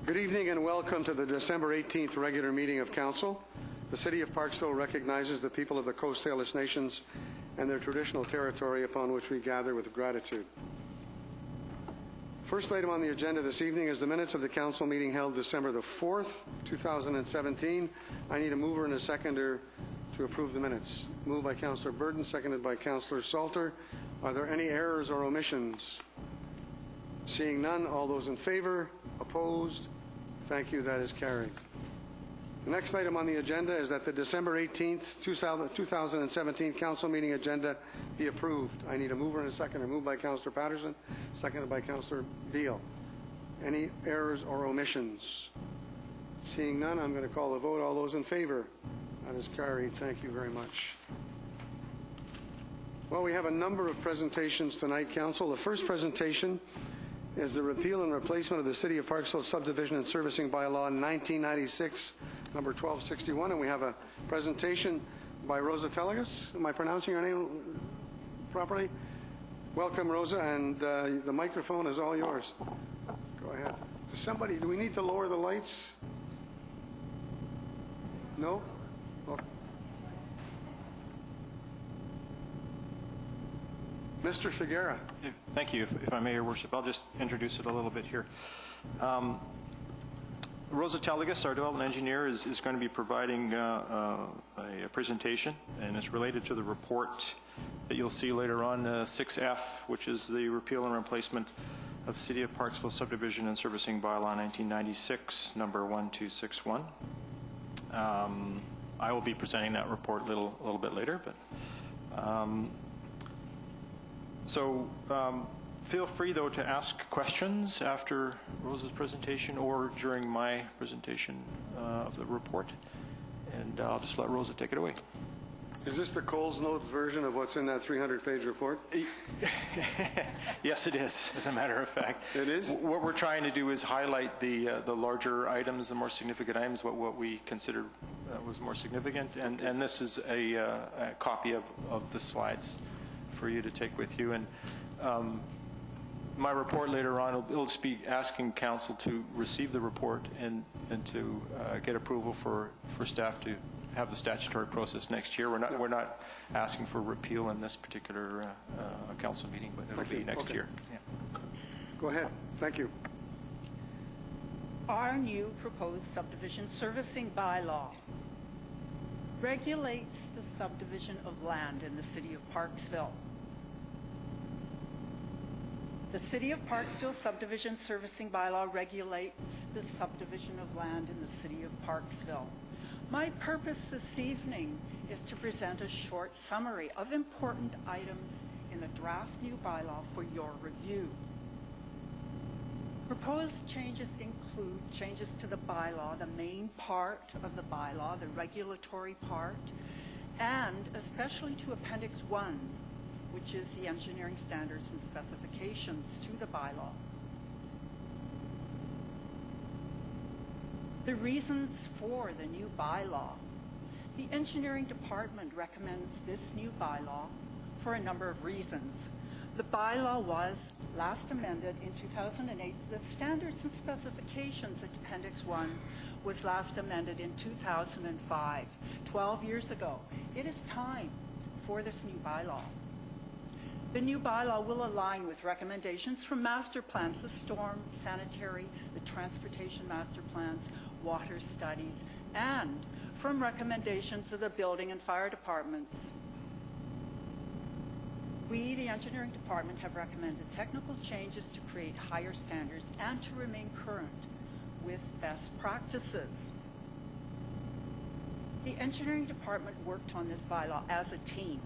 Good evening and welcome to the December 18th regular meeting of Council. The City of Parksville recognizes the people of the Coast Salish Nations and their traditional territory upon which we gather with gratitude. First item on the agenda this evening is the minutes of the Council meeting held December the 4th, 2017. I need a mover and a seconder to approve the minutes. Moved by Councillor Burton, seconded by Councillor Salter. Are there any errors or omissions? Seeing none, all those in favor? Opposed? Thank you. That is carried. The next item on the agenda is that the December 18th, 2017 Council meeting agenda be approved. I need a mover and a seconder. Moved by Councillor Patterson, seconded by Councillor Beale. Any errors or omissions? Seeing none, I'm going to call the vote. All those in favor? That is carried. Thank you very much. Well, we have a number of presentations tonight, Council. The first presentation is the repeal and replacement of the City of Parksville Subdivision and Servicing Bylaw 1996, number 1261, and we have a presentation by Rosa Telegus. Am I pronouncing your name properly? Welcome, Rosa, and the microphone is all yours. Go ahead. Do we need to lower the lights? No? Okay. Mr. Figuera. Thank you. If I may, Your Worship, I'll just introduce it a little bit here. Rosa Telegus, our development engineer, is going to be providing a presentation, and it's related to the report that you'll see later on, 6F, which is the repeal and replacement of the City of Parksville Subdivision and Servicing Bylaw 1996, number 1261. I will be presenting that report a little bit later, but so feel free, though, to ask questions after Rosa's presentation or during my presentation of the report. And I'll just let Rosa take it away. Is this the Coles Note version of what's in that 300-page report? Yes, it is, as a matter of fact. It is? What we're trying to do is highlight the larger items, the more significant items, what we considered was more significant. And this is a copy of the slides for you to take with you. And my report later on will just be asking Council to receive the report and to get approval for staff to have the statutory process next year. We're not asking for repeal in this particular Council meeting, but it'll be next year. Yeah. Go ahead. Thank you. Our new proposed subdivision servicing bylaw regulates the subdivision of land in the City of Parksville. The City of Parksville Subdivision Servicing Bylaw regulates the subdivision of land in the City of Parksville. My purpose this evening is to present a short summary of important items in the draft new bylaw for your review. Proposed changes include changes to the bylaw, the main part of the bylaw, the regulatory part, and especially to Appendix 1, which is the engineering standards and specifications to the bylaw. The reasons for the new bylaw. The engineering department recommends this new bylaw for a number of reasons. The bylaw was last amended in 2008. The standards and specifications at Appendix 1 was last amended in 2005, 12 years ago. It is time for this new bylaw. The new bylaw will align with recommendations from master plans, the storm, sanitary, the transportation master plans, water studies, and from recommendations of the building and fire departments. We, the engineering department, have recommended technical changes to create higher standards and to remain current with best practices. The engineering department worked on this bylaw as a team,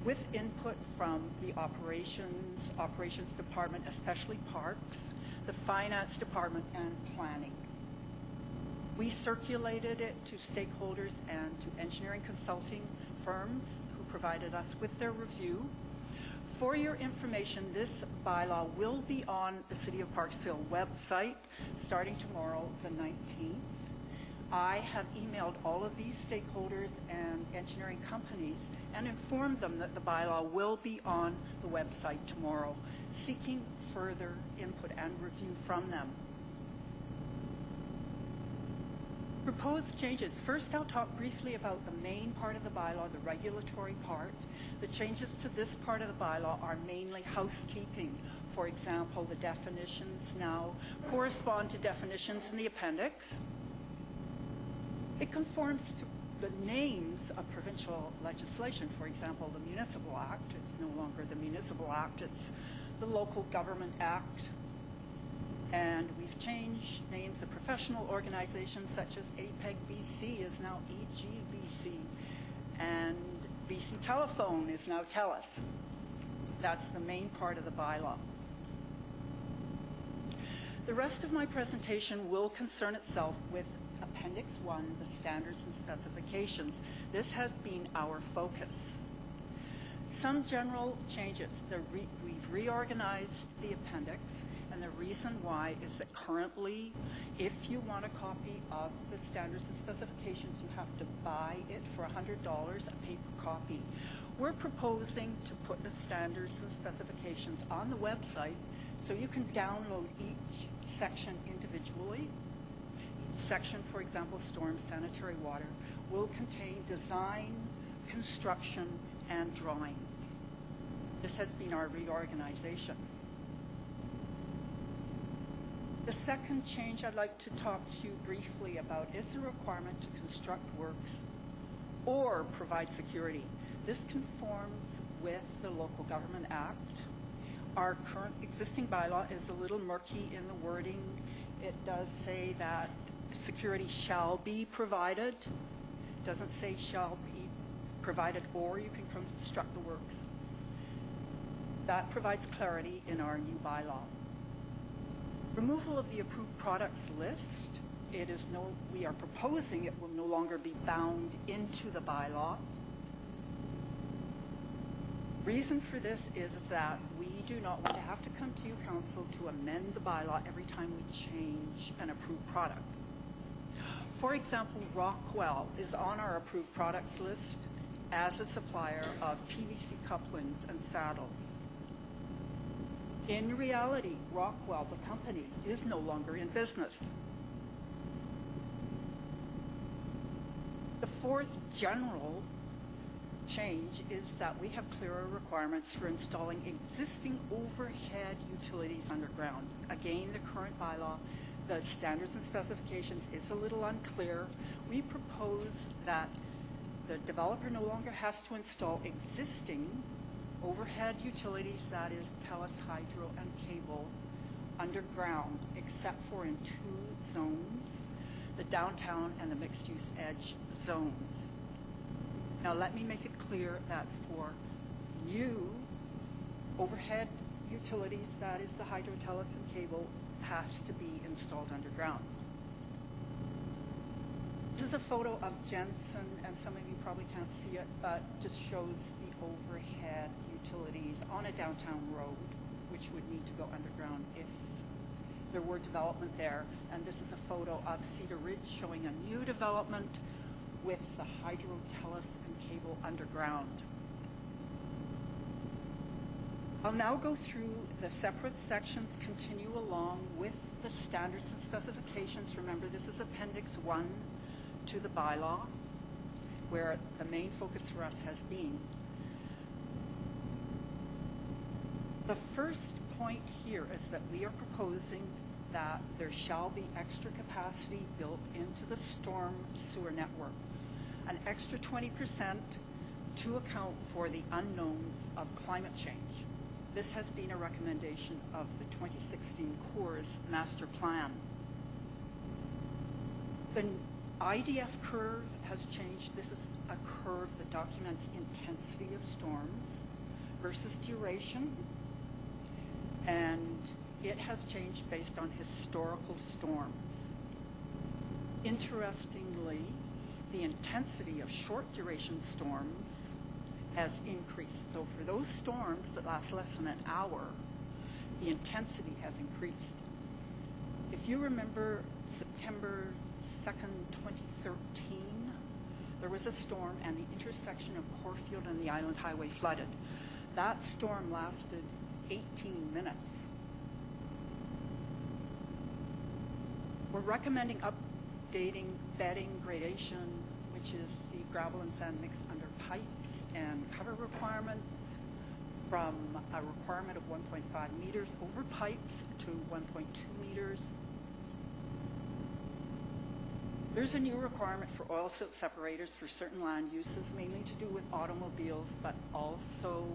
with input from the operations department, especially parks, the finance department, and planning. We circulated it to stakeholders and to engineering consulting firms who provided us with their review. For your information, this bylaw will be on the City of Parksville website starting tomorrow, the 19th. I have emailed all of these stakeholders and engineering companies and informed them that the bylaw will be on the website tomorrow, seeking further input and review from them. Proposed changes. First, I'll talk briefly about the main part of the bylaw, the regulatory part. The changes to this part of the bylaw are mainly housekeeping. For example, the definitions now correspond to definitions in the appendix. It conforms to the names of provincial legislation. For example, the Municipal Act is no longer the Municipal Act, it's the Local Government Act. And we've changed names of professional organizations such as APEG BC is now EGBC, and BC Telephone is now TELUS. That's the main part of the bylaw. The rest of my presentation will concern itself with Appendix 1, the standards and specifications. This has been our focus. Some general changes. We've reorganized the appendix, and the reason why is that currently, if you want a copy of the standards and specifications, you have to buy it for $100, a paper copy. We're proposing to put the standards and specifications on the website so you can download each section individually. Each section, for example, storm, sanitary water, will contain design, construction, and drawings. This has been our reorganization. The second change I'd like to talk to you briefly about is the requirement to construct works or provide security. This conforms with the Local Government Act. Our current existing bylaw is a little murky in the wording. It does say that security shall be provided. It doesn't say shall be provided or you can construct the works. That provides clarity in our new bylaw. Removal of the approved products list. We are proposing it will no longer be bound into the bylaw. Reason for this is that we do not want to have to come to you, Council, to amend the bylaw every time we change an approved product. For example, Rockwell is on our approved products list as a supplier of PVC couplings and saddles. In reality, Rockwell, the company, is no longer in business. The fourth general change is that we have clearer requirements for installing existing overhead utilities underground. Again, the current bylaw, the standards and specifications is a little unclear. We propose that the developer no longer has to install existing overhead utilities, that is TELUS, hydro, and cable, underground, except for in two zones, the downtown and the mixed-use edge zones. Now let me make it clear that for new overhead utilities, that is the hydro, TELUS, and cable, has to be installed underground. This is a photo of Jensen, and some of you probably can't see it, but just shows the overhead utilities on a downtown road, which would need to go underground if there were development there. And this is a photo of Cedar Ridge showing a new development with the hydro, TELUS, and cable underground. I'll now go through the separate sections, continue along with the standards and specifications. Remember, this is Appendix 1 to the bylaw, where the main focus for us has been. The first point here is that we are proposing that there shall be extra capacity built into the storm sewer network, an extra 20% to account for the unknowns of climate change. This has been a recommendation of the 2016 Corps Master Plan. The IDF curve has changed. This is a curve that documents intensity of storms versus duration, and it has changed based on historical storms. Interestingly, the intensity of short duration storms has increased. So for those storms that last less than an hour, the intensity has increased. If you remember September 2nd, 2013, there was a storm and the intersection of Corfield and the Island Highway flooded. That storm lasted 18 minutes. We're recommending up updating bedding gradation, which is the gravel and sand mix under pipes, and cover requirements from a requirement of 1.5 meters over pipes to 1.2 meters. There's a new requirement for oil silt separators for certain land uses, mainly to do with automobiles, but also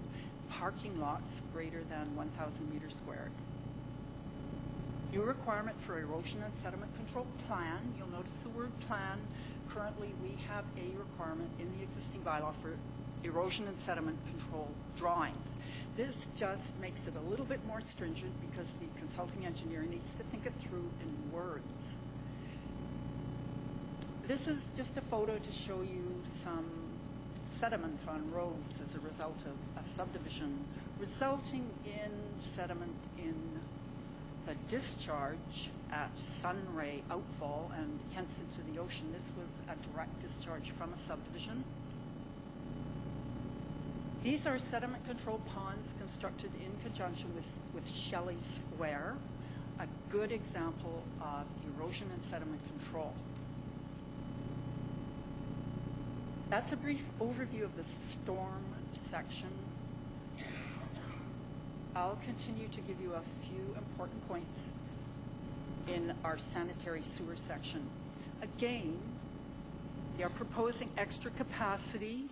parking lots greater than 1,000 meters squared. New requirement for erosion and sediment control plan. You'll notice the word plan. Currently, we have a requirement in the existing bylaw for erosion and sediment control drawings. This just makes it a little bit more stringent because the consulting engineer needs to think it through in words. This is just a photo to show you some sediment on roads as a result of a subdivision, resulting in sediment in the discharge at Sunray outfall and hence into the ocean. This was a direct discharge from a subdivision. These are sediment control ponds constructed in conjunction with Shelley Square, a good example of erosion and sediment control. That's a brief overview of the storm section. I'll continue to give you a few important points in our sanitary sewer section. Again, we are proposing extra capacity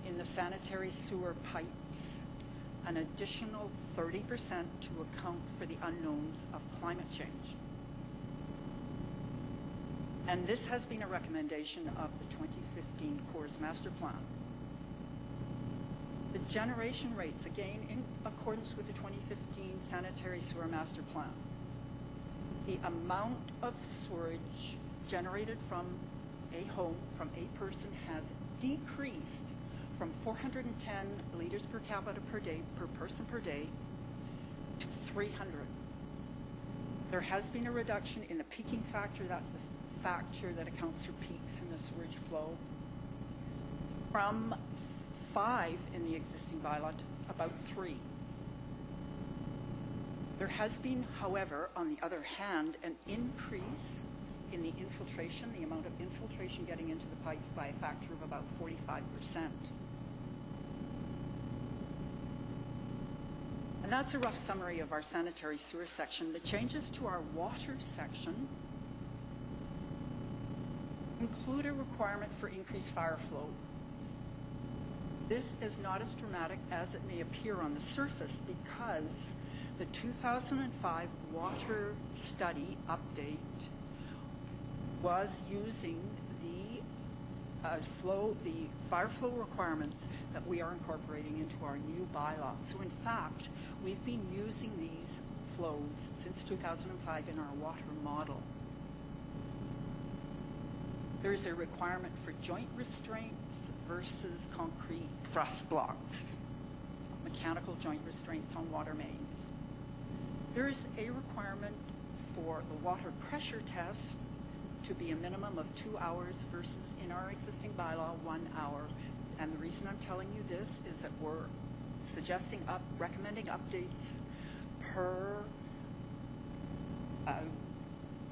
in the sanitary sewer pipes, an additional 30% to account for the unknowns of climate change. And this has been a recommendation of the 2015 Coors Master Plan. The generation rates, again, in accordance with the 2015 Sanitary Sewer Master Plan. The amount of sewage generated from a home, from a person, has decreased from 410 liters per capita per day, per person per day, to 300. There has been a reduction in the peaking factor. That's the factor that accounts for peaks in the sewage flow, from 5 in the existing bylaw to about 3. There has been, however, on the other hand, an increase in the infiltration, the amount of infiltration getting into the pipes, by a factor of about 45%. And that's a rough summary of our sanitary sewer section. The changes to our water section include a requirement for increased fire flow. This is not as dramatic as it may appear on the surface because the 2005 water study update was using the fire flow requirements that we are incorporating into our new bylaw. So in fact, we've been using these flows since 2005 in our water model. There's a requirement for joint restraints versus concrete thrust blocks, mechanical joint restraints on water mains. There's a requirement for the water pressure test to be a minimum of 2 hours versus in our existing bylaw 1 hour. And the reason I'm telling you this is that we're recommending updates per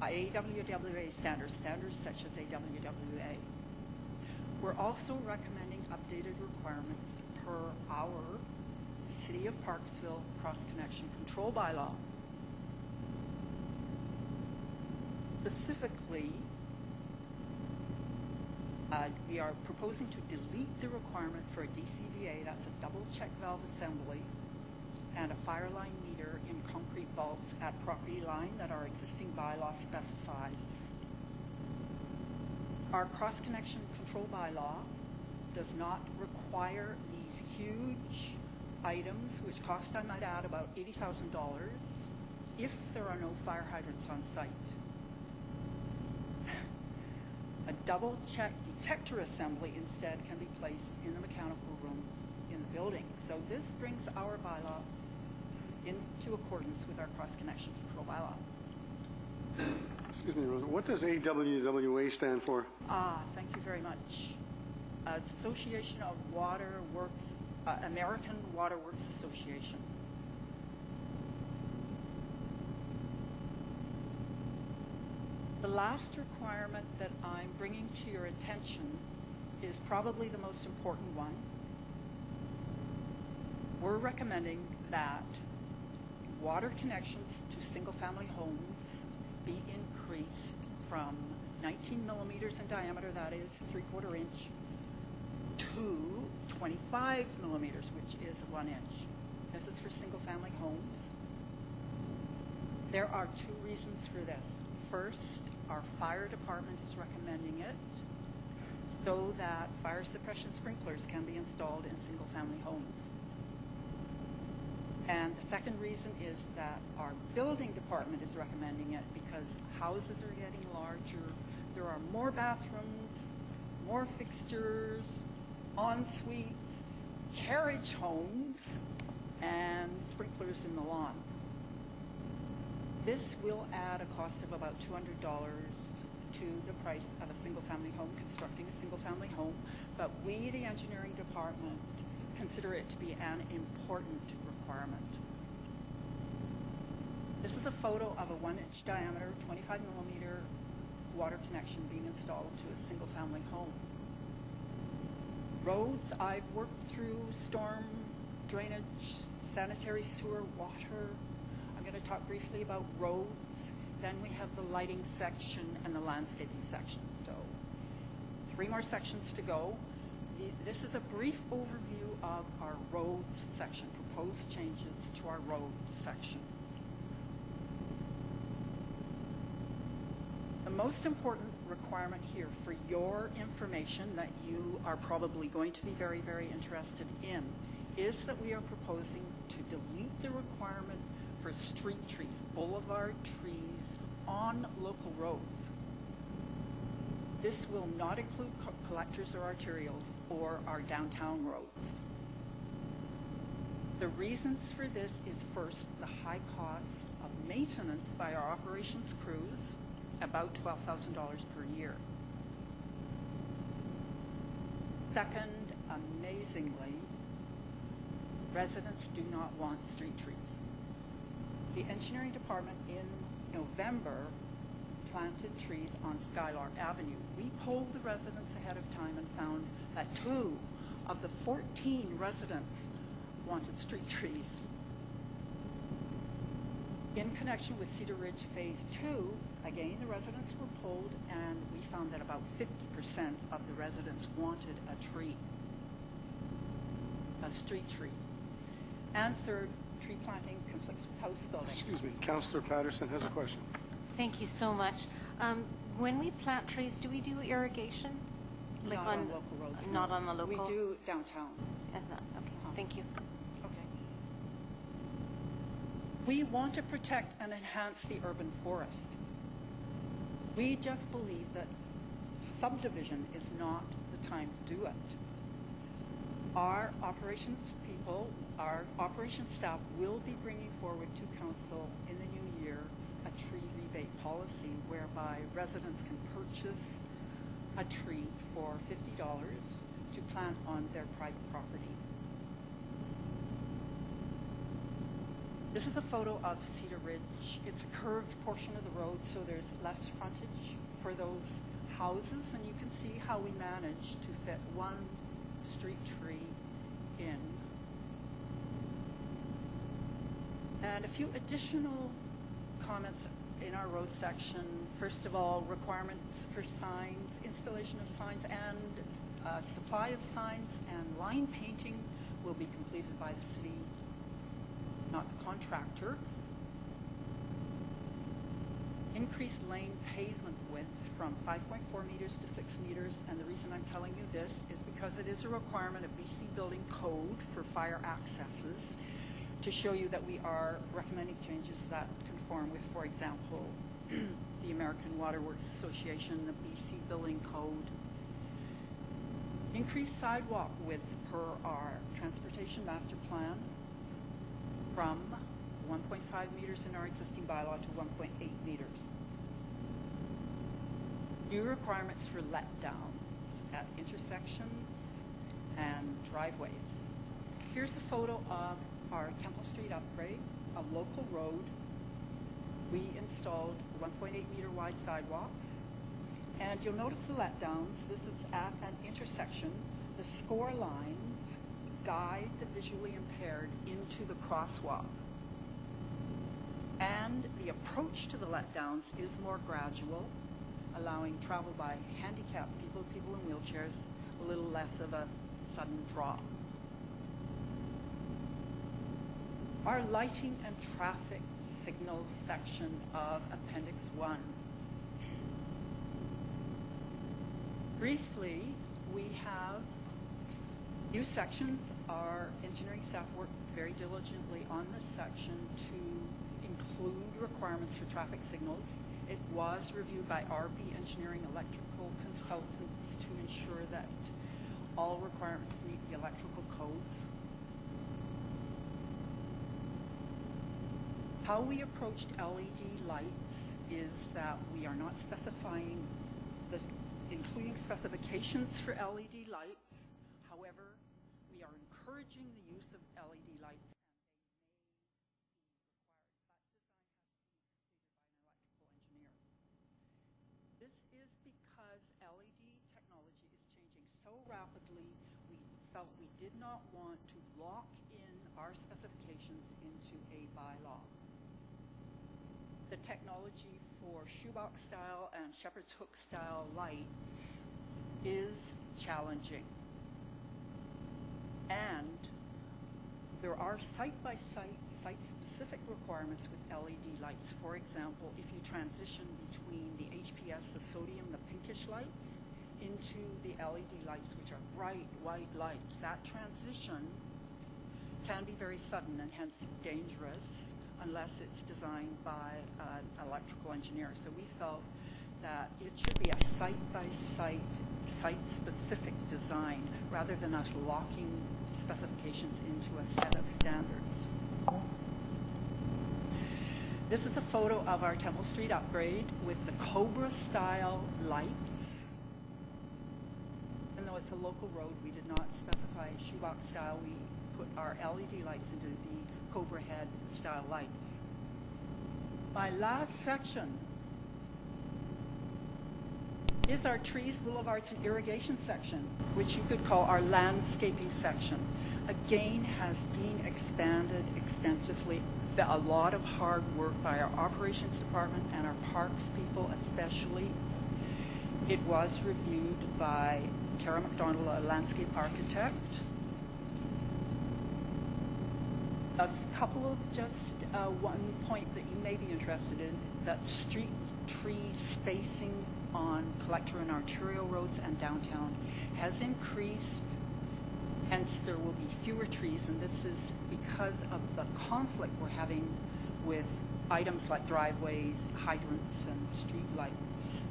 AWWA standards such as AWWA. We're also recommending updated requirements per our City of Parksville cross-connection control bylaw. Specifically, we are proposing to delete the requirement for a DCVA, that's a double check valve assembly, and a fire line meter in concrete vaults at property line that our existing bylaw specifies. Our cross-connection control bylaw does not require these huge items, which cost, I might add, about $80,000 if there are no fire hydrants on site. A double check detector assembly instead can be placed in the mechanical room in the building. So this brings our bylaw into accordance with our cross-connection control bylaw. Excuse me, Rosa. What does AWWA stand for? Thank you very much. It's Association of Water Works, American Water Works Association. The last requirement that I'm bringing to your attention is probably the most important one. We're recommending that water connections to single-family homes be increased from 19 millimeters in diameter, that is 3/4 inch, to 25 millimeters, which is 1 inch. This is for single-family homes. There are two reasons for this. First, our fire department is recommending it so that fire suppression sprinklers can be installed in single-family homes. And the second reason is that our building department is recommending it because houses are getting larger. There are more bathrooms, more fixtures, en-suites, carriage homes, and sprinklers in the lawn. This will add a cost of about $200 to the price of a single-family home, constructing a single-family home, but we, the engineering department, consider it to be an important requirement. This is a photo of a 1 inch diameter, 25 millimeter water connection being installed to a single-family home. Roads, I've worked through storm drainage, sanitary sewer, water. I'm going to talk briefly about roads. Then we have the lighting section and the landscaping section. So 3 more sections to go. This is a brief overview of our roads section, proposed changes to our roads section. The most important requirement here for your information that you are probably going to be very, very interested in is that we are proposing to delete the requirement for street trees, boulevard trees on local roads. This will not include collectors or arterials or our downtown roads. The reasons for this is first, the high cost of maintenance by our operations crews, about $12,000 per year. Second, amazingly, residents do not want street trees. The engineering department in November planted trees on Skylark Avenue. We polled the residents ahead of time and found that 2 of the 14 residents wanted street trees. In connection with Cedar Ridge Phase 2, again, the residents were polled and we found that about 50% of the residents wanted a tree, a street tree. And third, tree planting conflicts with house building. Excuse me, Councillor Patterson has a question. Thank you so much. When we plant trees, do we do irrigation? Like not on local roads. Not no. on the local? We do downtown. Okay, thank you. Okay. We want to protect and enhance the urban forest. We just believe that subdivision is not the time to do it. Our operations people, our operations staff will be bringing forward to council in the new year a tree rebate policy whereby residents can purchase a tree for $50 to plant on their private property. This is a photo of Cedar Ridge. It's a curved portion of the road, so there's less frontage for those houses, and you can see how we managed to fit 1 street tree in. And a few additional comments in our road section. First of all, requirements for signs, installation of signs, and supply of signs and line painting will be completed by the city, not the contractor. Increased lane pavement width from 5.4 meters to 6 meters, and the reason I'm telling you this is because it is a requirement of BC Building Code for fire accesses to show you that we are recommending changes that conform with, for example, the American Water Works Association, the BC Building Code. Increased sidewalk width per our transportation master plan from 1.5 meters in our existing bylaw to 1.8 meters. New requirements for let-downs at intersections and driveways. Here's a photo of our Temple Street upgrade, a local road. We installed 1.8 meter wide sidewalks. And you'll notice the letdowns. This is at an intersection. The score lines guide the visually impaired into the crosswalk. And the approach to the letdowns is more gradual, allowing travel by handicapped people, people in wheelchairs, a little less of a sudden drop. Our lighting and traffic signals section of Appendix 1. Briefly, we have new sections. Our engineering staff worked very diligently on this section to include requirements for traffic signals. It was reviewed by RB Engineering Electrical Consultants to ensure that all requirements meet the electrical codes. How we approached LED lights is that we are not specifying including specifications for LED lights. However, we are encouraging the use of LED lights, and they may be required, but design has to be completed by an electrical engineer. This is because LED technology is changing so rapidly, we felt we did not want to lock in our specifications into a bylaw. The technology for shoebox style and shepherd's hook style lights is challenging. And there are site-specific requirements with LED lights. For example, if you transition between the HPS, the sodium, the pinkish lights, into the LED lights, which are bright white lights, that transition can be very sudden and hence dangerous unless it's designed by an electrical engineer. So we felt that it should be a site-by-site, site-specific design rather than us locking specifications into a set of standards. This is a photo of our Temple Street upgrade with the Cobra-style lights. Even though it's a local road, we did not specify shoebox style. We put our LED lights into the Cobra head style lights. My last section is our trees, boulevards, and irrigation section, which you could call our landscaping section. Again, has been expanded extensively. A lot of hard work by our operations department and our parks people especially. It was reviewed by Kara McDonald, a landscape architect. A couple of just one point that you may be interested in, that street tree spacing on collector and arterial roads and downtown has increased, hence there will be fewer trees, and this is because of the conflict we're having with items like driveways, hydrants, and street lights.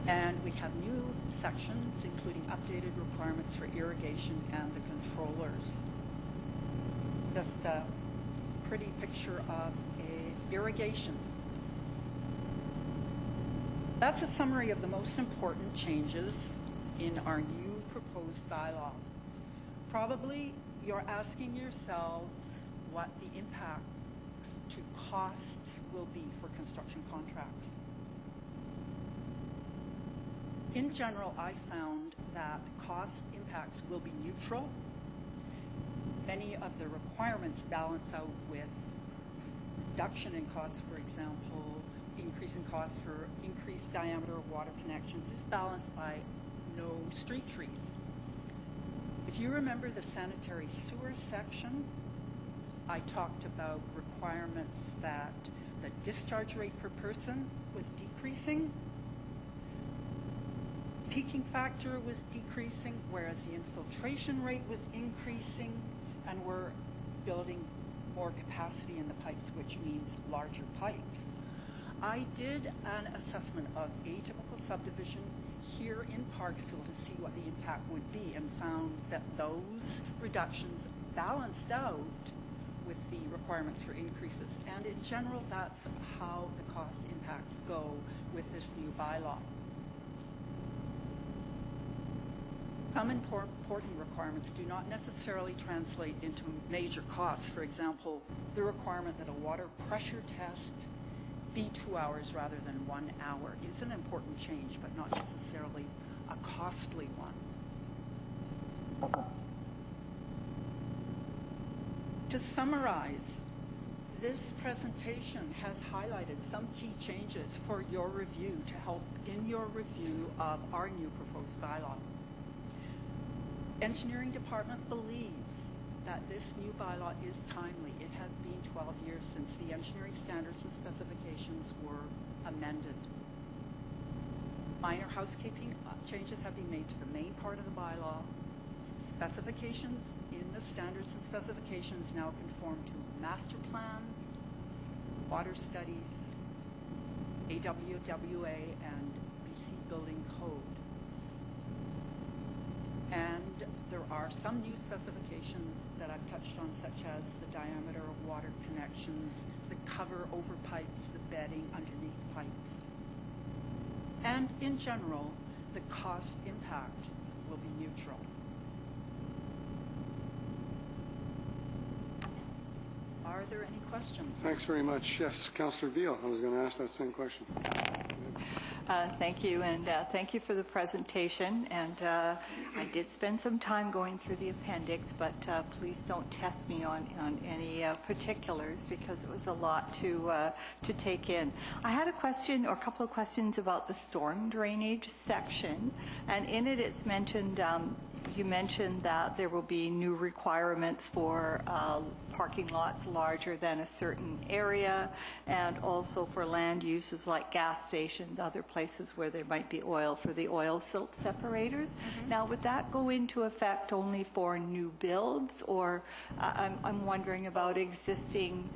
And we have new sections, including updated requirements for irrigation and the controllers. Just a pretty picture of irrigation. That's a summary of the most important changes in our new proposed bylaw. Probably you're asking yourselves what the impacts to costs will be for construction contracts. In general, I found that cost impacts will be neutral. Many of the requirements balance out with reduction in costs, for example, increase in costs for increased diameter of water connections is balanced by no street trees. If you remember the sanitary sewer section, I talked about requirements that the discharge rate per person was decreasing, peaking factor was decreasing, whereas the infiltration rate was increasing, and we're building more capacity in the pipes, which means larger pipes. I did an assessment of atypical subdivision here in Parksville to see what the impact would be, and found that those reductions balanced out with the requirements for increases. And in general, that's how the cost impacts go with this new bylaw. Some important requirements do not necessarily translate into major costs. For example, the requirement that a water pressure test be 2 hours rather than 1 hour is an important change, but not necessarily a costly one. To summarize, this presentation has highlighted some key changes for your review to help in your review of our new proposed bylaw. Engineering Department believes that this new bylaw is timely. It has been 12 years since the engineering standards and specifications were amended. Minor housekeeping changes have been made to the main part of the bylaw. Specifications in the standards and specifications now conform to master plans, water studies, AWWA, and BC Building Code. And there are some new specifications that I've touched on, such as the diameter of water connections, the cover over pipes, the bedding underneath pipes. And in general, the cost impact will be neutral. Are there any questions? Thanks very much. Yes, Councillor Beale, I was going to ask that same question. Thank you, and thank you for the presentation. And I did spend some time going through the appendix, but please don't test me on any particulars, because it was a lot to take in. I had a question, or a couple of questions, about the storm drainage section, and in it it's mentioned, you mentioned that there will be new requirements for parking lots larger than a certain area, and also for land uses like gas stations, other places where there might be oil, for the oil silt separators. Mm-hmm. Now, would that go into effect only for new builds, or I'm wondering about existing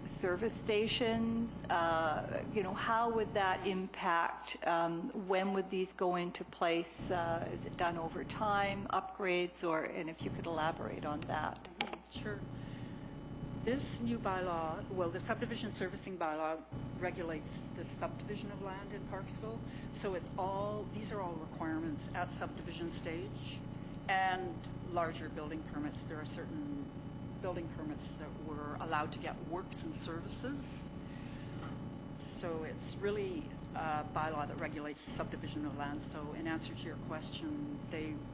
service stations? How would that impact? When would these go into place? Is it done over time, upgrades, and if you could elaborate on that? Sure. This new bylaw, well, the subdivision servicing bylaw regulates the subdivision of land in Parksville. So these are all requirements at subdivision stage, and larger building permits. There are certain building permits that were allowed to get works and services. So it's really a bylaw that regulates the subdivision of land. So in answer to your question,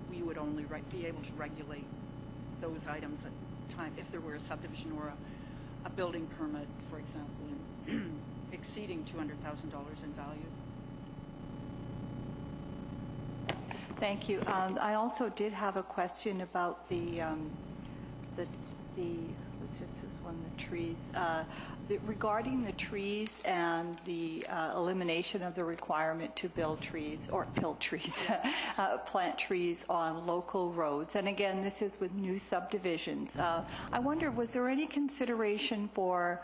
we would only be able to regulate those items at time if there were a subdivision or a building permit, for example, exceeding $200,000 in value. Thank you. I also did have a question about the trees. Regarding the trees and the elimination of the requirement to build trees, or plant trees on local roads. And again, this is with new subdivisions. I wonder, was there any consideration for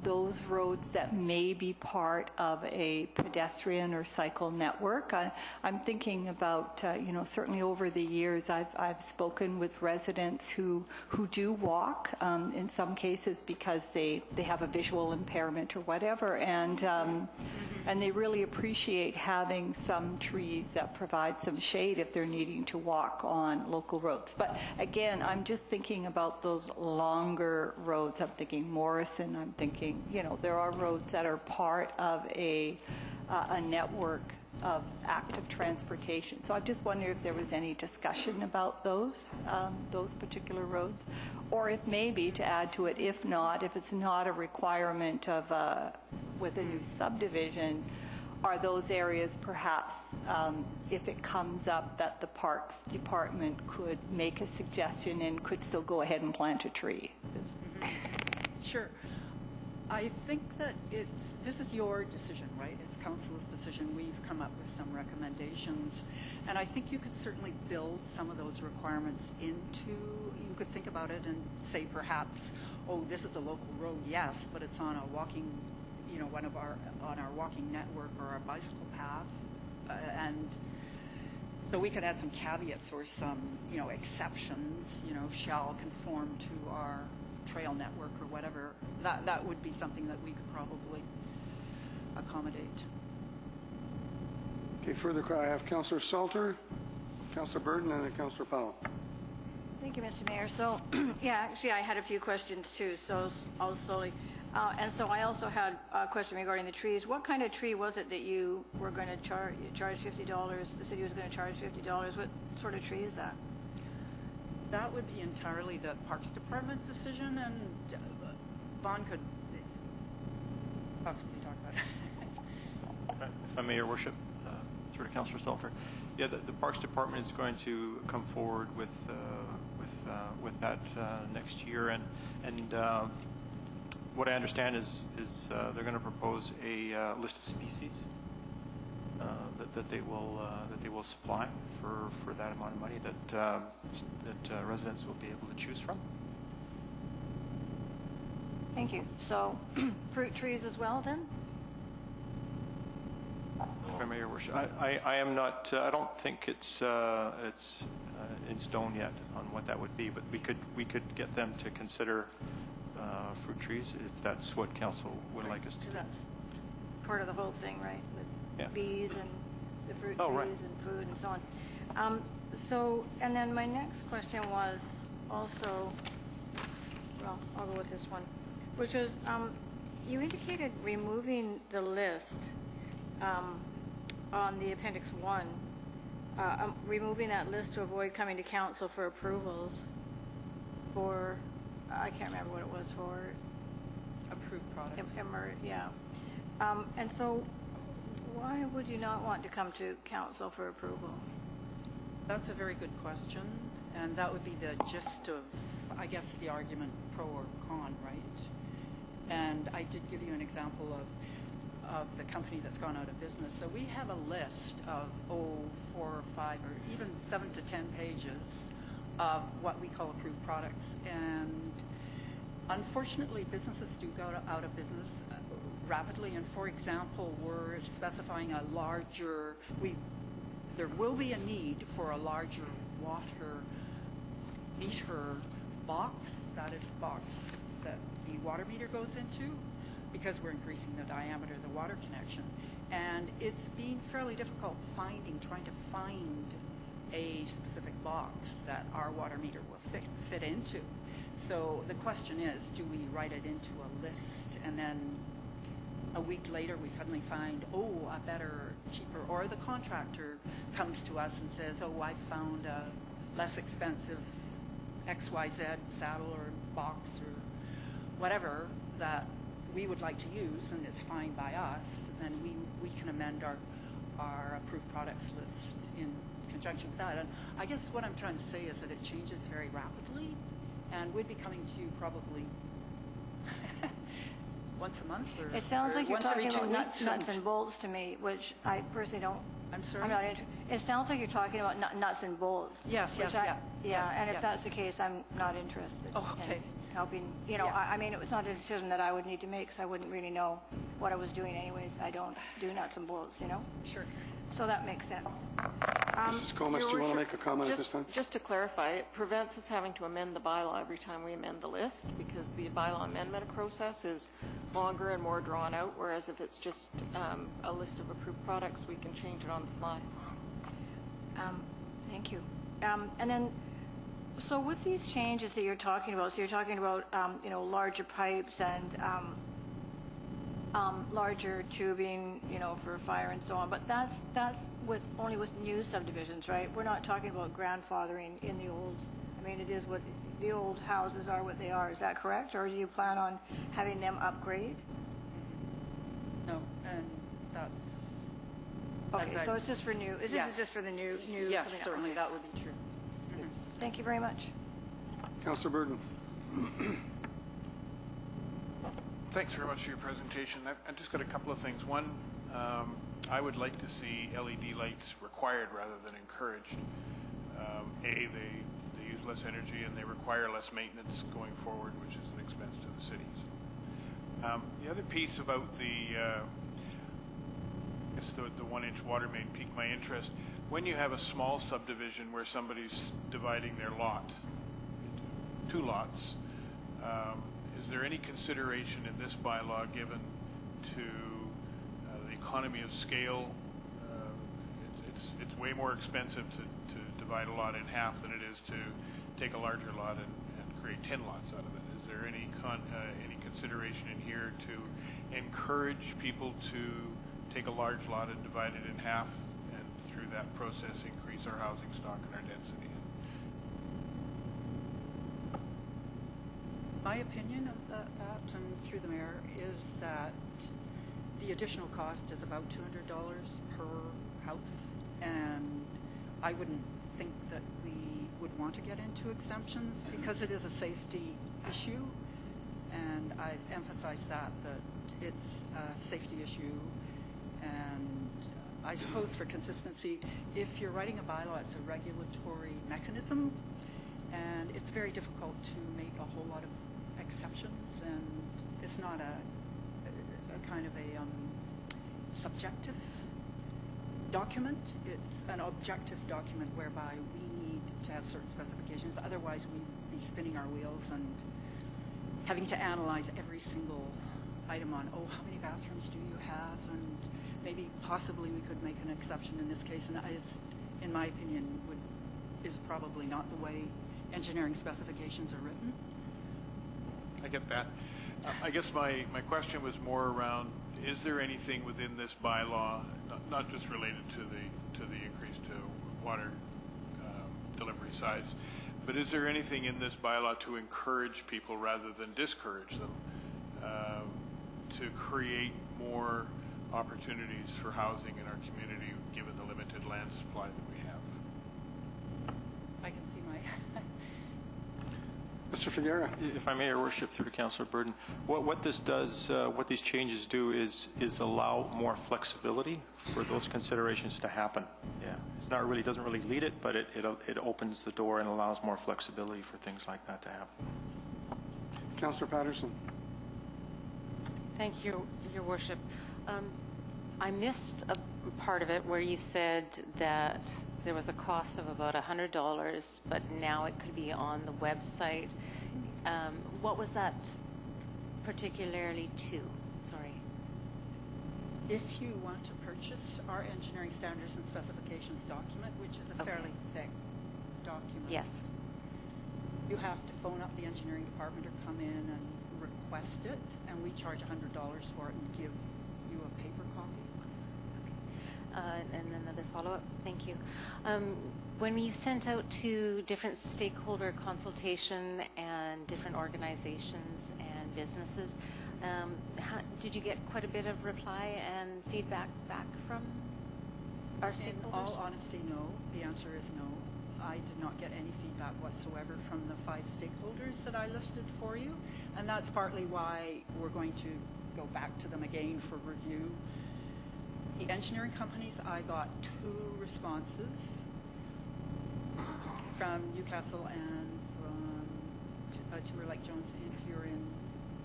those roads that may be part of a pedestrian or cycle network? I'm thinking about, certainly over the years, I've spoken with residents who do walk, in some cases because they have a visual impairment or whatever, and they really appreciate having some trees that provide some shade if they're needing to walk on local roads. But again, I'm just thinking about those longer roads. I'm thinking Morrison. I'm thinking, there are roads that are part of a network of active transportation. So I just wonder if there was any discussion about those particular roads, or if maybe to add to it, if it's not a requirement of with a new subdivision, are those areas perhaps, if it comes up, that the Parks Department could make a suggestion and could still go ahead and plant a tree? Sure. I think that this is your decision, right? It's council's decision. We've come up with some recommendations, and I think you could certainly build some of those requirements into, you could think about it and say perhaps, this is a local road, yes, but it's on a walking, on our walking network or our bicycle path, and so we could add some caveats or some, exceptions, shall conform to our trail network or whatever. That would be something that we could probably accommodate. Okay, further, I have Councillor Salter. Councillor Burden and then Councillor Powell. Thank you, Mr. Mayor. So, yeah, actually, I had a few questions too, so I'll slowly. And so I also had a question regarding the trees. What kind of tree was it that you were going to charge $50? The city was going to charge $50. What sort of tree is that? That would be entirely the Parks Department decision, and Vaughn could possibly talk about it. If I may, Your Worship, through to Councillor Salter. Yeah, the Parks Department is going to come forward with that next year, and what I understand is they're going to propose a list of species that they will supply for that amount of money that residents will be able to choose from. Thank you. So, fruit trees as well, then? If I may, Your Worship, I am not. I don't think it's in stone yet on what that would be, but we could get them to consider fruit trees if that's what council would like us to do. That's part of the whole thing, right? With bees and the fruit trees right. and food and so on. So, and then my next question was also, well, I'll go with this one, which is, you indicated removing the list on the Appendix 1, removing that list to avoid coming to council for approvals for, I can't remember what it was for. Approved products. Yeah. And so why would you not want to come to council for approval? That's a very good question, and that would be the gist of, I guess, the argument pro or con, right? And I did give you an example of the company that's gone out of business. So we have a list of 4 or 5 or even 7 to 10 pages of what we call approved products. And unfortunately, businesses do go out of business rapidly. And for example, we're specifying a larger, there will be a need for a larger water meter box. That is the box that the water meter goes into, because we're increasing the diameter of the water connection. And it's been fairly difficult trying to find a specific box that our water meter will fit into. So the question is, do we write it into a list and then a week later we suddenly find, a better, cheaper, or the contractor comes to us and says, I found a less expensive XYZ saddle or box or whatever that we would like to use, and it's fine by us, and we can amend our approved products list in conjunction with that. And I guess what I'm trying to say is that it changes very rapidly, and we'd be coming to you probably once a month or it sounds like you're once every talking 2 about weeks. nuts and bolts to me, which I personally don't. I'm sorry? I'm not it sounds like you're talking about nuts and bolts. Yes, which yeah. And if yeah. that's the case, I'm not interested okay. in helping. Yeah. I mean, it was not a decision that I would need to make, because I wouldn't really know what I was doing anyways. I don't do nuts and bolts, Sure. So that makes sense. Mrs. Comas, do you want to make a comment at this time? Just to clarify, it prevents us having to amend the bylaw every time we amend the list, because the bylaw amendment process is longer and more drawn out, whereas if it's just a list of approved products, we can change it on the fly. Thank you. And then, so with these changes that you're talking about, so you're talking about, larger pipes and larger tubing, for fire and so on, but that's only with new subdivisions, right? We're not talking about grandfathering in the old. I mean, it is what the old houses are, what they are. Is that correct, or do you plan on having them upgrade? No, and that's okay. So it's just for new. This is just for the new. Yes, certainly that would be true. Thank you very much. Councillor Burden. Thanks very much for your presentation. I've just got a couple of things. One, I would like to see LED lights required rather than encouraged. They use less energy and they require less maintenance going forward, which is an expense to the cities. The other piece about the 1-inch water main piqued my interest. When you have a small subdivision where somebody's dividing their lot into 2 lots, is there any consideration in this bylaw given to the economy of scale? It's way more expensive to divide a lot in half than it is to take a larger lot and create 10 lots out of it. Is there any consideration in here to encourage people to take a large lot and divide it in half, and through that process increase our housing stock and our density? My opinion of that, and through the mayor, is that the additional cost is about $200 per house, and I wouldn't think that we would want to get into exemptions because it is a safety issue, and I've emphasized that it's a safety issue. And I suppose for consistency, if you're writing a bylaw, it's a regulatory mechanism, and it's very difficult to make a whole lot of exceptions, and it's not a kind of a subjective document. It's an objective document whereby we need to have certain specifications. Otherwise, we'd be spinning our wheels and having to analyze every single item on, how many bathrooms do you have? And maybe possibly we could make an exception in this case. And it's, in my opinion, is probably not the way engineering specifications are written. I get that. I guess my question was more around, is there anything within this bylaw, not just related to the increase to water delivery size, but is there anything in this bylaw to encourage people rather than discourage them to create more opportunities for housing in our community given the limited land supply that we have? I can see my... Mr. Figuera. If I may, Your Worship, through to Councillor Burden, what this does, what these changes do is allow more flexibility for those considerations to happen. Yeah, it's not really, doesn't really lead it, but it opens the door and allows more flexibility for things like that to happen. Councillor Patterson. Thank you, Your Worship. I missed a part of it where you said that there was a cost of about $100, but now it could be on the website. What was that particularly to? Sorry. If you want to purchase our engineering standards and specifications document, which is a fairly thick document. Yes. You have to phone up the engineering department or come in and request it, and we charge $100 for it and give you a paper copy. And another follow-up. Thank you. When you sent out to different stakeholder consultation and different organizations and businesses, did you get quite a bit of reply and feedback back from our stakeholders? In all honesty, no. The answer is no. I did not get any feedback whatsoever from the 5 stakeholders that I listed for you, and that's partly why we're going to go back to them again for review. The engineering companies, I got 2 responses from Newcastle and from Timberlake Jones here in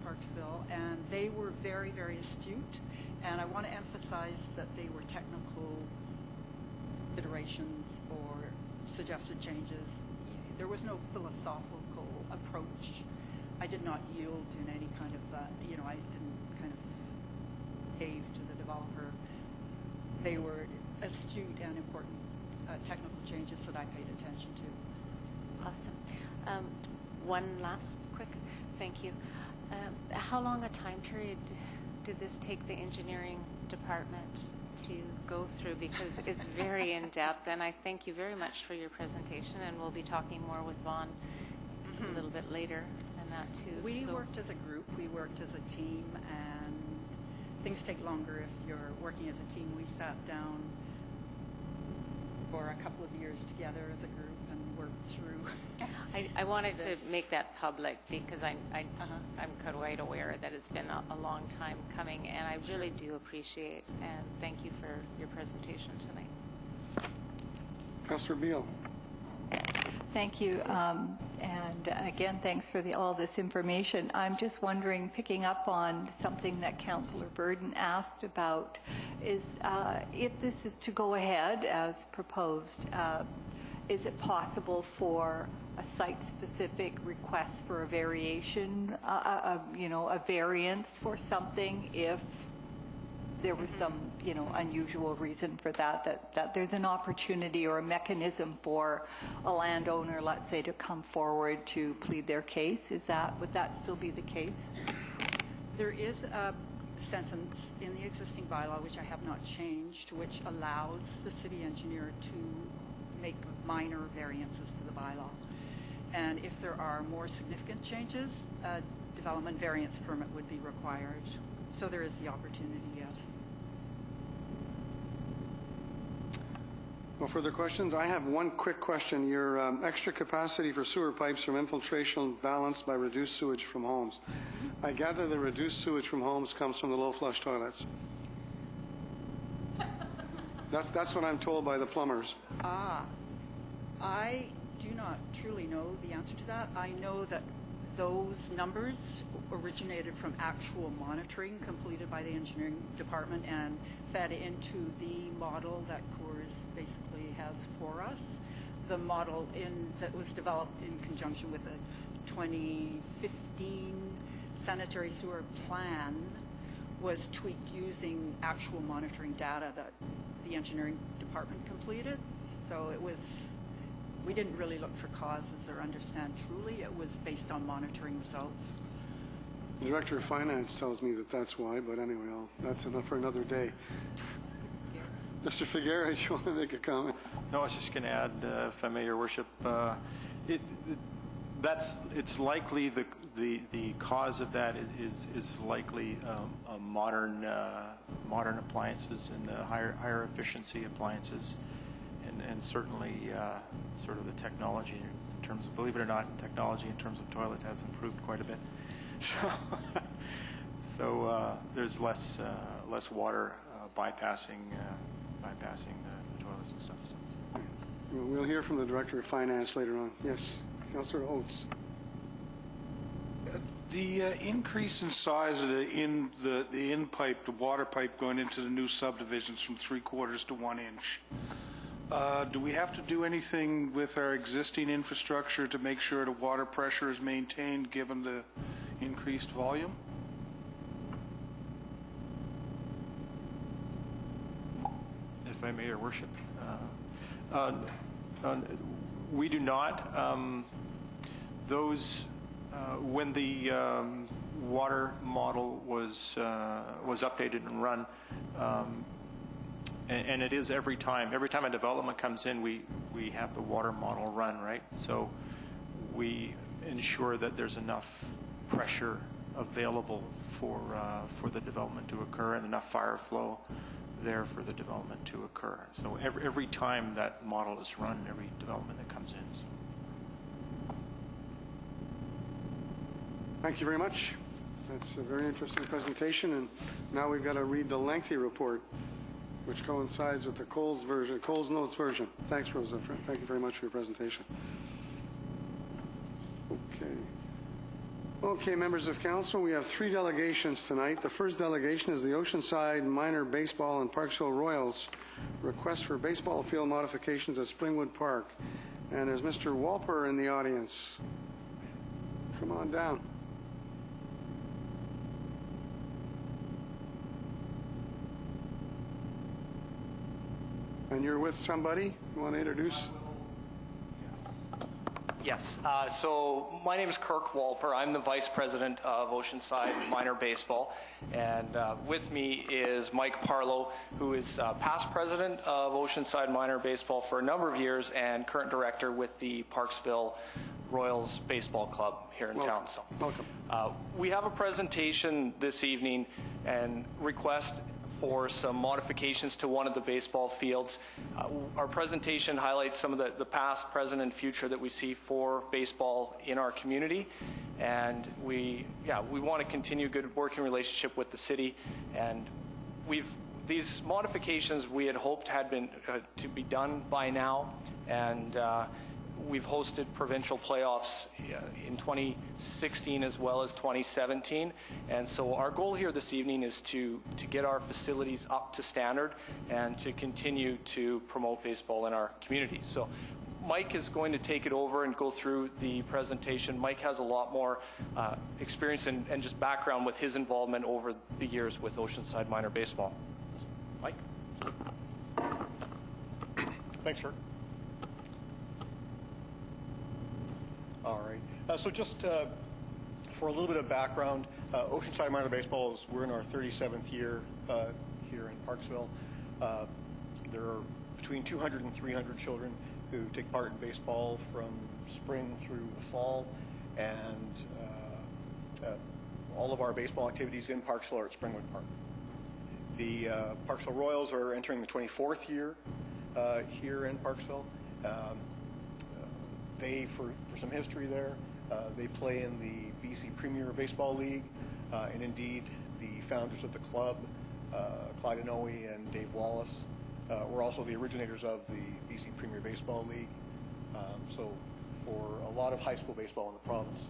Parksville, and they were very, very astute, and I want to emphasize that they were technical iterations or suggested changes. There was no philosophical approach. I did not yield in any kind of, I didn't kind of cave to the developer. They were astute and important technical changes that I paid attention to. Awesome. One last quick thank you. How long a time period did this take the engineering department to go through? Because it's very in-depth, and I thank you very much for your presentation, and we'll be talking more with Vaughn a little bit later and that too. We worked as a group, we worked as a team, and things take longer if you're working as a team. We sat down for a couple of years together as a group and worked through. I wanted to make that public because I'm quite aware that it's been a long time coming, and I really do appreciate and thank you for your presentation tonight. Councillor Beal. Thank you. And again, thanks for all this information. I'm just wondering, picking up on something that Councillor Burden asked about, is if this is to go ahead as proposed, is it possible for a site-specific request for a variation, a variance for something if there was some, unusual reason for that there's an opportunity or a mechanism for a landowner, let's say, to come forward to plead their case. Would that still be the case? There is a sentence in the existing bylaw, which I have not changed, which allows the city engineer to make minor variances to the bylaw. And if there are more significant changes, a development variance permit would be required. So there is the opportunity, yes. No further questions? I have one quick question. Your extra capacity for sewer pipes from infiltration balanced by reduced sewage from homes. I gather the reduced sewage from homes comes from the low flush toilets. That's what I'm told by the plumbers. I do not truly know the answer to that. I know that those numbers originated from actual monitoring completed by the engineering department and fed into the model that Coors basically has for us. The model that was developed in conjunction with a 2015 sanitary sewer plan was tweaked using actual monitoring data that the engineering department completed. So we didn't really look for causes or understand truly. It was based on monitoring results. The Director of Finance tells me that that's why, but anyway, that's enough for another day. Mr. Figueroa, do you want to make a comment? No, I was just going to add, if I may, Your Worship, it's likely the cause of that is likely modern appliances and higher efficiency appliances, and certainly sort of the technology in terms of, believe it or not, technology in terms of toilet has improved quite a bit. So there's less water bypassing the toilets and stuff. So. We'll hear from the Director of Finance later on. Yes, Councillor Oates. The increase in size of the in pipe, the water pipe going into the new subdivisions from 3/4 to 1 inch. Do we have to do anything with our existing infrastructure to make sure the water pressure is maintained given the increased volume? If I may, Your Worship. We do not. When the water model was updated and run, and it is every time a development comes in, we have the water model run, right? So we ensure that there's enough pressure available for the development to occur and enough fire flow there for the development to occur. So every time that model is run, every development that comes in. So. Thank you very much. That's a very interesting presentation, and now we've got to read the lengthy report, which coincides with the Coles Notes version. Thanks, Rosa. Thank you very much for your presentation. Okay, members of council, we have 3 delegations tonight. The first delegation is the Oceanside Minor Baseball and Parksville Royals request for baseball field modifications at Springwood Park. And there's Mr. Walper in the audience. Come on down. And you're with somebody? You want to introduce? Yes. So my name is Kirk Walper. I'm the Vice President of Oceanside Minor Baseball. And with me is Mike Parlow, who is past President of Oceanside Minor Baseball for a number of years and current Director with the Parksville Royals Baseball Club here in town. So, welcome. We have a presentation this evening and request for some modifications to one of the baseball fields. Our presentation highlights some of the past, present, and future that we see for baseball in our community. And we want to continue a good working relationship with the city. And these modifications we had hoped had been to be done by now. And we've hosted provincial playoffs in 2016 as well as 2017. And so our goal here this evening is to get our facilities up to standard and to continue to promote baseball in our community. So Mike is going to take it over and go through the presentation. Mike has a lot more experience and just background with his involvement over the years with Oceanside Minor Baseball. Mike? Thanks, Kirk. All right. So just for a little bit of background, Oceanside Minor Baseball we're in our 37th year here in Parksville. There are between 200 and 300 children who take part in baseball from spring through the fall, and all of our baseball activities in Parksville are at Springwood Park. The Parksville Royals are entering the 24th year here in Parksville. They, for some history there, they play in the BC Premier Baseball League, and indeed the founders of the club, Clyde Inouye and Dave Wallace, were also the originators of the BC Premier Baseball League. So for a lot of high school baseball in the province,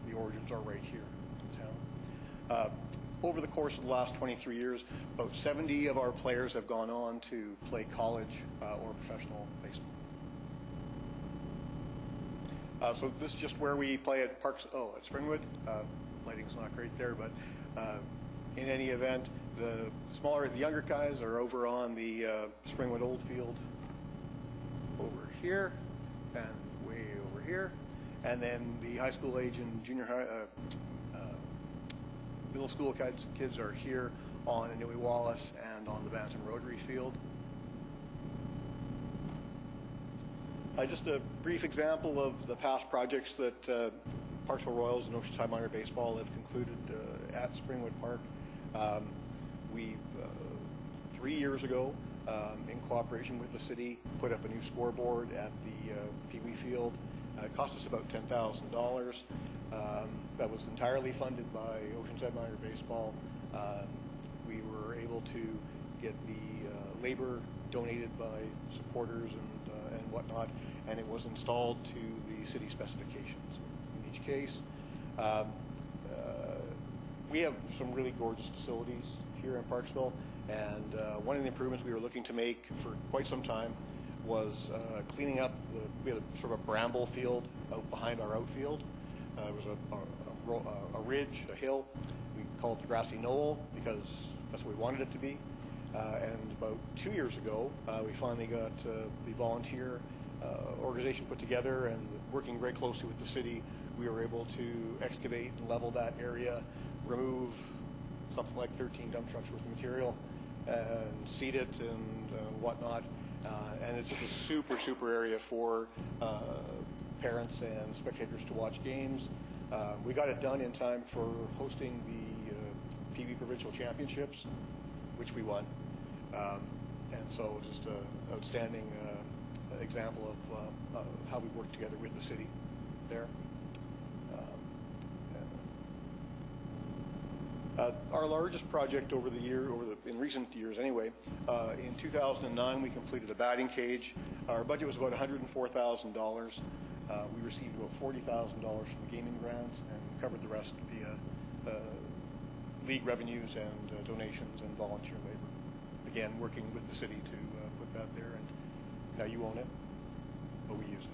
the origins are right here in town. Over the course of the last 23 years, about 70 of our players have gone on to play college or professional baseball. So this is just where we play at at Springwood. Lighting's not great there, but in any event, the younger guys are over on the Springwood Old Field over here and way over here. And then the high school age and junior high, middle school kids are here on Inouye Wallace and on the Bantam Rotary Field. Just a brief example of the past projects that Parksville Royals and Oceanside Minor Baseball have concluded at Springwood Park. We, 3 years ago, in cooperation with the city, put up a new scoreboard at the Pee Wee Field. It cost us about $10,000. That was entirely funded by Oceanside Minor Baseball. We were able to get the labor donated by supporters and whatnot, and it was installed to the city specifications in each case. We have some really gorgeous facilities here in Parksville, and one of the improvements we were looking to make for quite some time was cleaning up we had a sort of a bramble field out behind our outfield. There was a ridge, a hill. We called it the grassy knoll because that's what we wanted it to be. And about 2 years ago, we finally got the volunteer organization put together, and working very closely with the city, we were able to excavate and level that area, remove something like 13 dump trucks worth of material, and seed it and whatnot. And it's just a super, super area for parents and spectators to watch games. We got it done in time for hosting the PV Provincial Championships, which we won. And so it was just an outstanding example of how we work together with the city there. Our largest project in recent years anyway, in 2009 we completed a batting cage. Our budget was about $104,000. We received about $40,000 from the gaming grants and covered the rest via league revenues and donations and volunteer labor. Again, working with the city to put that there, and now you own it, but we use it.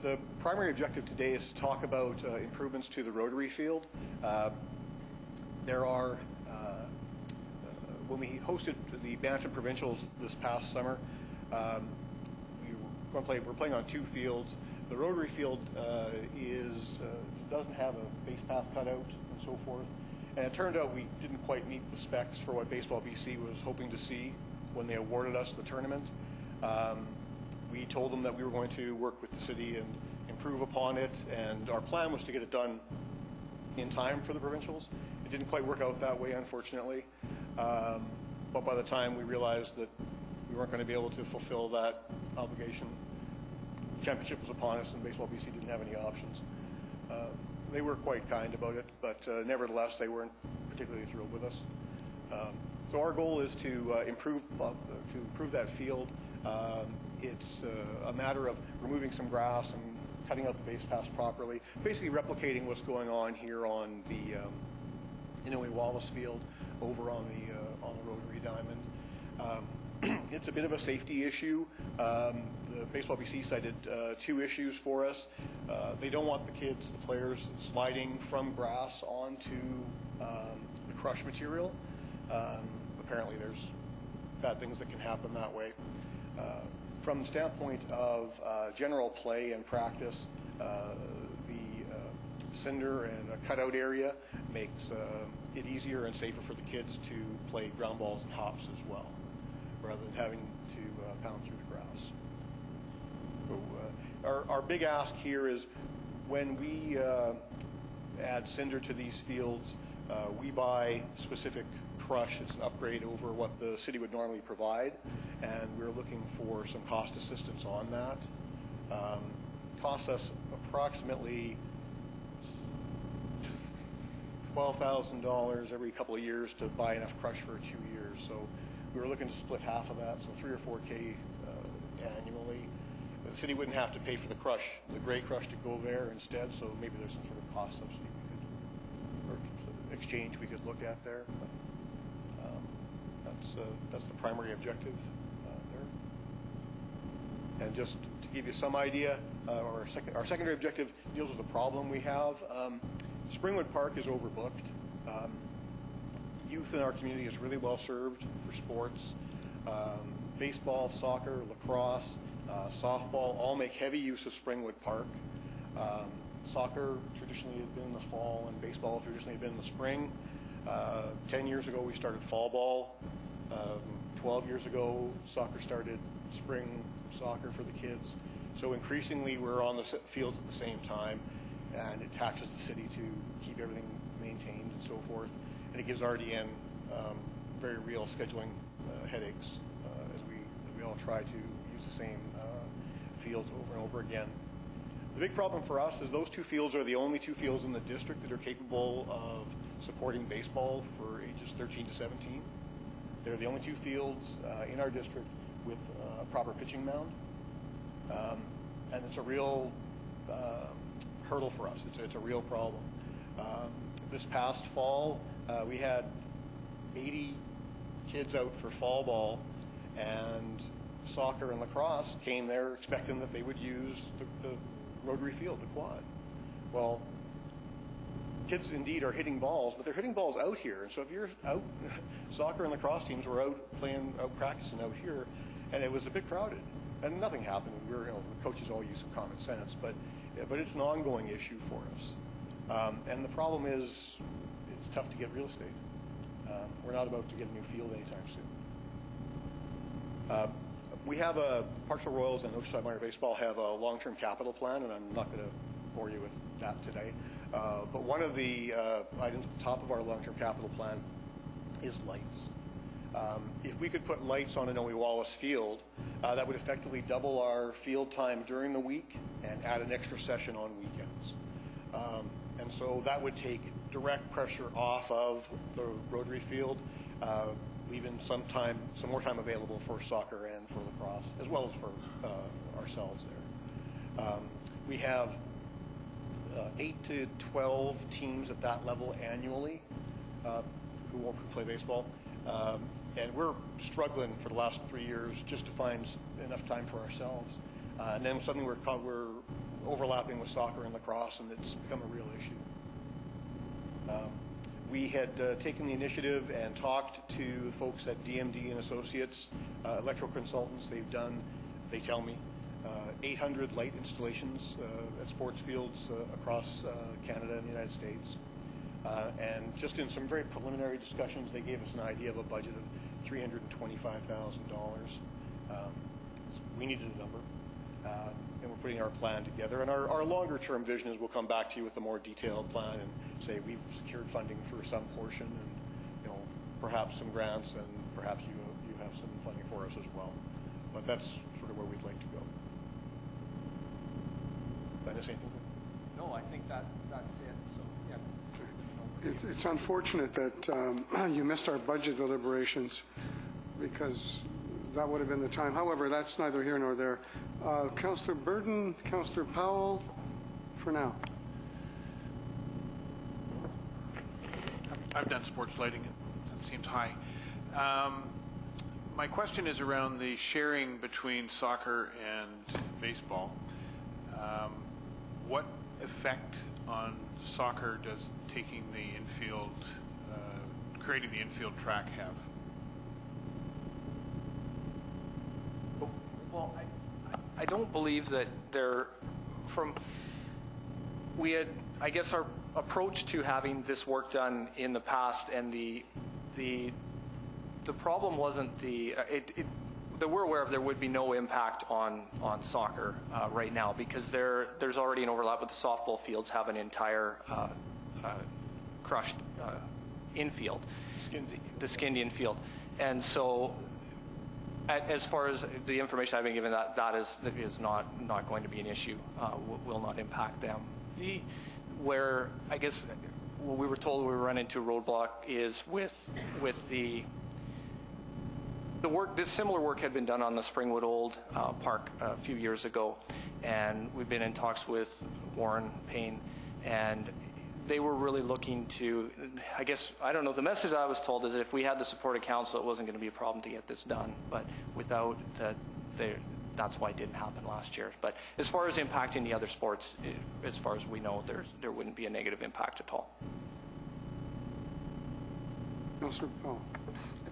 The primary objective today is to talk about improvements to the Rotary Field. There are, when we hosted the Bantam Provincials this past summer, we're playing on 2 fields. The Rotary Field doesn't have a base path cutout and so forth. And it turned out we didn't quite meet the specs for what Baseball BC was hoping to see when they awarded us the tournament. We told them that we were going to work with the city and improve upon it, and our plan was to get it done in time for the provincials. It didn't quite work out that way, unfortunately. But by the time we realized that we weren't going to be able to fulfill that obligation, the championship was upon us, and Baseball BC didn't have any options. They were quite kind about it, but nevertheless, they weren't particularly thrilled with us. So our goal is to improve that field. It's a matter of removing some grass and cutting out the base paths properly, basically replicating what's going on here on the Inouye Wallace Field over on the Rotary Diamond. It's a bit of a safety issue. The Baseball BC cited 2 issues for us. They don't want the players, sliding from grass onto the crush material. Apparently there's bad things that can happen that way. From the standpoint of general play and practice, the cinder and a cutout area makes it easier and safer for the kids to play ground balls and hops as well, rather than having to pound through the grass. So, our big ask here is when we add cinder to these fields, we buy specific crush. It's an upgrade over what the city would normally provide, and we're looking for some cost assistance on that. Costs us approximately $12,000 every couple of years to buy enough crush for 2 years. So we were looking to split half of that, so $3,000 or $4,000 annually. The city wouldn't have to pay for the crush, the gray crush, to go there instead. So maybe there's some sort of cost subsidy we could, or exchange we could look at there. But, that's the primary objective there. And just to give you some idea, our secondary objective deals with the problem we have. Springwood Park is overbooked. Youth in our community is really well served for sports. Baseball, soccer, lacrosse, softball all make heavy use of Springwood Park. Soccer traditionally had been in the fall, and baseball traditionally had been in the spring. 10 years ago, we started fall ball. 12 years ago, soccer started spring soccer for the kids. So increasingly, we're on the fields at the same time, and it taxes the city to keep everything maintained and so forth. And it gives RDN very real scheduling headaches as we all try to use the same fields over and over again. The big problem for us is those two fields are the only two fields in the district that are capable of supporting baseball for ages 13 to 17. They're the only two fields in our district with a proper pitching mound. And it's a real hurdle for us. It's a real problem. This past fall, we had 80 kids out for fall ball, and soccer and lacrosse came there expecting that they would use the rotary field, the quad. Well, kids indeed are hitting balls, but they're hitting balls out here. And so if you're out, soccer and lacrosse teams were out practicing out here, and it was a bit crowded. And nothing happened. The coaches all use some common sense, but it's an ongoing issue for us. And the problem is, it's tough to get real estate. We're not about to get a new field anytime soon. We have Parksville Royals and Oceanside Minor Baseball have a long-term capital plan, and I'm not going to bore you with that today. But one of the items at the top of our long-term capital plan is lights. If we could put lights on an Noe Wallace field, that would effectively double our field time during the week and add an extra session on weekends. And so that would take direct pressure off of the rotary field, leaving some more time available for soccer and for lacrosse, as well as for ourselves there. We have 8 to 12 teams at that level annually who play baseball. And we're struggling for the last 3 years just to find enough time for ourselves. And then suddenly we're overlapping with soccer and lacrosse, and it's become a real issue. We had taken the initiative and talked to folks at DMD and Associates, electrical consultants. They tell me, 800 light installations at sports fields across Canada and the United States. And just in some very preliminary discussions, they gave us an idea of a budget of $325,000. We needed a number, and we're putting our plan together. And our longer-term vision is we'll come back to you with a more detailed plan and say we've secured funding for some portion, and perhaps some grants, and perhaps you have some funding for us as well. But that's sort of where we'd like to go. Did I miss anything? No, I think that's it. So yeah. It's unfortunate that you missed our budget deliberations, because that would have been the time. However, that's neither here nor there. Councillor Burden, Councillor Powell, for now. I've done sports lighting. That seems high. My question is around the sharing between soccer and baseball. What effect on soccer does taking the infield creating the infield track have? Well, I don't believe that we had, I guess our approach to having this work done in the past, and the problem wasn't that we're aware of, there would be no impact on soccer right now, because there's already an overlap with the softball fields, have an entire crushed infield, the skinned infield. And so as far as the information I've been given, that is not going to be an issue, will not impact them. Where I guess what we were told we run into a roadblock is with the work. This similar work had been done on the Springwood Old Park a few years ago, and we've been in talks with Warren Payne, and they were really looking to, I guess, I don't know, the message I was told is that if we had the support of council, it wasn't going to be a problem to get this done, but without that, that's why it didn't happen last year. But as far as impacting the other sports, as far as we know, there wouldn't be a negative impact at all. Councillor Powell.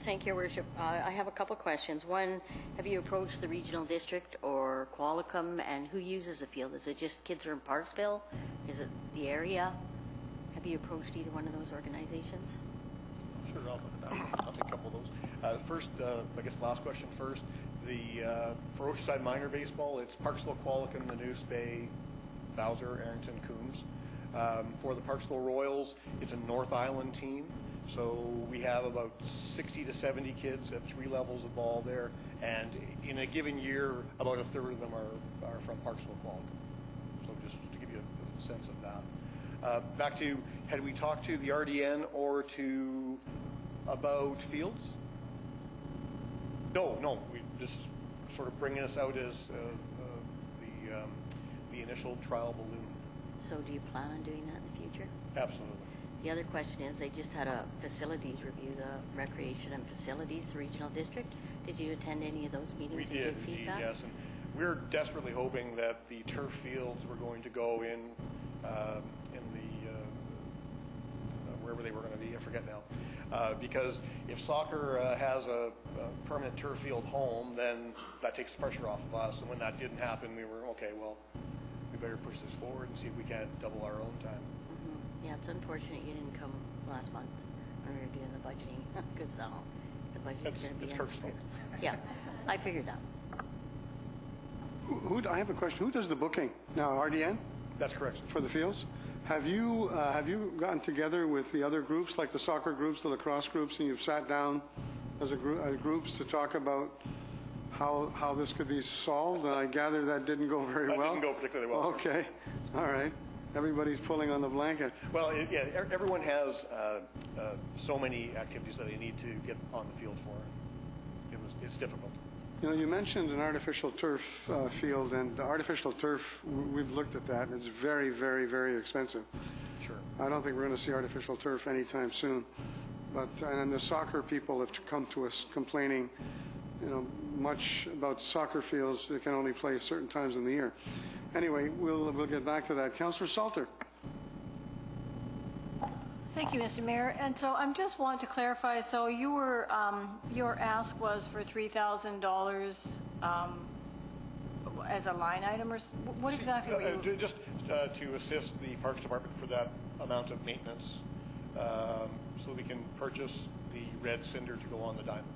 Thank you, Your Worship. I have a couple of questions. One, have you approached the regional district or Qualicum, and who uses the field? Is it just kids who are in Parksville? Is it the area? Have you approached either one of those organizations? Sure, I'll take a couple of those. First, I guess the last question first. For Oceanside minor baseball, it's Parksville, Qualicum, the Neuse Bay, Bowser, Arrington, Coombs. For the Parksville Royals, it's a North Island team. So we have about 60 to 70 kids at 3 levels of ball there, and in a given year, about a third of them are from Parksville, Qualicum. So just to give you a sense of that. Back to, had we talked to the RDN or about fields? No. This is sort of bringing us out as the initial trial balloon. So do you plan on doing that in the future? Absolutely. The other question is, they just had a facilities review, the Recreation and Facilities, the regional district. Did you attend any of those meetings and give feedback? Yes. And we're desperately hoping that the turf fields were going to go in the wherever they were going to be, I forget now. Because if soccer has a permanent turf field home, then that takes the pressure off of us. And when that didn't happen, we were, okay, well, we better push this forward and see if we can't double our own time. Yeah, it's unfortunate you didn't come last month when we were doing the budgeting, because the budget is going to be... It's Kirk's fault. Yeah, I figured that. I have a question. Who does the booking now? RDN? That's correct. For the fields? Have you gotten together with the other groups, like the soccer groups, the lacrosse groups, and you've sat down as groups to talk about how this could be solved? And I gather that didn't go very well. That didn't go particularly well. Okay. All right. Everybody's pulling on the blanket. Well, everyone has so many activities that they need to get on the field for. It's difficult. You know, you mentioned an artificial turf field, and the artificial turf, we've looked at that, and it's very, very, very expensive. Sure. I don't think we're going to see artificial turf anytime soon. And the soccer people have come to us complaining, much about soccer fields that can only play certain times in the year. Anyway, we'll get back to that. Councillor Salter. Thank you, Mr. Mayor. And so I'm just wanting to clarify. So you were your ask was for $3,000 as a line item, or what exactly were you? Just to assist the Parks Department for that amount of maintenance, so we can purchase the red cinder to go on the diamond.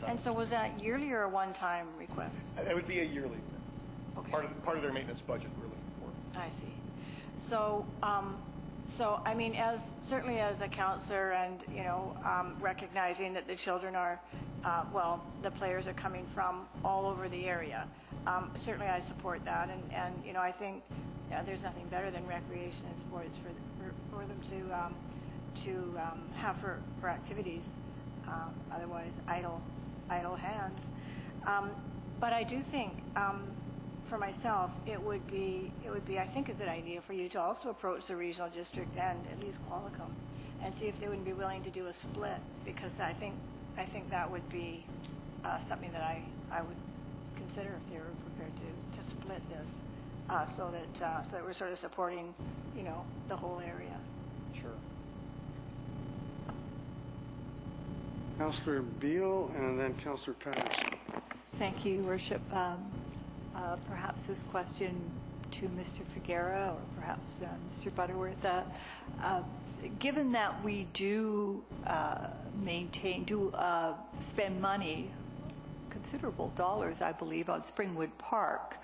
And so was that yearly or a one-time request? It would be a yearly. Okay. Part of their maintenance budget we're looking for. I see. So, I mean, certainly as a counselor, and recognizing that the children are, the players are coming from all over the area. Certainly, I support that, and I think there's nothing better than recreation and sports for them to have for activities. Otherwise, idle hands. But I do think. For myself, it would be, I think, a good idea for you to also approach the regional district and at least Qualicum and see if they wouldn't be willing to do a split, because I think that would be something that I would consider if they were prepared to split this, so that we're sort of supporting, the whole area. Sure. Councillor Beal, and then Councillor Patterson. Thank you, Your Worship. Perhaps this question to Mr. Figuera or perhaps Mr. Butterworth. Given that we do spend money, considerable dollars, I believe, on Springwood Park,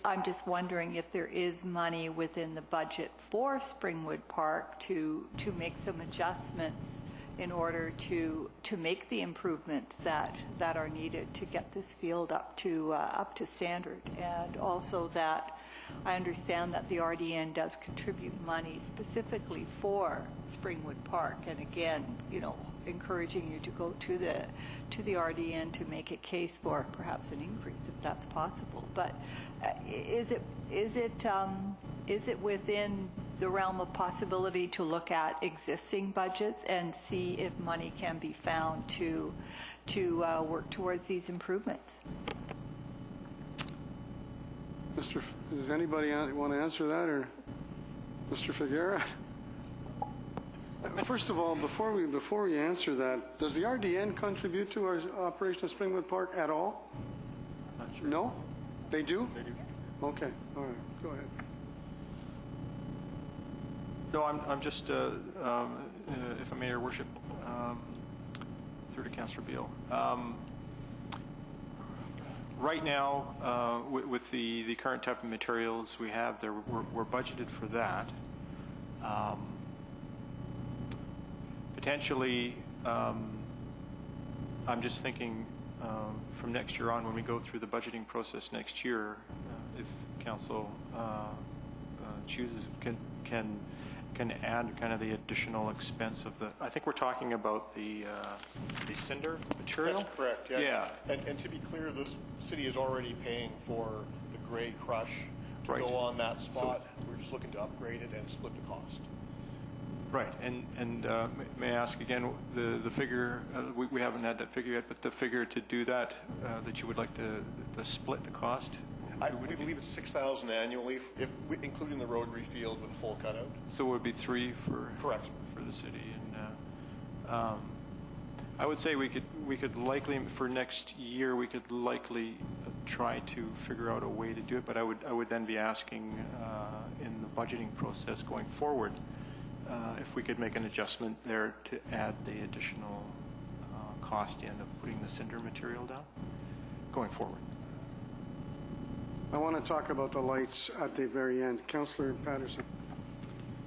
I'm just wondering if there is money within the budget for Springwood Park to make some adjustments in order to make the improvements that are needed to get this field up to standard. And also that I understand that the RDN does contribute money specifically for Springwood Park, and again, encouraging you to go to the RDN to make a case for perhaps an increase if that's possible. But is it within the realm of possibility to look at existing budgets and see if money can be found to work towards these improvements? Does anybody want to answer that, or Mr. Figuera? First of all, before we answer that, does the RDN contribute to our operation of Springwood Park at all? Not sure. No? They do? They do. Okay, all right, go ahead. No, I'm just, if I may, Your Worship, through to Councillor Beal. Right now, with the current type of materials we have there, we're budgeted for that. Potentially, I'm just thinking from next year on, when we go through the budgeting process next year, if Council chooses, can add kind of the additional expense of the. I think we're talking about the cinder material. That's correct. Yeah. Yeah. And to be clear, the city is already paying for the gray crush to Right. go on that spot. So, we're just looking to upgrade it and split the cost. Right, and may I ask again the figure? We haven't had that figure yet, but the figure to do that that you would like to split the cost. We believe it's $6,000 annually, including the rotary field with a full cutout. So it would be $3 for Correct. for the city, and I would say we could likely for next year we could likely try to figure out a way to do it, but I would then be asking in the budgeting process going forward if we could make an adjustment there to add the additional cost in of putting the cinder material down going forward. I want to talk about the lights at the very end. Councillor Patterson.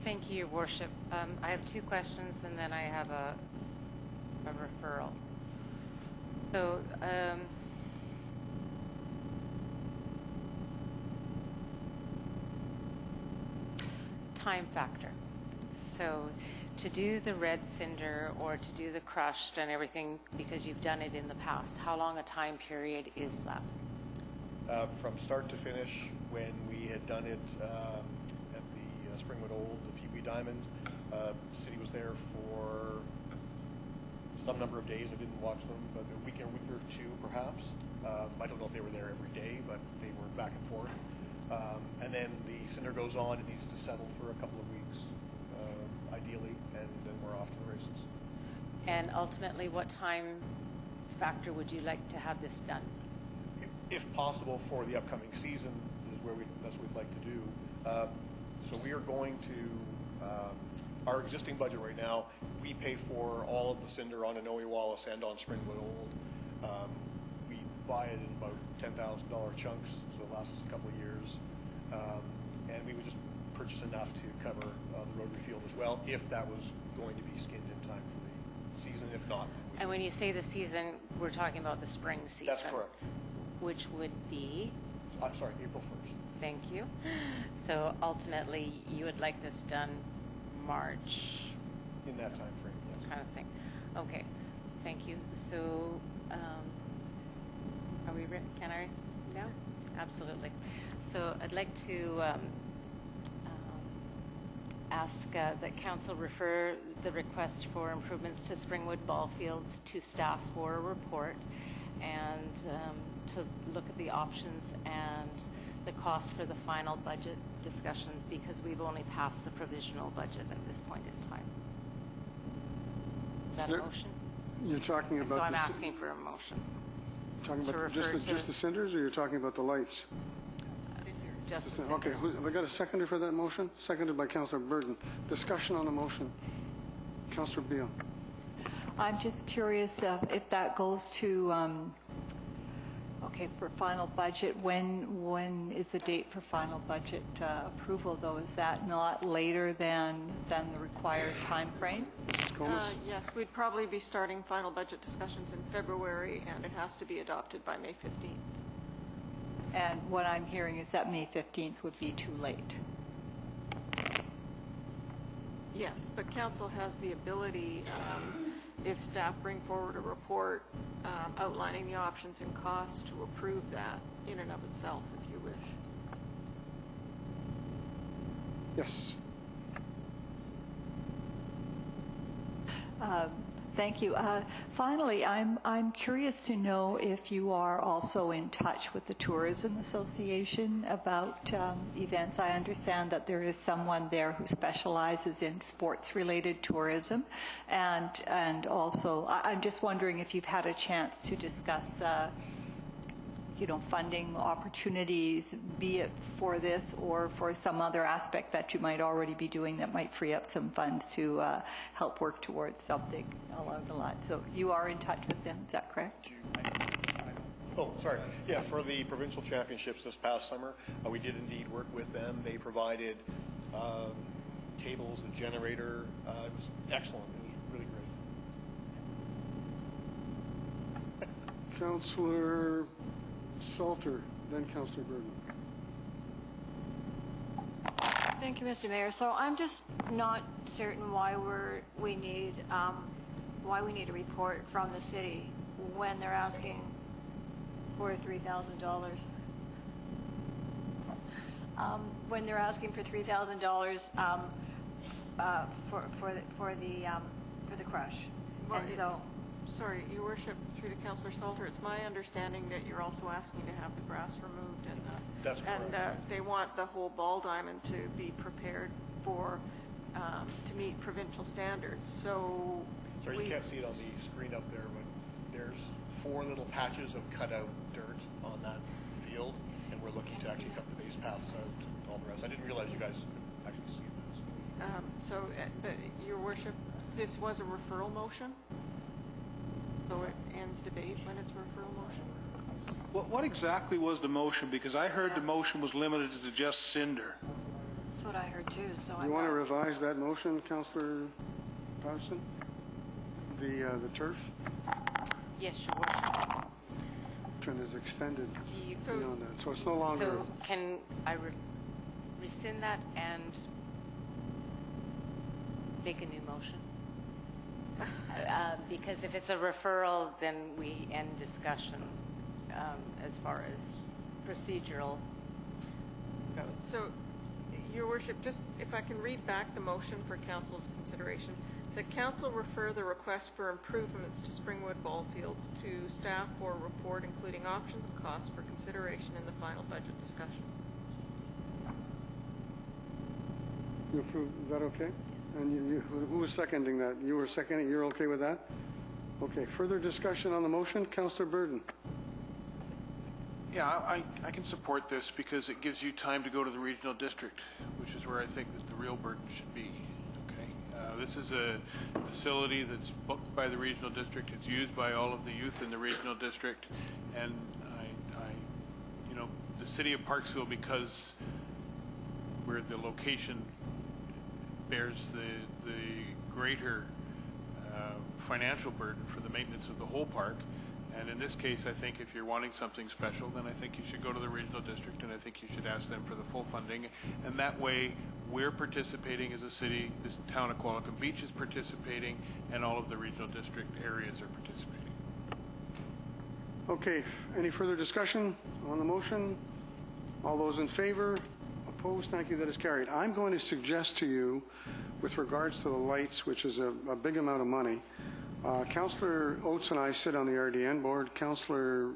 Thank you, Your Worship. I have two questions, and then I have a referral. So, time factor. So, to do the red cinder or to do the crushed and everything, because you've done it in the past, how long a time period is that? From start to finish, when we had done it at the Springwood Old, the Pee Wee Diamond, the city was there for some number of days. I didn't watch them, but a week or two perhaps. I don't know if they were there every day, but they were back and forth. And then the cinder goes on. It needs to settle for a couple of weeks, ideally, and then we're off to the races. And ultimately, what time factor would you like to have this done? If possible, for the upcoming season, that's what we'd like to do. So we are going to, our existing budget right now, we pay for all of the cinder on Anoe Wallace and on Springwood Old. We buy it in about $10,000 chunks, so it lasts us a couple of years. And we would just purchase enough to cover the rotary field as well, if that was going to be skinned in time for the season. If not, and when you say the season, we're talking about the spring season. That's correct. Which would be? I'm sorry, April 1st. Thank you. So ultimately, you would like this done March? In that time frame, yes. Kind of thing. Okay, thank you. So, are we ready? Can I now? Absolutely. So I'd like to ask that Council refer the request for improvements to Springwood ball fields to staff for a report, and to look at the options and the costs for the final budget discussion, because we've only passed the provisional budget at this point in time. Is that a motion? You're talking about... So I'm asking for a motion. Talking to about refer just to- the cinders, or you're talking about the lights? Just the Okay, cinders. have I got a seconder for that motion? Seconded by Councillor Burton. Discussion on the motion. Councillor Beal. I'm just curious if that goes to, okay, for final budget, when is the date for final budget approval, though? Is that not later than the required time frame? Yes, we'd probably be starting final budget discussions in February, and it has to be adopted by May 15th. And what I'm hearing is that May 15th would be too late. Yes, but council has the ability, if staff bring forward a report outlining the options and costs, to approve that in and of itself, if you wish. Yes. Thank you. Finally, I'm curious to know if you are also in touch with the Tourism Association about events. I understand that there is someone there who specializes in sports-related tourism, and also I'm just wondering if you've had a chance to discuss funding opportunities, be it for this or for some other aspect that you might already be doing that might free up some funds to help work towards something along the line. So you are in touch with them, is that correct? Oh, sorry. Yeah, for the provincial championships this past summer, we did indeed work with them. They provided tables, a generator. It was excellent. It was really great. Councillor Salter, then Councillor Burton. Thank you, Mr. Mayor. So I'm just not certain why we need a report from the city when they're asking for $3,000. When they're asking for $3,000 for the crush. Well, And so, sorry, Your Worship, through to Councillor Salter, it's my understanding that you're also asking to have the grass removed, and That's correct. and they want the whole ball diamond to be prepared for to meet provincial standards. So Sorry, you can't see it on the screen up there, but there's 4 little patches of cut-out dirt on that field, and we're looking to actually cut the base paths out, all the rest. I didn't realize you guys could actually see this. Your Worship, this was a referral motion, so it ends debate when it's a referral motion. What exactly was the motion? Because I heard the motion was limited to just cinder. that's what I heard too. So You want to revise that motion, Councillor Patterson? The turf? Yes, Your Worship. Motion is extended Do you- beyond that, so it's no longer... So can I rescind that and make a new motion? Because if it's a referral, then we end discussion as far as procedural goes. So, Your Worship, just if I can read back the motion for Council's consideration. The Council refer the request for improvements to Springwood ball fields to staff for a report including options and costs for consideration in the final budget discussions. You approve, is that okay? And who was seconding that? You were seconding, you're okay with that? Okay, further discussion on the motion? Councillor Burton. Yeah, I can support this because it gives you time to go to the regional district, which is where I think that the real burden should be. Okay, this is a facility that's booked by the regional district. It's used by all of the youth in the regional district, and the city of Parksville, because we're the location, bears the greater financial burden for the maintenance of the whole park. And in this case, I think if you're wanting something special, then I think you should go to the regional district, and I think you should ask them for the full funding. And that way, we're participating as a city, this town of Qualicum Beach is participating, and all of the regional district areas are participating. Okay, any further discussion on the motion? All those in favor? Opposed? Thank you, that is carried. I'm going to suggest to you, with regards to the lights, which is a big amount of money, Councillor Oates and I sit on the RDN board. Councillor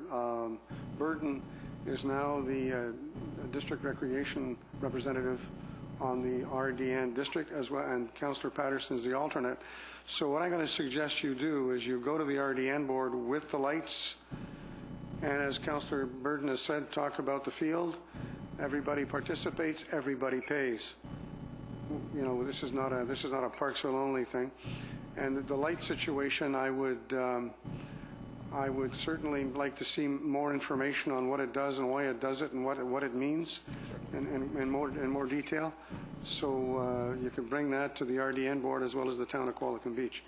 Burton is now the district recreation representative on the RDN district as well, and Councillor Patterson is the alternate. So what I'm going to suggest you do is you go to the RDN board with the lights, and as Councillor Burden has said, talk about the field. Everybody participates, everybody pays. You know, this is not a Parksville only thing. And the light situation, I would certainly like to see more information on what it does and why it does it and what it means in more detail. So you can bring that to the RDN board as well as the town of Qualicum Beach.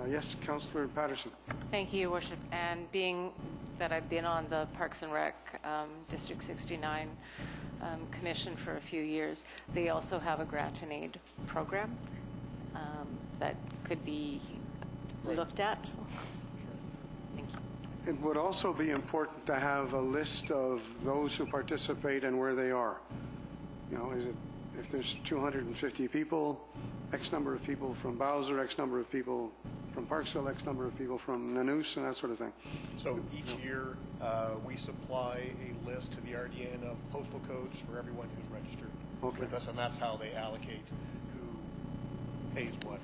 Yes, Councillor Patterson. Thank you, Your Worship. And being that I've been on the Parks and Rec District 69 Commission for a few years, they also have a grant and aid program that could be looked at. Thank you. It would also be important to have a list of those who participate and where they are. You know, is it, if there's 250 people, X number of people from Bowser, X number of people from Parksville, X number of people from Nanoose, and that sort of thing. So each year, we supply a list to the RDN of postal codes for everyone who's registered with us, and that's how they allocate who pays what.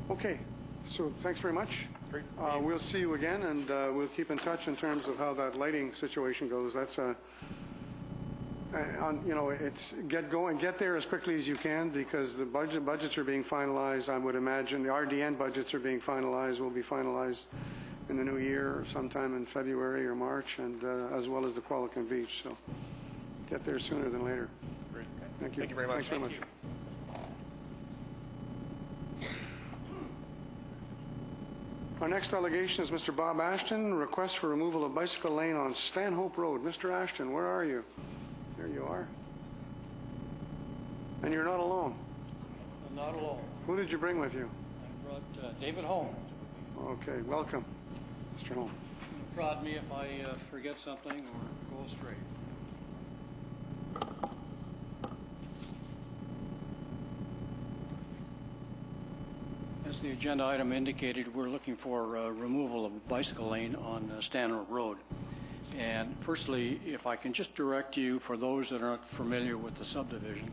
Okay, so thanks very much. Great. We'll see you again, and we'll keep in touch in terms of how that lighting situation goes. That's you know, it's get there as quickly as you can, because the budgets are being finalized. I would imagine the RDN budgets are being finalized, will be finalized in the new year, sometime in February or March, and as well as the Qualicum Beach. So get there sooner than later. Great. Thank you. Thank you very much. Thanks very much. Our next delegation is Mr. Bob Ashton, request for removal of bicycle lane on Stanhope Road. Mr. Ashton, where are you? There you are. And you're not alone. I'm not alone. Who did you bring with you? I brought David Holme. Okay, welcome, Mr. Holme. Prod me if I forget something or go astray. As the agenda item indicated, we're looking for removal of a bicycle lane on Stanhope Road. And firstly, if I can just direct you, for those that aren't familiar with the subdivision,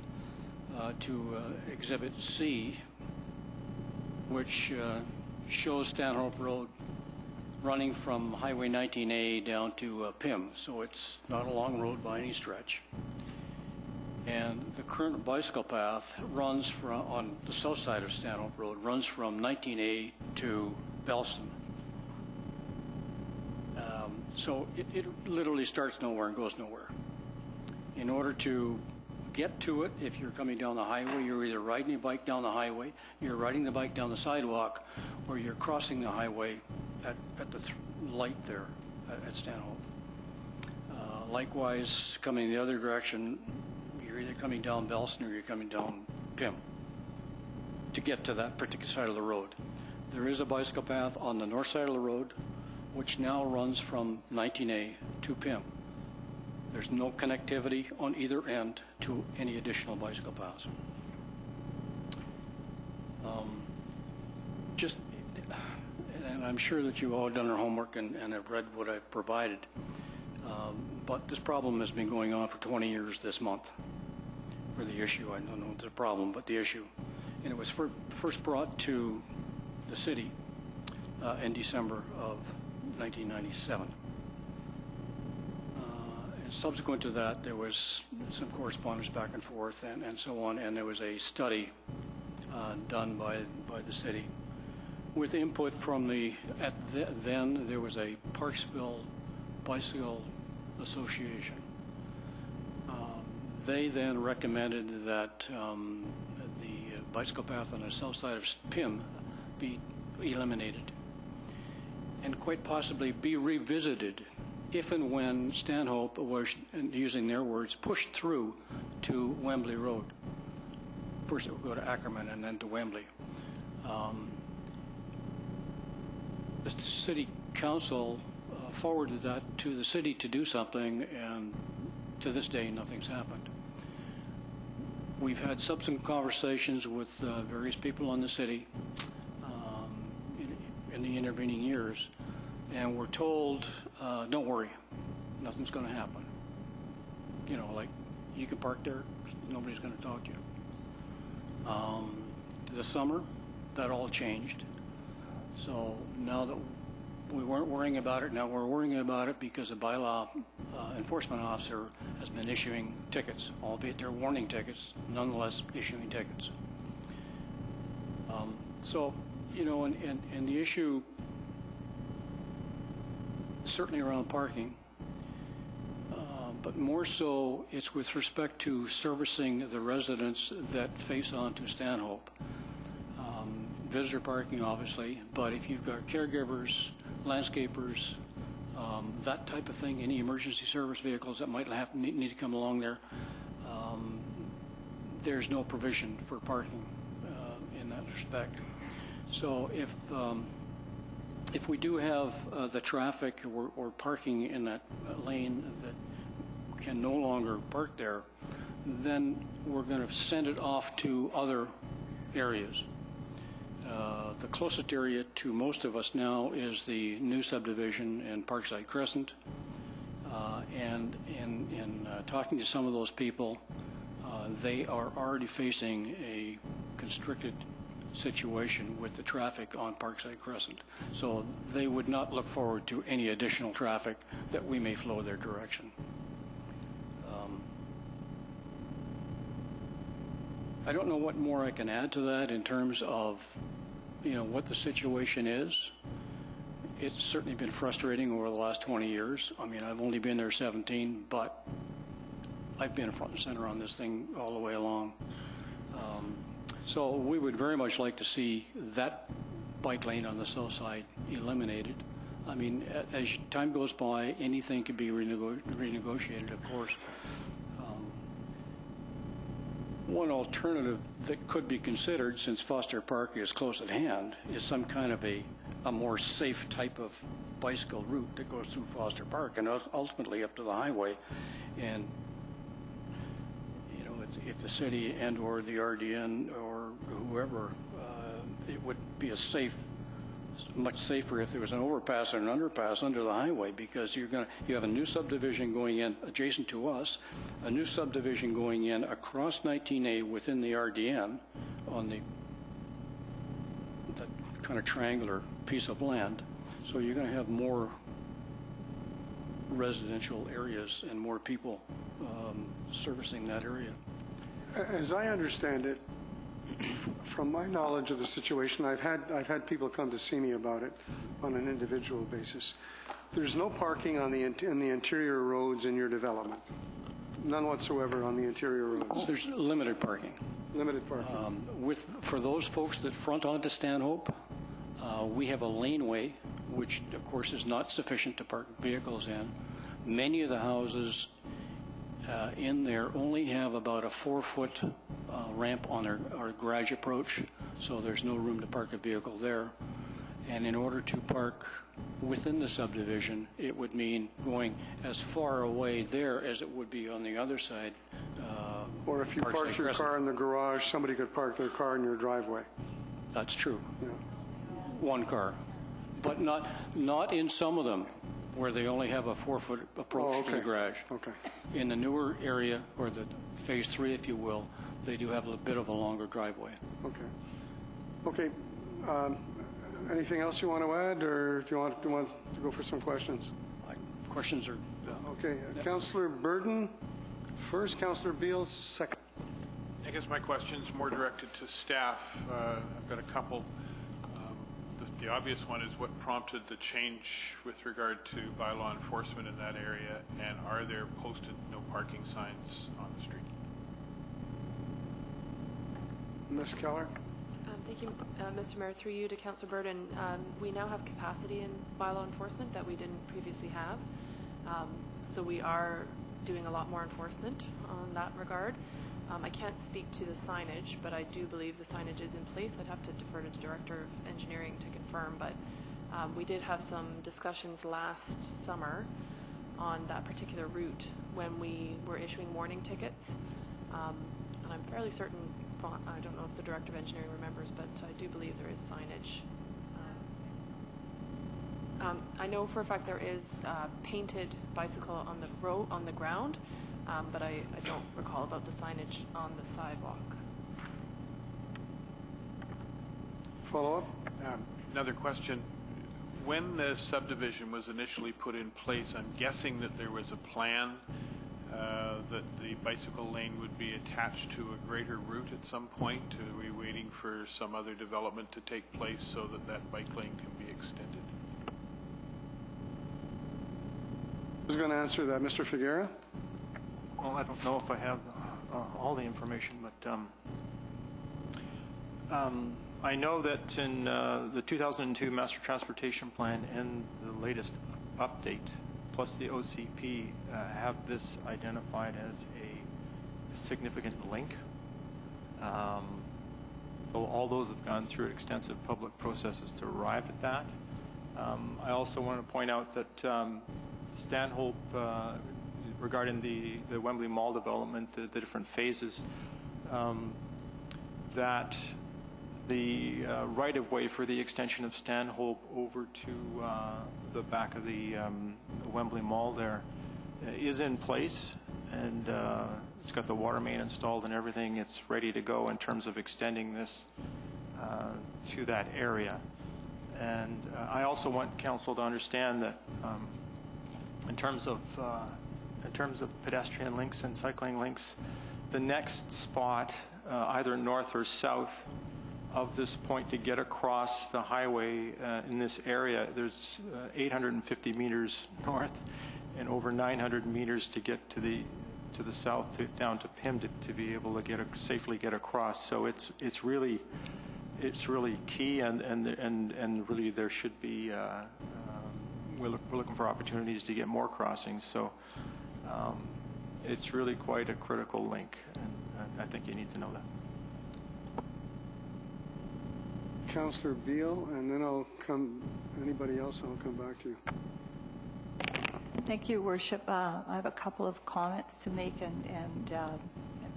to Exhibit C, which shows Stanhope Road running from Highway 19A down to Pym. So it's not a long road by any stretch. And the current bicycle path runs from, on the south side of Stanhope Road, runs from 19A to Bellston. So it literally starts nowhere and goes nowhere. In order to get to it, if you're coming down the highway, you're either riding your bike down the highway, you're riding the bike down the sidewalk, or you're crossing the highway at the light there at Stanhope. Likewise, coming the other direction, you're either coming down Bellston or you're coming down Pym to get to that particular side of the road. There is a bicycle path on the north side of the road, which now runs from 19A to Pym. There's no connectivity on either end to any additional bicycle paths. And I'm sure that you've all done your homework and have read what I've provided. But this problem has been going on for 20 years this month. Or the issue, I don't know if it's a problem, but the issue. And it was first brought to the city in December of 1997. And subsequent to that, there was some correspondence back and forth and so on, and there was a study done by the city with input from then there was a Parksville Bicycle Association. They then recommended that the bicycle path on the south side of Pym be eliminated and quite possibly be revisited if and when Stanhope was, using their words, pushed through to Wembley Road. First it would go to Ackerman and then to Wembley. The city council forwarded that to the city to do something, and to this day nothing's happened. We've had subsequent conversations with various people in the city in the intervening years, and we're told, don't worry, nothing's going to happen. You know, like, you can park there, nobody's going to talk to you. This summer, that all changed. So now that we weren't worrying about it, now we're worrying about it because the bylaw enforcement officer has been issuing tickets, albeit they're warning tickets, nonetheless issuing tickets. So, you know, and the issue certainly around parking, but more so it's with respect to servicing the residents that face onto Stanhope. Visitor parking, obviously, but if you've got caregivers, landscapers, that type of thing, any emergency service vehicles that might need to come along there, there's no provision for parking in that respect. So if we do have the traffic or parking in that lane that can no longer park there, then we're going to send it off to other areas. The closest area to most of us now is the new subdivision in Parkside Crescent. And in talking to some of those people, they are already facing a constricted situation with the traffic on Parkside Crescent. So they would not look forward to any additional traffic that we may flow their direction. I don't know what more I can add to that in terms of, you know, what the situation is. It's certainly been frustrating over the last 20 years. I mean, I've only been there 17, but I've been front and center on this thing all the way along. So we would very much like to see that bike lane on the south side eliminated. I mean, as time goes by, anything could be renegotiated, of course. One alternative that could be considered, since Foster Park is close at hand, is some kind of a more safe type of bicycle route that goes through Foster Park and ultimately up to the highway. And, you know, if the city and or the RDN or whoever, it would be much safer if there was an overpass or an underpass under the highway, because you have a new subdivision going in adjacent to us, a new subdivision going in across 19A within the RDN on that kind of triangular piece of land. So you're going to have more residential areas and more people servicing that area. As I understand it, from my knowledge of the situation, I've had people come to see me about it on an individual basis. There's no parking on in the interior roads in your development. None whatsoever on the interior roads. There's limited parking. Limited parking. For those folks that front onto Stanhope, we have a laneway, which of course is not sufficient to park vehicles in. Many of the houses in there only have about a 4-foot ramp on our garage approach, so there's no room to park a vehicle there. And in order to park within the subdivision, it would mean going as far away there as it would be on the other side. Or if you park your car in the garage, somebody could park their car in your driveway. That's true. Yeah. One car. But not in some of them, where they only have a 4-foot approach to the garage. Okay. In the newer area, or the phase 3, if you will, they do have a bit of a longer driveway. Okay. Anything else you want to add, or do you want to go for some questions? Questions are... Okay. Councillor Burden first, Councillor Beal second. I guess my question's more directed to staff. I've got a couple. The obvious one is what prompted the change with regard to bylaw enforcement in that area, and are there posted no parking signs on the street? Ms. Keller? Thank you, Mr. Mayor. Through you to Councillor Burden, we now have capacity in bylaw enforcement that we didn't previously have. So we are doing a lot more enforcement on that regard. I can't speak to the signage, but I do believe the signage is in place. I'd have to defer to the Director of Engineering to confirm, but we did have some discussions last summer on that particular route when we were issuing warning tickets. And I'm fairly certain, I don't know if the Director of Engineering remembers, but I do believe there is signage. I know for a fact there is painted bicycle on the road, on the ground, but I don't recall about the signage on the sidewalk. Follow-up? Another question. When the subdivision was initially put in place, I'm guessing that there was a plan that the bicycle lane would be attached to a greater route at some point. Are we waiting for some other development to take place so that that bike lane can be extended? Who's going to answer that? Mr. Figuera? Well, I don't know if I have all the information, but I know that in the 2002 Master Transportation Plan and the latest update, plus the OCP, have this identified as a significant link. So all those have gone through extensive public processes to arrive at that. I also want to point out that Stanhope, regarding the Wembley Mall development, the different phases, that the right-of-way for the extension of Stanhope over to the back of the Wembley Mall there is in place, and it's got the water main installed and everything. It's ready to go in terms of extending this to that area. And I also want council to understand that in terms of pedestrian links and cycling links, the next spot, either north or south of this point to get across the highway in this area, there's 850 meters north and over 900 meters to get to the south down to Pym to be able to safely get across. So it's really key, and really there should be we're looking for opportunities to get more crossings. So it's really quite a critical link, and I think you need to know that. Councillor Beal, and then anybody else, I'll come back to you. Thank you, Worship. I have a couple of comments to make and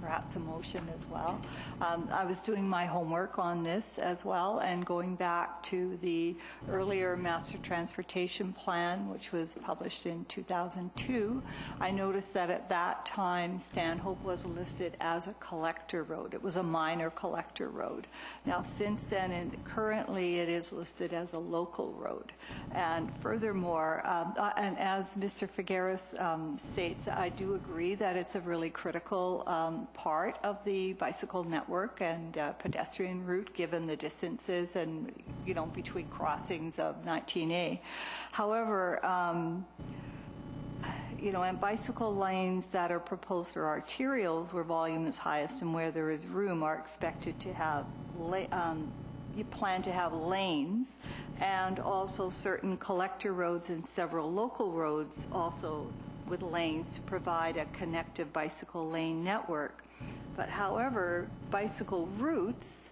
perhaps a motion as well. I was doing my homework on this as well, and going back to the earlier Master Transportation Plan, which was published in 2002, I noticed that at that time Stanhope was listed as a collector road. It was a minor collector road. Now since then, and currently it is listed as a local road. And furthermore, and as Mr. Figueres states, I do agree that it's a really critical part of the bicycle network and pedestrian route, given the distances and, between crossings of 19A. However, and bicycle lanes that are proposed for arterials, where volume is highest and where there is room, are expected to have you plan to have lanes, and also certain collector roads and several local roads also with lanes to provide a connective bicycle lane network. But however, bicycle routes,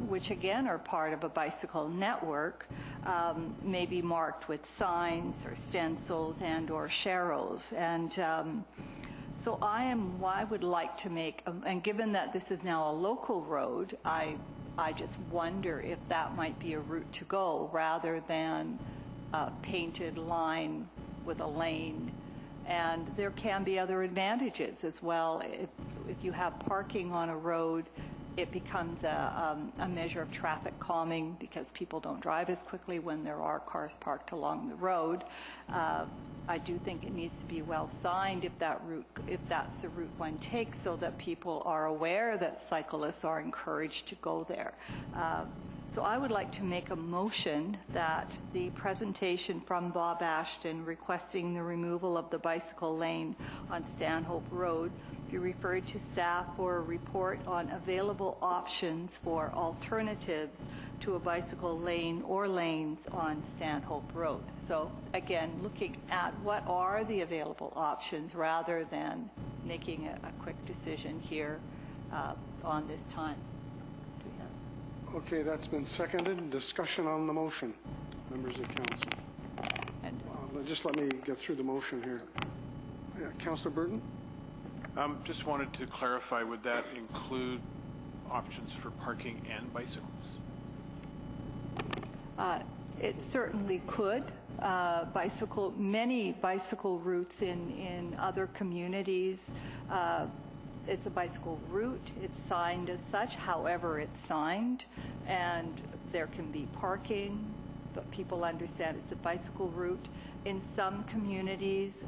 which again are part of a bicycle network, may be marked with signs or stencils and or sharrows. And so I would like to make, and given that this is now a local road, I just wonder if that might be a route to go rather than a painted line with a lane. And there can be other advantages as well. If you have parking on a road, it becomes a measure of traffic calming because people don't drive as quickly when there are cars parked along the road. I do think it needs to be well signed if that's the route one takes, so that people are aware that cyclists are encouraged to go there. So I would like to make a motion that the presentation from Bob Ashton requesting the removal of the bicycle lane on Stanhope Road be referred to staff for a report on available options for alternatives to a bicycle lane or lanes on Stanhope Road. So again, looking at what are the available options rather than making a quick decision here on this time. Okay, that's been seconded. Discussion on the motion, members of council. Just let me get through the motion here. Councillor Burton? Just wanted to clarify, would that include options for parking and bicycles? It certainly could. Many bicycle routes in other communities, it's a bicycle route. It's signed as such, however it's signed, and there can be parking, but people understand it's a bicycle route. In some communities,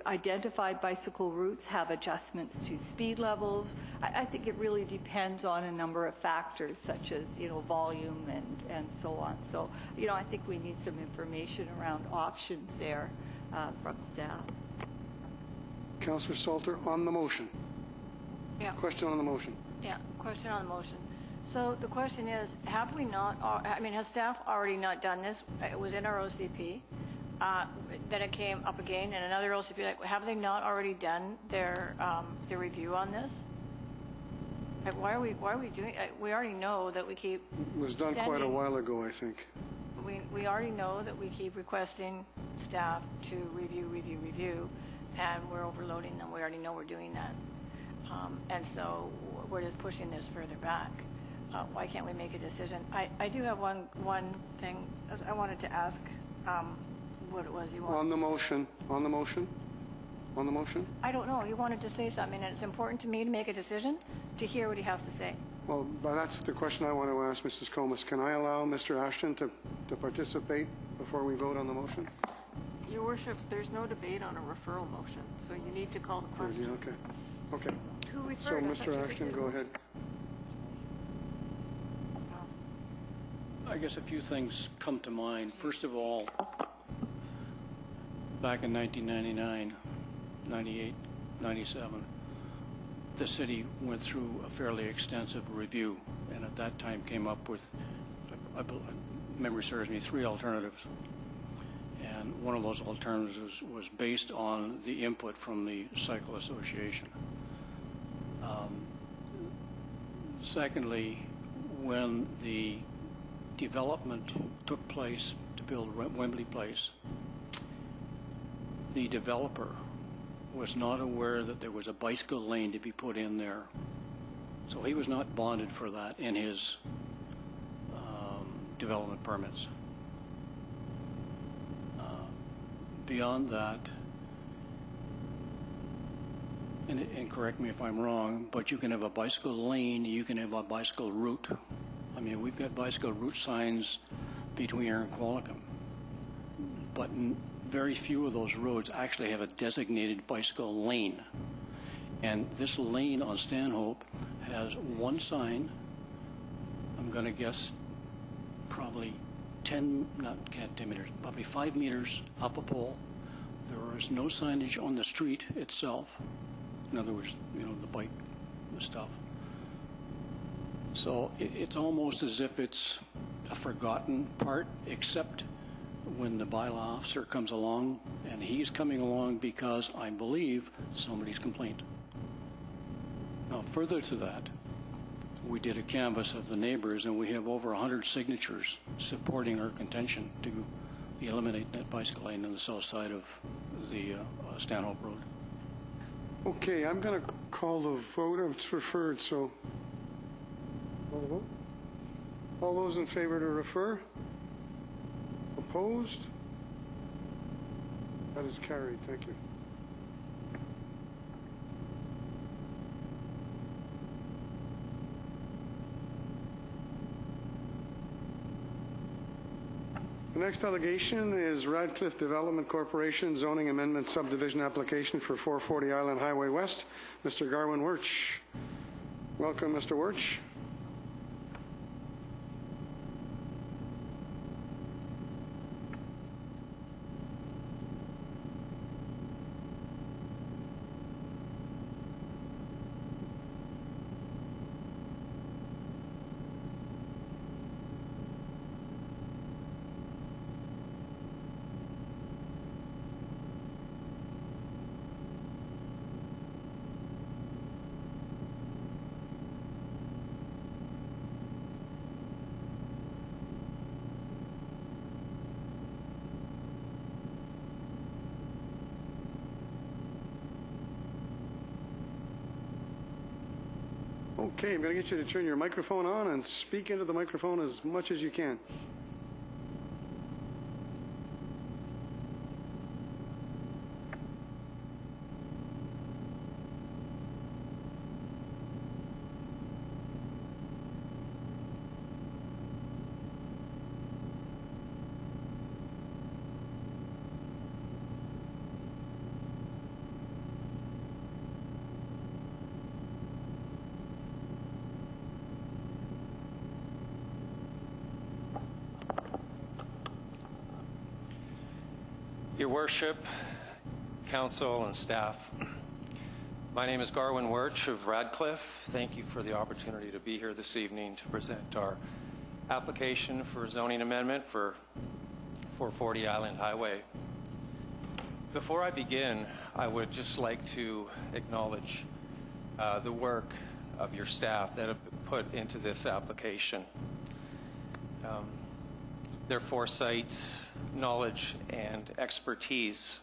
identified bicycle routes have adjustments to speed levels. I think it really depends on a number of factors, such as, volume and so on. So, I think we need some information around options there from staff. Councillor Salter, on the motion. Yeah. Question on the motion. Yeah, question on the motion. So the question is, have we not, has staff already not done this? It was in our OCP. Then it came up again in another OCP. Have they not already done their review on this? Why are we doing it? We already know that we keep It was done quite a while ago, I think. We already know that we keep requesting staff to review, and we're overloading them. We already know we're doing that. And so we're just pushing this further back. Why can't we make a decision? I do have one thing I wanted to ask what it was you wanted. On the motion. I don't know. He wanted to say something, and it's important to me to make a decision, to hear what he has to say. Well, that's the question I want to ask Mrs. Comas. Can I allow Mr. Ashton to participate before we vote on the motion? Your Worship, there's no debate on a referral motion, so you need to call the question. Okay. Who referred? So, Mr. Ashton, go ahead. I guess a few things come to mind. First of all, back in 1999, 98, 97, the city went through a fairly extensive review, and at that time came up with, memory serves me, 3 alternatives. And one of those alternatives was based on the input from the Cycle Association. Secondly, when the development took place to build Wembley Place, the developer was not aware that there was a bicycle lane to be put in there. So he was not bonded for that in his development permits. Beyond that, and correct me if I'm wrong, but you can have a bicycle lane, you can have a bicycle route. I mean, we've got bicycle route signs between here and Qualicum, but very few of those roads actually have a designated bicycle lane. And this lane on Stanhope has one sign, I'm going to guess probably 10 meters, probably 5 meters up a pole. There is no signage on the street itself. In other words, the bike stuff. So it's almost as if it's a forgotten part, except when the bylaw officer comes along, and he's coming along because I believe somebody's complained. Now, further to that, we did a canvass of the neighbors, and we have over 100 signatures supporting our contention to eliminate that bicycle lane on the south side of the Stanhope Road. Okay, I'm going to call the vote. It's referred, so call the vote. All those in favor to refer? Opposed? That is carried. Thank you. The next delegation is Radcliffe Development Corporation Zoning Amendment Subdivision Application for 440 Island Highway West. Mr. Garwin Wuerch. Welcome, Mr. Wuerch. Okay, I'm going to get you to turn your microphone on and speak into the microphone as much as you can. Your Worship, Council, and staff, my name is Garwin Wuerch of Radcliffe. Thank you for the opportunity to be here this evening to present our application for zoning amendment for 440 Island Highway. Before I begin, I would just like to acknowledge the work of your staff that have been put into this application. Their foresight, knowledge, and expertise.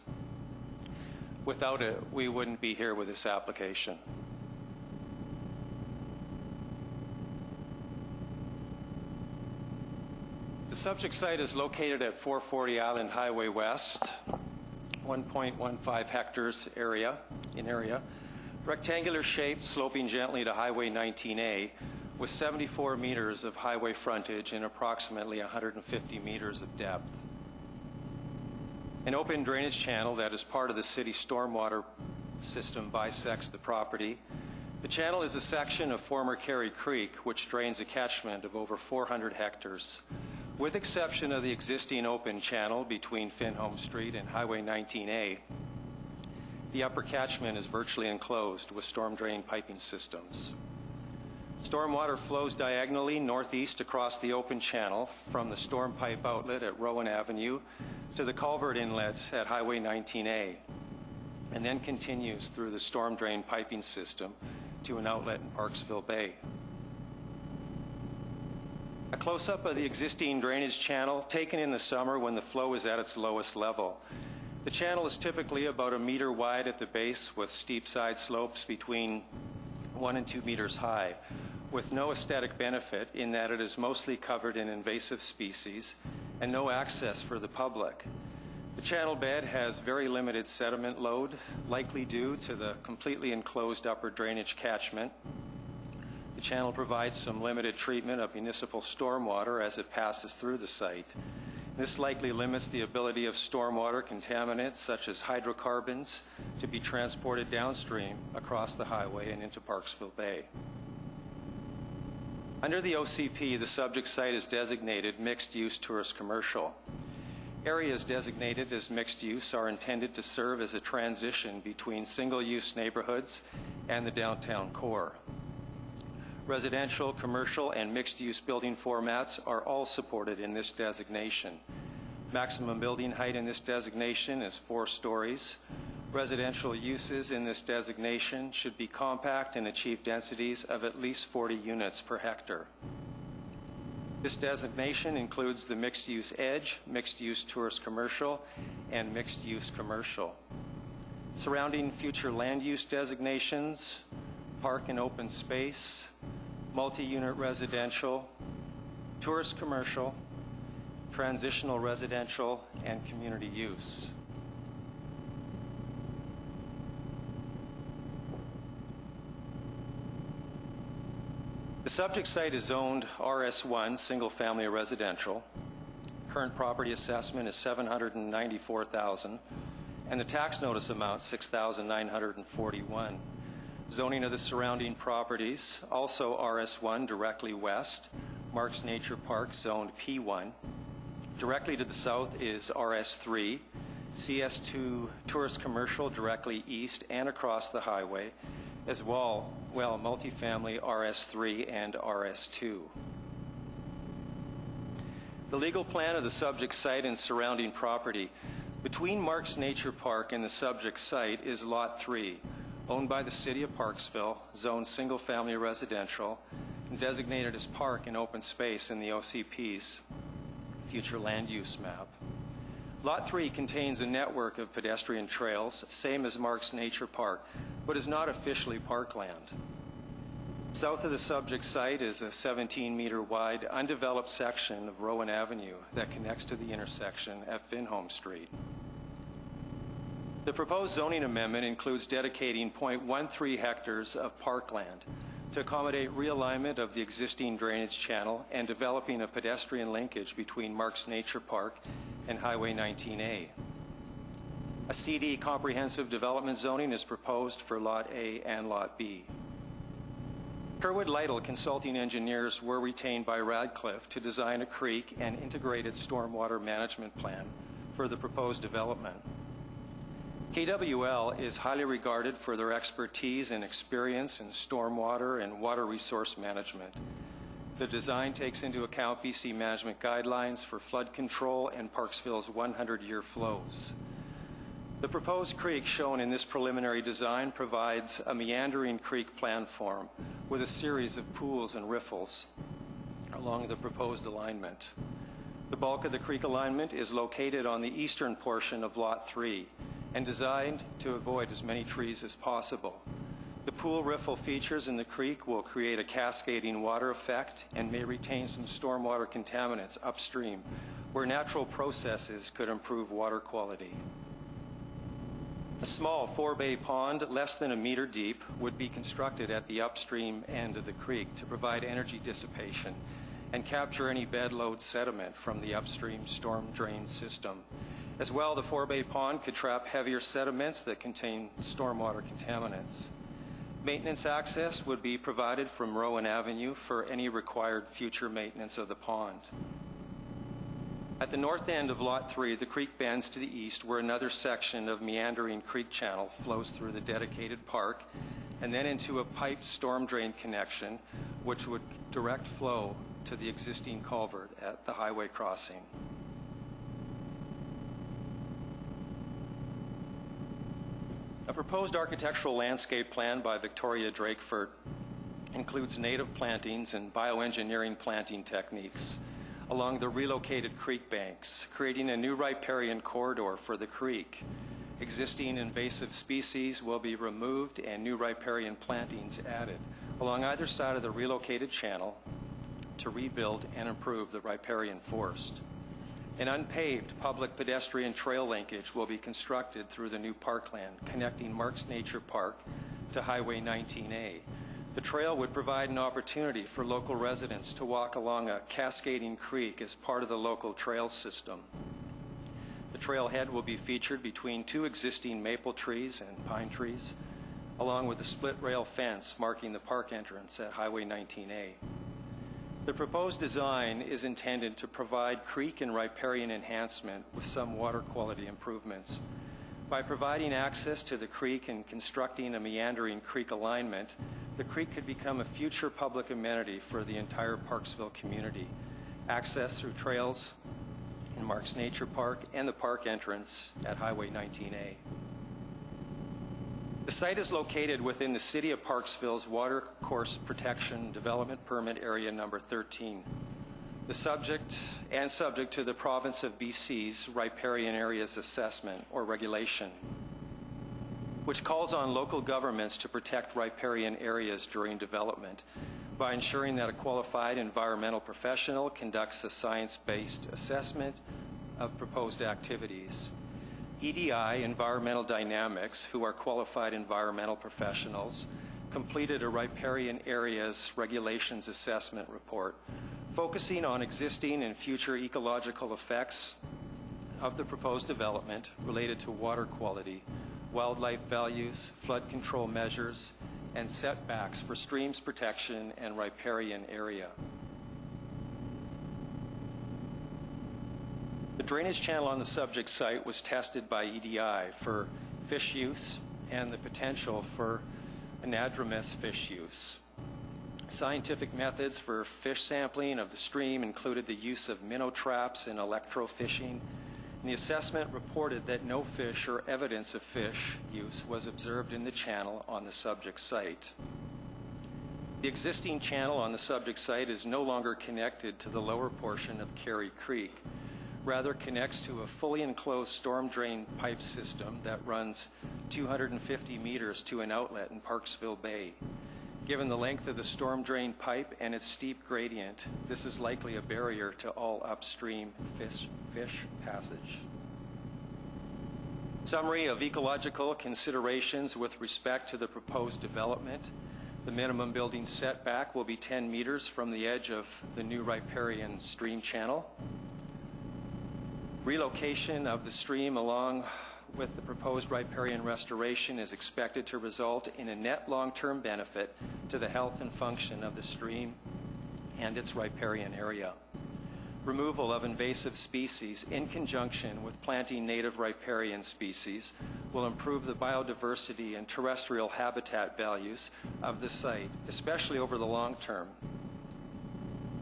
Without it, we wouldn't be here with this application. The subject site is located at 440 Island Highway West, 1.15 hectares in area, rectangular shape sloping gently to Highway 19A, with 74 meters of highway frontage and approximately 150 meters of depth. An open drainage channel that is part of the city stormwater system bisects the property. The channel is a section of former Carey Creek, which drains a catchment of over 400 hectares. With exception of the existing open channel between Finholme Street and Highway 19A, the upper catchment is virtually enclosed with storm drain piping systems. Stormwater flows diagonally northeast across the open channel from the storm pipe outlet at Rowan Avenue to the culvert inlets at Highway 19A, and then continues through the storm drain piping system to an outlet in Parksville Bay. A close-up of the existing drainage channel taken in the summer when the flow is at its lowest level. The channel is typically about 1 meter wide at the base with steep side slopes between 1 and 2 meters high, with no aesthetic benefit in that it is mostly covered in invasive species and no access for the public. The channel bed has very limited sediment load, likely due to the completely enclosed upper drainage catchment. The channel provides some limited treatment of municipal stormwater as it passes through the site. This likely limits the ability of stormwater contaminants such as hydrocarbons to be transported downstream across the highway and into Parksville Bay. Under the OCP, the subject site is designated mixed-use tourist commercial. Areas designated as mixed use are intended to serve as a transition between single-use neighborhoods and the downtown core. Residential, commercial, and mixed-use building formats are all supported in this designation. Maximum building height in this designation is 4 stories. Residential uses in this designation should be compact and achieve densities of at least 40 units per hectare. This designation includes the mixed-use edge, mixed-use tourist commercial, and mixed-use commercial. Surrounding future land use designations, park and open space, multi-unit residential, tourist commercial, transitional residential, and community use. The subject site is zoned RS1, single-family residential. Current property assessment is $794,000, and the tax notice amount $6,941. Zoning of the surrounding properties, also RS1 directly west, Marks Nature Park zoned P1. Directly to the south is RS3, CS2 tourist commercial directly east and across the highway, as well multifamily RS3 and RS2. The legal plan of the subject site and surrounding property between Marks Nature Park and the subject site is Lot 3, owned by the City of Parksville, zoned single-family residential, and designated as park and open space in the OCP's future land use map. Lot 3 contains a network of pedestrian trails, same as Marks Nature Park, but is not officially parkland. South of the subject site is a 17-meter-wide undeveloped section of Rowan Avenue that connects to the intersection at Finholme Street. The proposed zoning amendment includes dedicating 0.13 hectares of parkland to accommodate realignment of the existing drainage channel and developing a pedestrian linkage between Marks Nature Park and Highway 19A. A CD comprehensive development zoning is proposed for Lot A and Lot B. Curwood Lytle consulting engineers were retained by Radcliffe to design a creek and integrated stormwater management plan for the proposed development. KWL is highly regarded for their expertise and experience in stormwater and water resource management. The design takes into account BC management guidelines for flood control and Parksville's 100-year flows. The proposed creek shown in this preliminary design provides a meandering creek plan form with a series of pools and riffles along the proposed alignment. The bulk of the creek alignment is located on the eastern portion of Lot 3 and designed to avoid as many trees as possible. The pool riffle features in the creek will create a cascading water effect and may retain some stormwater contaminants upstream, where natural processes could improve water quality. A small 4-bay pond, less than a meter deep, would be constructed at the upstream end of the creek to provide energy dissipation and capture any bed load sediment from the upstream storm drain system. As well, the 4-bay pond could trap heavier sediments that contain stormwater contaminants. Maintenance access would be provided from Rowan Avenue for any required future maintenance of the pond. At the north end of Lot 3, the creek bends to the east where another section of meandering creek channel flows through the dedicated park and then into a piped storm drain connection which would direct flow to the existing culvert at the highway crossing. A proposed architectural landscape plan by Victoria Drakeford includes native plantings and bioengineering planting techniques along the relocated creek banks, creating a new riparian corridor for the creek. Existing invasive species will be removed and new riparian plantings added along either side of the relocated channel to rebuild and improve the riparian forest. An unpaved public pedestrian trail linkage will be constructed through the new parkland connecting Marks Nature Park to Highway 19A. The trail would provide an opportunity for local residents to walk along a cascading creek as part of the local trail system. The trailhead will be featured between two existing maple trees and pine trees, along with a split rail fence marking the park entrance at Highway 19A. The proposed design is intended to provide creek and riparian enhancement with some water quality improvements. By providing access to the creek and constructing a meandering creek alignment, the creek could become a future public amenity for the entire Parksville community. Access through trails in Marks Nature Park and the park entrance at Highway 19A. The site is located within the City of Parksville's Watercourse Protection Development Permit Area Number 13. Subject to the Province of BC's Riparian Areas Assessment or Regulation, which calls on local governments to protect riparian areas during development by ensuring that a qualified environmental professional conducts a science-based assessment of proposed activities. EDI, Environmental Dynamics, who are qualified environmental professionals, completed a riparian areas regulations assessment report focusing on existing and future ecological effects of the proposed development related to water quality, wildlife values, flood control measures, and setbacks for streams protection and riparian area. The drainage channel on the subject site was tested by EDI for fish use and the potential for anadromous fish use. Scientific methods for fish sampling of the stream included the use of minnow traps and electrofishing. And the assessment reported that no fish or evidence of fish use was observed in the channel on the subject site. The existing channel on the subject site is no longer connected to the lower portion of Carey Creek, rather connects to a fully enclosed storm drain pipe system that runs 250 meters to an outlet in Parksville Bay. Given the length of the storm drain pipe and its steep gradient, this is likely a barrier to all upstream fish passage. Summary of ecological considerations with respect to the proposed development. The minimum building setback will be 10 meters from the edge of the new riparian stream channel. Relocation of the stream along with the proposed riparian restoration is expected to result in a net long-term benefit to the health and function of the stream and its riparian area. Removal of invasive species in conjunction with planting native riparian species will improve the biodiversity and terrestrial habitat values of the site, especially over the long term.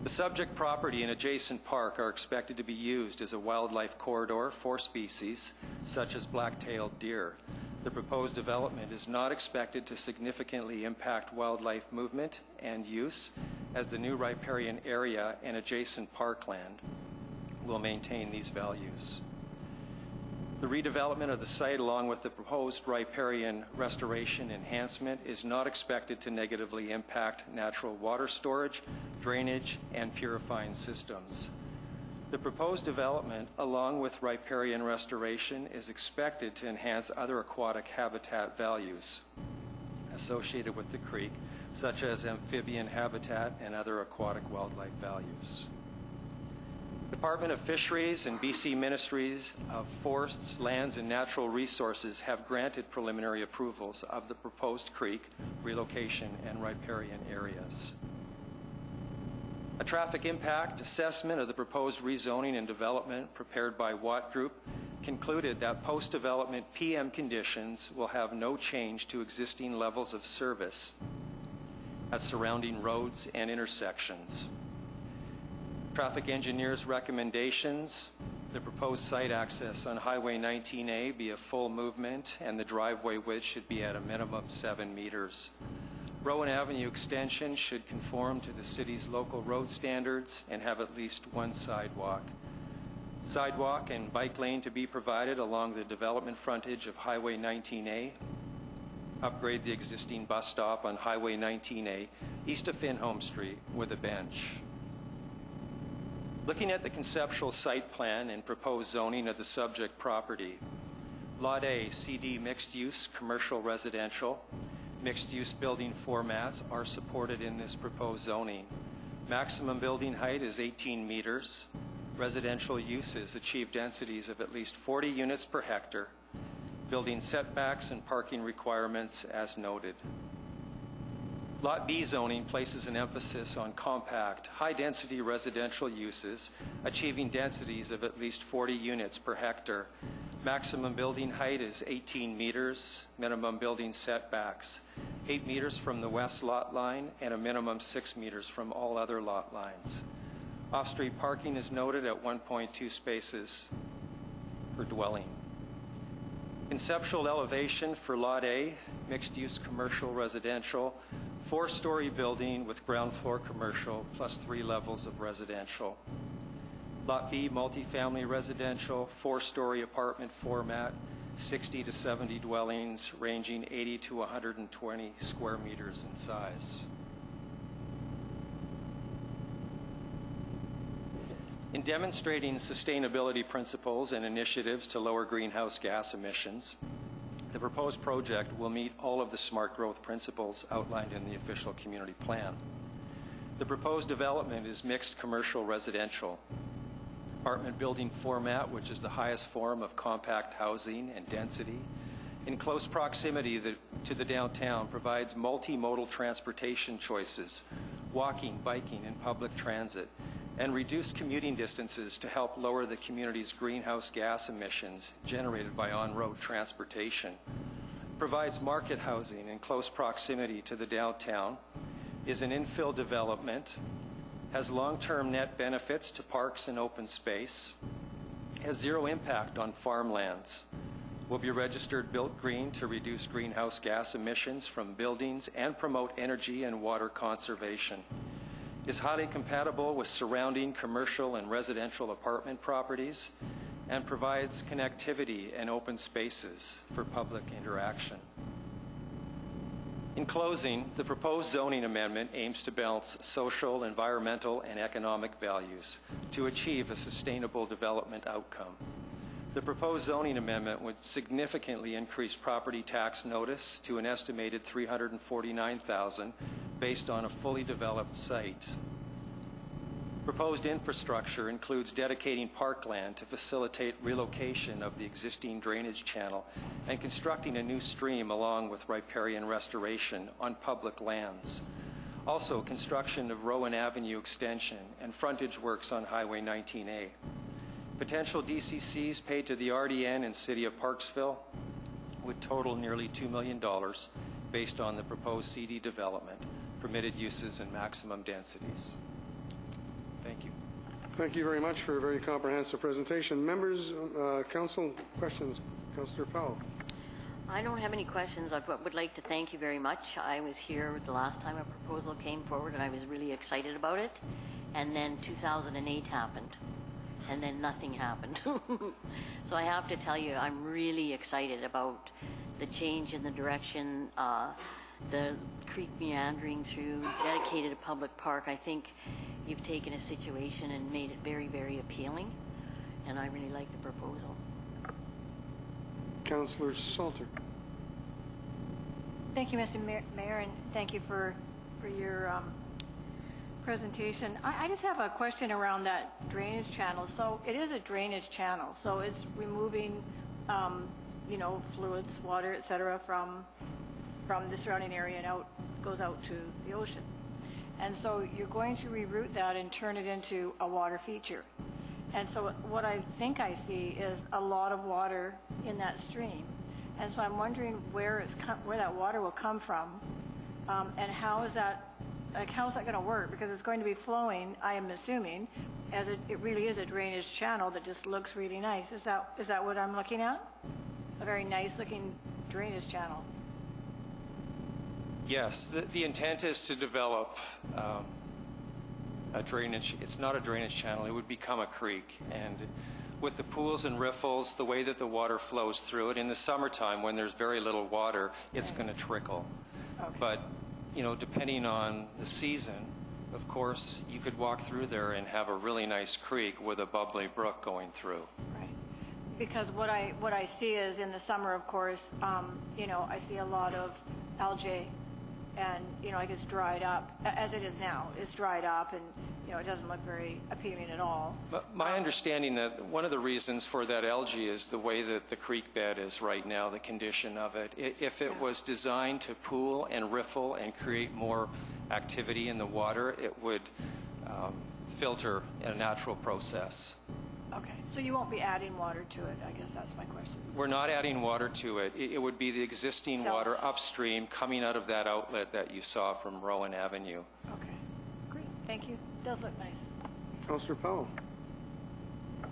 The subject property and adjacent park are expected to be used as a wildlife corridor for species such as black-tailed deer. The proposed development is not expected to significantly impact wildlife movement and use, as the new riparian area and adjacent parkland will maintain these values. The redevelopment of the site along with the proposed riparian restoration enhancement is not expected to negatively impact natural water storage, drainage, and purifying systems. The proposed development along with riparian restoration is expected to enhance other aquatic habitat values associated with the creek, such as amphibian habitat and other aquatic wildlife values. Department of Fisheries and BC Ministries of Forests, Lands and Natural Resources have granted preliminary approvals of the proposed creek, relocation, and riparian areas. A traffic impact assessment of the proposed rezoning and development prepared by Watt Group concluded that post-development PM conditions will have no change to existing levels of service at surrounding roads and intersections. Traffic engineers' recommendations: the proposed site access on Highway 19A be a full movement and the driveway width should be at a minimum 7 meters. Rowan Avenue extension should conform to the city's local road standards and have at least one sidewalk. Sidewalk and bike lane to be provided along the development frontage of Highway 19A. Upgrade the existing bus stop on Highway 19A east of Finholme Street with a bench. Looking at the conceptual site plan and proposed zoning of the subject property, Lot A, CD mixed-use commercial residential. Mixed-use building formats are supported in this proposed zoning. Maximum building height is 18 meters. Residential uses achieve densities of at least 40 units per hectare. Building setbacks and parking requirements as noted. Lot B zoning places an emphasis on compact, high-density residential uses, achieving densities of at least 40 units per hectare. Maximum building height is 18 meters, minimum building setbacks 8 meters from the west lot line and a minimum 6 meters from all other lot lines. Off-street parking is noted at 1.2 spaces per dwelling. Conceptual elevation for Lot A, mixed-use commercial residential, 4-story building with ground floor commercial plus 3 levels of residential. Lot B, multifamily residential, 4-story apartment format, 60 to 70 dwellings ranging 80 to 120 square meters in size. In demonstrating sustainability principles and initiatives to lower greenhouse gas emissions, the proposed project will meet all of the smart growth principles outlined in the official community plan. The proposed development is mixed commercial residential. Apartment building format, which is the highest form of compact housing and density, in close proximity to the downtown, provides multimodal transportation choices, walking, biking, and public transit, and reduce commuting distances to help lower the community's greenhouse gas emissions generated by on-road transportation. Provides market housing in close proximity to the downtown, is an infill development, has long-term net benefits to parks and open space, has zero impact on farmlands, will be registered built green to reduce greenhouse gas emissions from buildings and promote energy and water conservation, is highly compatible with surrounding commercial and residential apartment properties, and provides connectivity and open spaces for public interaction. In closing, the proposed zoning amendment aims to balance social, environmental, and economic values to achieve a sustainable development outcome. The proposed zoning amendment would significantly increase property tax notice to an estimated $349,000 based on a fully developed site. Proposed infrastructure includes dedicating parkland to facilitate relocation of the existing drainage channel and constructing a new stream along with riparian restoration on public lands. Also, construction of Rowan Avenue extension and frontage works on Highway 19A. Potential DCCs paid to the RDN and City of Parksville would total nearly $2 million based on the proposed CD development, permitted uses, and maximum densities. Thank you. Thank you very much for a very comprehensive presentation. Members, council questions. Councillor Powell. I don't have any questions. I would like to thank you very much. I was here the last time a proposal came forward, and I was really excited about it. And then 2008 happened, and then nothing happened. So I have to tell you, I'm really excited about the change in the direction, the creek meandering through, dedicated a public park. I think you've taken a situation and made it very, very appealing, and I really like the proposal. Councillor Salter. Thank you, Mr. Mayor, and thank you for your presentation. I just have a question around that drainage channel. So it is a drainage channel, so it's removing, fluids, water, et cetera, from the surrounding area and goes out to the ocean. And so you're going to reroute that and turn it into a water feature. And so what I think I see is a lot of water in that stream. And so I'm wondering where that water will come from, and how is that going to work? Because it's going to be flowing, I am assuming, as it really is a drainage channel that just looks really nice. Is that what I'm looking at? A very nice looking drainage channel. Yes, the intent is to develop a drainage. It's not a drainage channel. It would become a creek. And with the pools and riffles, the way that the water flows through it, in the summertime when there's very little water, it's going to trickle. Okay. But, depending on the season, of course, you could walk through there and have a really nice creek with a bubbly brook going through. Right. Because what I see is in the summer, of course, I see a lot of algae, and like it's dried up as it is now. It's dried up, and it doesn't look very appealing at all. My understanding that one of the reasons for that algae is the way that the creek bed is right now, the condition of it. If it was designed to pool and riffle and create more activity in the water, it would filter in a natural process. Okay, so you won't be adding water to it, I guess that's my question. We're not adding water to it. It would be the existing water upstream coming out of that outlet that you saw from Rowan Avenue. Okay, great, thank you. It does look nice. Councillor Powell.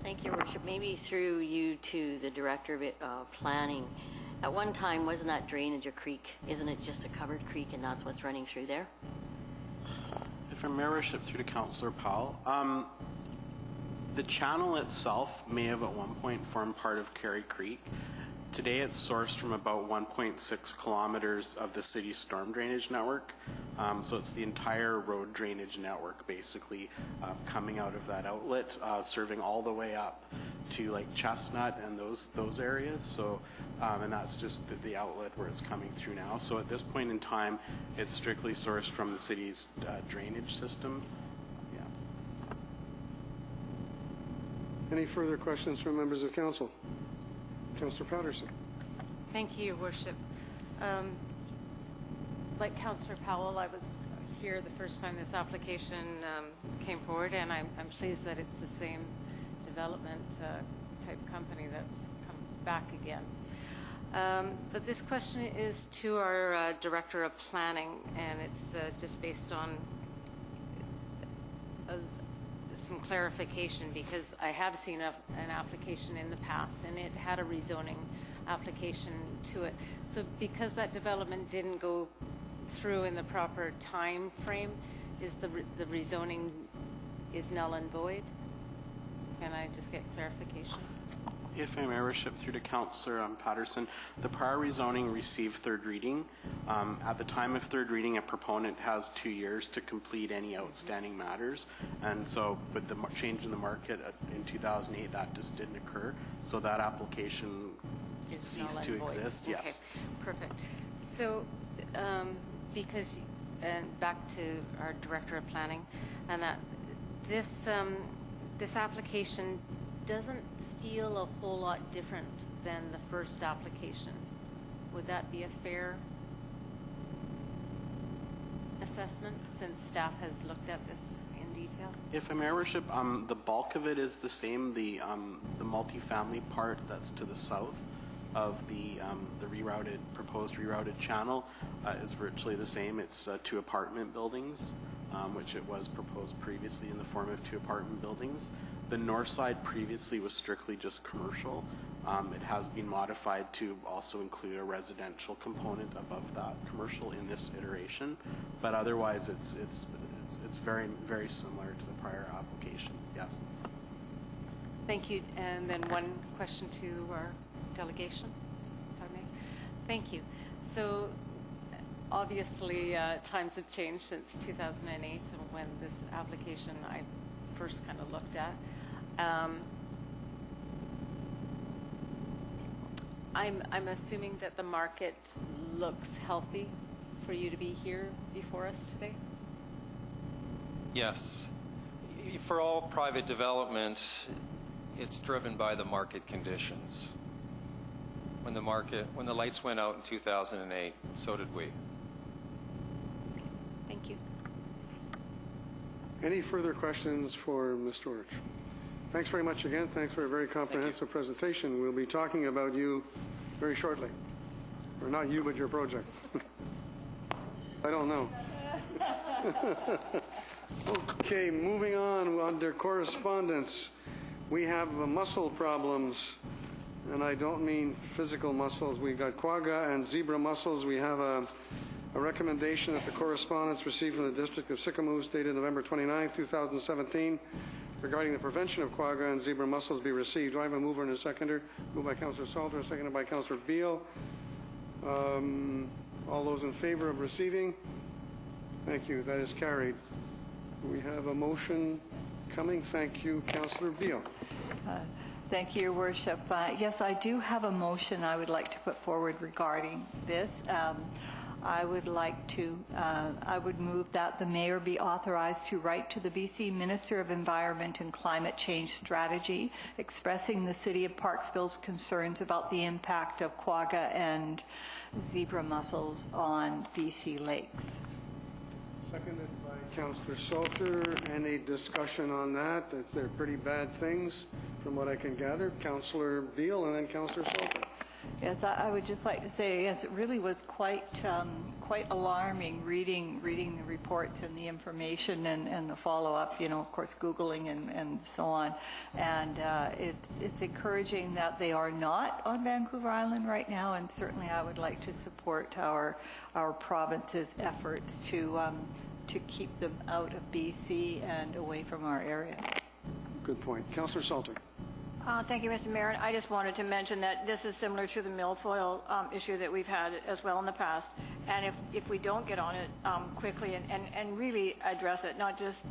Thank you, Your Worship. Maybe through you to the Director of Planning. At one time, wasn't that drainage a creek? Isn't it just a covered creek, and that's what's running through there? If I may, Your Worship, through to Councillor Powell. The channel itself may have at one point formed part of Kerry Creek. Today it's sourced from about 1.6 kilometers of the city's storm drainage network. So it's the entire road drainage network basically coming out of that outlet, serving all the way up to like Chestnut and those areas. So, and that's just the outlet where it's coming through now. So at this point in time, it's strictly sourced from the city's drainage system. Any further questions from members of council? Councillor Patterson. Thank you, Your Worship. Like Councillor Powell, I was here the first time this application came forward, and I'm pleased that it's the same development type company that's come back again. But this question is to our Director of Planning, and it's just based on some clarification, because I have seen an application in the past, and it had a rezoning application to it. So because that development didn't go through in the proper time frame, is the rezoning is null and void? Can I just get clarification? If I may worship through to Councillor Patterson, the prior rezoning received third reading. At the time of third reading, a proponent has 2 years to complete any outstanding matters. And so with the change in the market in 2008, that just didn't occur. So that application ceased to exist. Yes. Okay, perfect. So because, and back to our Director of Planning, and this application doesn't feel a whole lot different than the first application. Would that be a fair assessment since staff has looked at this in detail? If I may worship, the bulk of it is the same. The multifamily part that's to the south of the proposed rerouted channel is virtually the same. It's 2 apartment buildings, which it was proposed previously in the form of 2 apartment buildings. The north side previously was strictly just commercial. It has been modified to also include a residential component above that commercial in this iteration, but otherwise it's very, very similar to the prior application. Yes. Thank you. And then one question to our delegation, if I may. Thank you. So obviously times have changed since 2008 and when this application I first kind of looked at. I'm assuming that the market looks healthy for you to be here before us today? Yes. For all private development, it's driven by the market conditions. When the lights went out in 2008, so did we. Thank you. Any further questions for Mr. Wuerch? Thanks very much again. Thanks for a very comprehensive presentation. We'll be talking about you very shortly. Or not you, but your project. I don't know. Okay, moving on under correspondence. We have muscle problems, and I don't mean physical muscles. We've got quagga and zebra mussels. We have a recommendation that the correspondence received from the District of Sicamous dated November 29, 2017, regarding the prevention of quagga and zebra mussels be received. Do I have a mover and a seconder? Moved by Councillor Salter, seconded by Councillor Beale. All those in favor of receiving? Thank you. That is carried. We have a motion coming. Thank you, Councillor Beale. Thank you, Your Worship. Yes, I do have a motion I would like to put forward regarding this. I would move that the mayor be authorized to write to the BC Minister of Environment and Climate Change Strategy, expressing the City of Parksville's concerns about the impact of quagga and zebra mussels on BC lakes. Seconded by Councillor Salter. Any discussion on that? They're pretty bad things from what I can gather. Councillor Beale and then Councillor Salter. Yes, I would just like to say, yes, it really was quite alarming reading the reports and the information and the follow-up, of course, Googling and so on. And it's encouraging that they are not on Vancouver Island right now, and certainly I would like to support our province's efforts to keep them out of BC and away from our area. Good point. Councillor Salter. Thank you, Mr. Mayor. I just wanted to mention that this is similar to the milfoil issue that we've had as well in the past. And if we don't get on it quickly and really address it, not just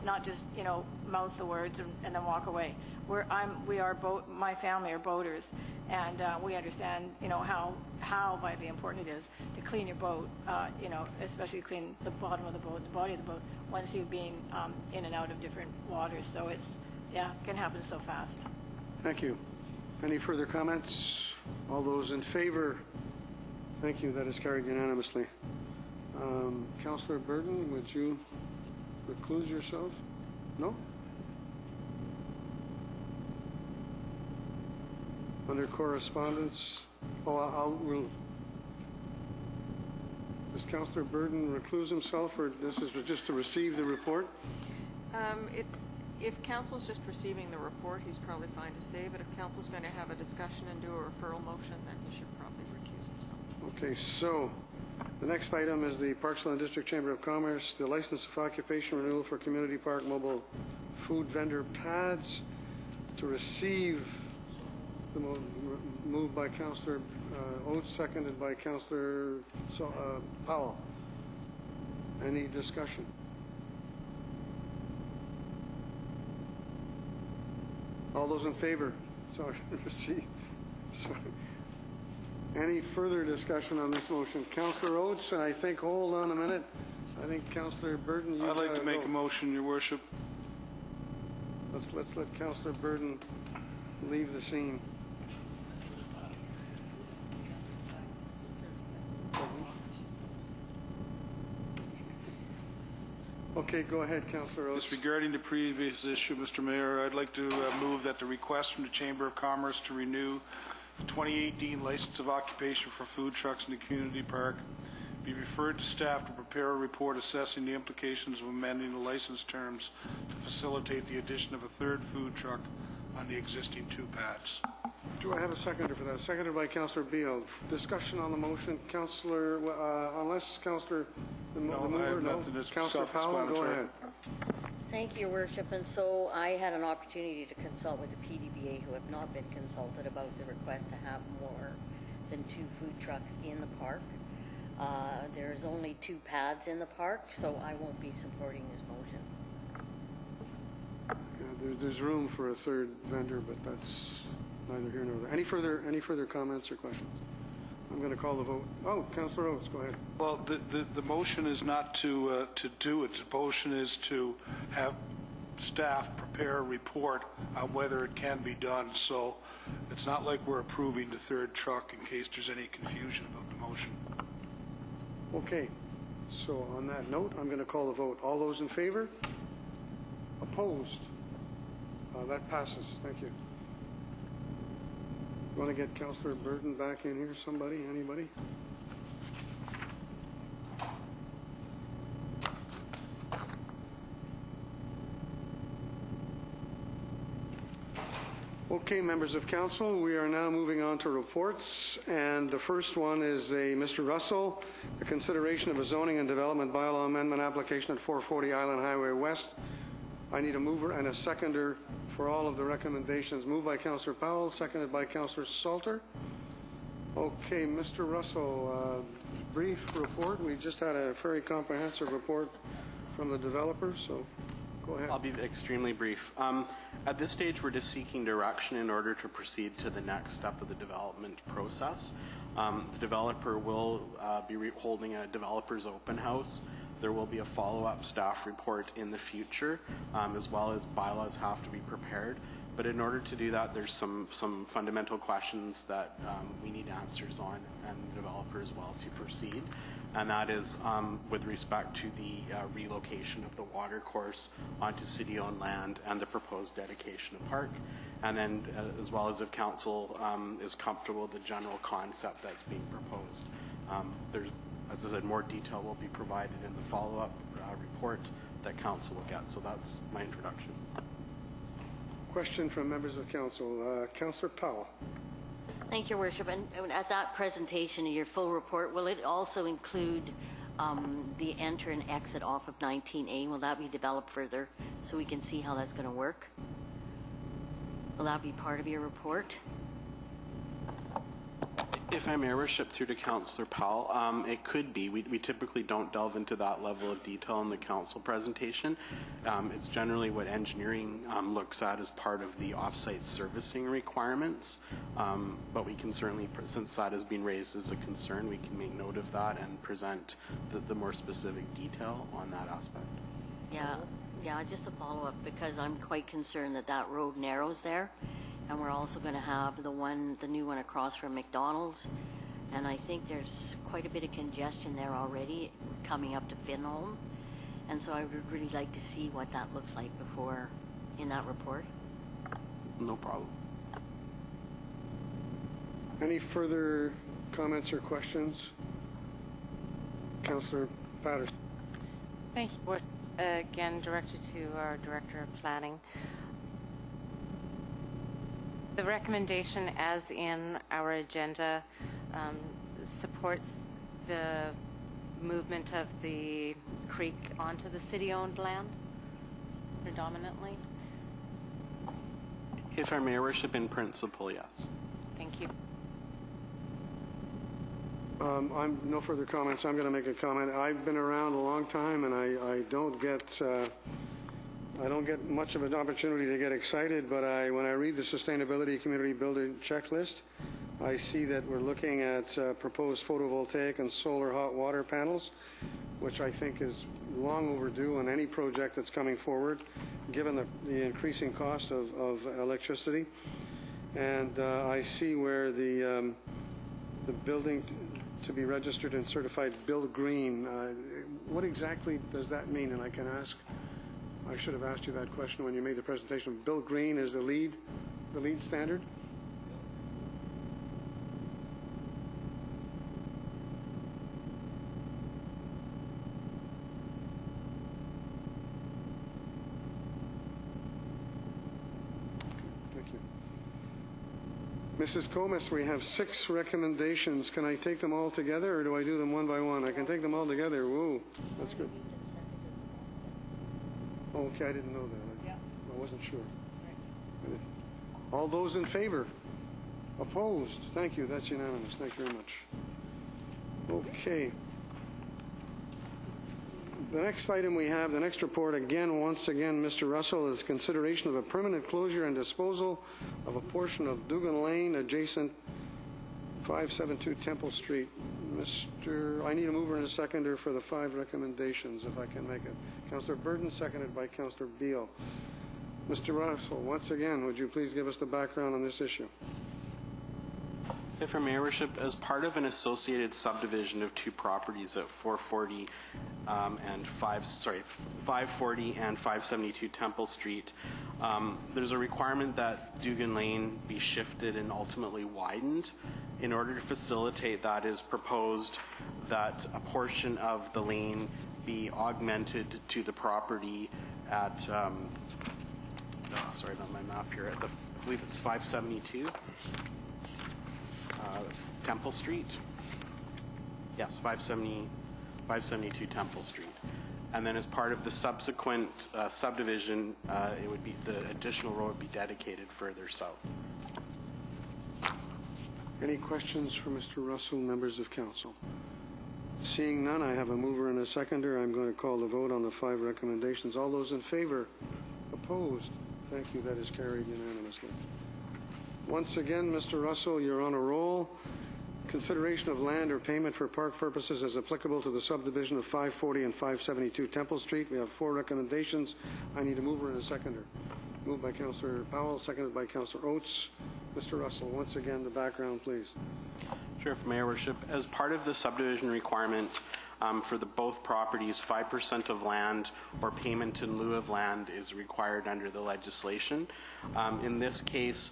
mouth the words and then walk away. My family are boaters, and we understand how vitally important it is to clean your boat. Especially clean the bottom of the boat, the body of the boat, once you've been in and out of different waters. So it can happen so fast. Thank you. Any further comments? All those in favor? Thank you. That is carried unanimously. Councillor Burton, would you recluse yourself? No? Under correspondence? Does Councillor Burton recluse himself, or this is just to receive the report? If council's just receiving the report, he's probably fine to stay, but if council's going to have a discussion and do a referral motion, then he should probably recuse himself. Okay, so the next item is the Parksville and District Chamber of Commerce, the license of occupation renewal for Community Park Mobile Food Vendor Pads. To receive The moved by Councillor Oates, seconded by Councillor Powell. Any discussion? All those in favor? Sorry. Sorry. Any further discussion on this motion? Councillor Oates, and I think, hold on a minute. I think Councillor Burden, I'd like to make a motion, Your Worship. Let's let Councillor Burden leave the scene. Okay, go ahead, Councillor Oates. Disregarding the previous issue, Mr. Mayor, I'd like to move that the request from the Chamber of Commerce to renew the 2018 license of occupation for food trucks in the community park be referred to staff to prepare a report assessing the implications of amending the license terms to facilitate the addition of a third food truck on the existing 2 pads. Do I have a seconder for that? Seconded by Councillor Beal. Discussion on the motion. Councillor, unless Councillor, the mover, no? Councillor Powell, go ahead. Thank you, Your Worship. And so I had an opportunity to consult with the PDBA, who have not been consulted about the request to have more than 2 food trucks in the park. There's only 2 pads in the park, so I won't be supporting this motion. Yeah, there's room for a third vendor, but that's neither here nor there. Any further comments or questions? I'm going to call the vote. Oh, Councillor Oates, go ahead. Well, the motion is not to do it. The motion is to have staff prepare a report on whether it can be done. So it's not like we're approving the third truck in case there's any confusion about the motion. Okay. So on that note, I'm going to call the vote. All those in favor? Opposed? That passes. Thank you. Want to get Councillor Burden back in here? Somebody? Anybody? Okay, members of council, we are now moving on to reports, and the first one is Mr. Russell, the consideration of a zoning and development bylaw amendment application at 440 Island Highway West. I need a mover and a seconder for all of the recommendations. Moved by Councillor Powell, seconded by Councillor Salter. Okay, Mr. Russell, brief report. We just had a very comprehensive report from the developer, so go ahead. I'll be extremely brief. At this stage, we're just seeking direction in order to proceed to the next step of the development process. The developer will be holding a developer's open house. There will be a follow-up staff report in the future, as well as bylaws have to be prepared. But in order to do that, there's some fundamental questions that we need answers on, and the developer as well, to proceed. And that is with respect to the relocation of the water course onto city-owned land and the proposed dedication of park. And then as well as if council is comfortable with the general concept that's being proposed. There's, as I said, more detail will be provided in the follow-up report that council will get. So that's my introduction. Question from members of council. Councillor Powell. Thank you, Your Worship. And at that presentation, in your full report, will it also include the enter and exit off of 19A? Will that be developed further so we can see how that's going to work? Will that be part of your report? If I may, Worship, through to Councillor Powell, it could be. We typically don't delve into that level of detail in the council presentation. It's generally what engineering looks at as part of the off-site servicing requirements. But we can certainly, since that has been raised as a concern, we can make note of that and present the more specific detail on that aspect. Yeah, just a follow-up, because I'm quite concerned that that road narrows there. And we're also going to have the new one across from McDonald's. And I think there's quite a bit of congestion there already coming up to Finholm. And so I would really like to see what that looks like before in that report. No problem. Any further comments or questions? Councillor Patterson. Thank you. Again, directed to our Director of Planning. The recommendation, as in our agenda, supports the movement of the creek onto the city-owned land, predominantly. If I may, Worship, in principle, yes. Thank you. I'm no further comments. I'm going to make a comment. I've been around a long time, and I don't get much of an opportunity to get excited. But when I read the Sustainability Community Builder Checklist, I see that we're looking at proposed photovoltaic and solar hot water panels, which I think is long overdue on any project that's coming forward, given the increasing cost of electricity. And I see where the building to be registered and certified Build Green. What exactly does that mean? And I can ask, I should have asked you that question when you made the presentation. Build Green is the lead standard? Thank you. Mrs. Comis, we have 6 recommendations. Can I take them all together, or do I do them one by one? I can take them all together. Whoa, that's good. Okay, I didn't know that. I wasn't sure. All those in favor? Opposed? Thank you. That's unanimous. Thank you very much. Okay. The next item we have, the next report, once again, Mr. Russell, is consideration of a permanent closure and disposal of a portion of Dugan Lane adjacent 572 Temple Street. I need a mover and a seconder for the 5 recommendations, if I can make it. Councillor Burton, seconded by Councillor Beale. Mr. Russell, once again, would you please give us the background on this issue? If Your Mayor, Worship, as part of an associated subdivision of 2 properties at 540 and 572 Temple Street, there's a requirement that Dugan Lane be shifted and ultimately widened. In order to facilitate that, is proposed that a portion of the lane be augmented to the property at, sorry about my map here, at I believe it's 572. Temple Street. Yes, 572 Temple Street. And then as part of the subsequent subdivision, it would be the additional road would be dedicated further south. Any questions for Mr. Russell, members of council? Seeing none, I have a mover and a seconder. I'm going to call the vote on the 5 recommendations. All those in favor? Opposed? Thank you. That is carried unanimously. Once again, Mr. Russell, you're on a roll. Consideration of land or payment for park purposes as applicable to the subdivision of 540 and 572 Temple Street. We have 4 recommendations. I need a mover and a seconder. Moved by Councillor Powell, seconded by Councillor Oates. Mr. Russell, once again, the background, please. Sure, for Mayor, Worship. As part of the subdivision requirement for both properties, 5% of land or payment in lieu of land is required under the legislation. In this case,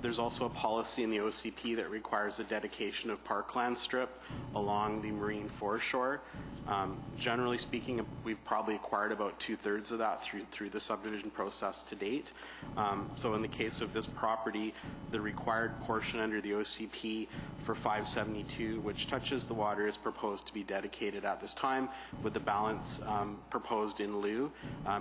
there's also a policy in the OCP that requires a dedication of parkland strip along the marine foreshore. Generally speaking, we've probably acquired about 2/3 of that through the subdivision process to date. So in the case of this property, the required portion under the OCP for 572, which touches the water, is proposed to be dedicated at this time, with the balance proposed in lieu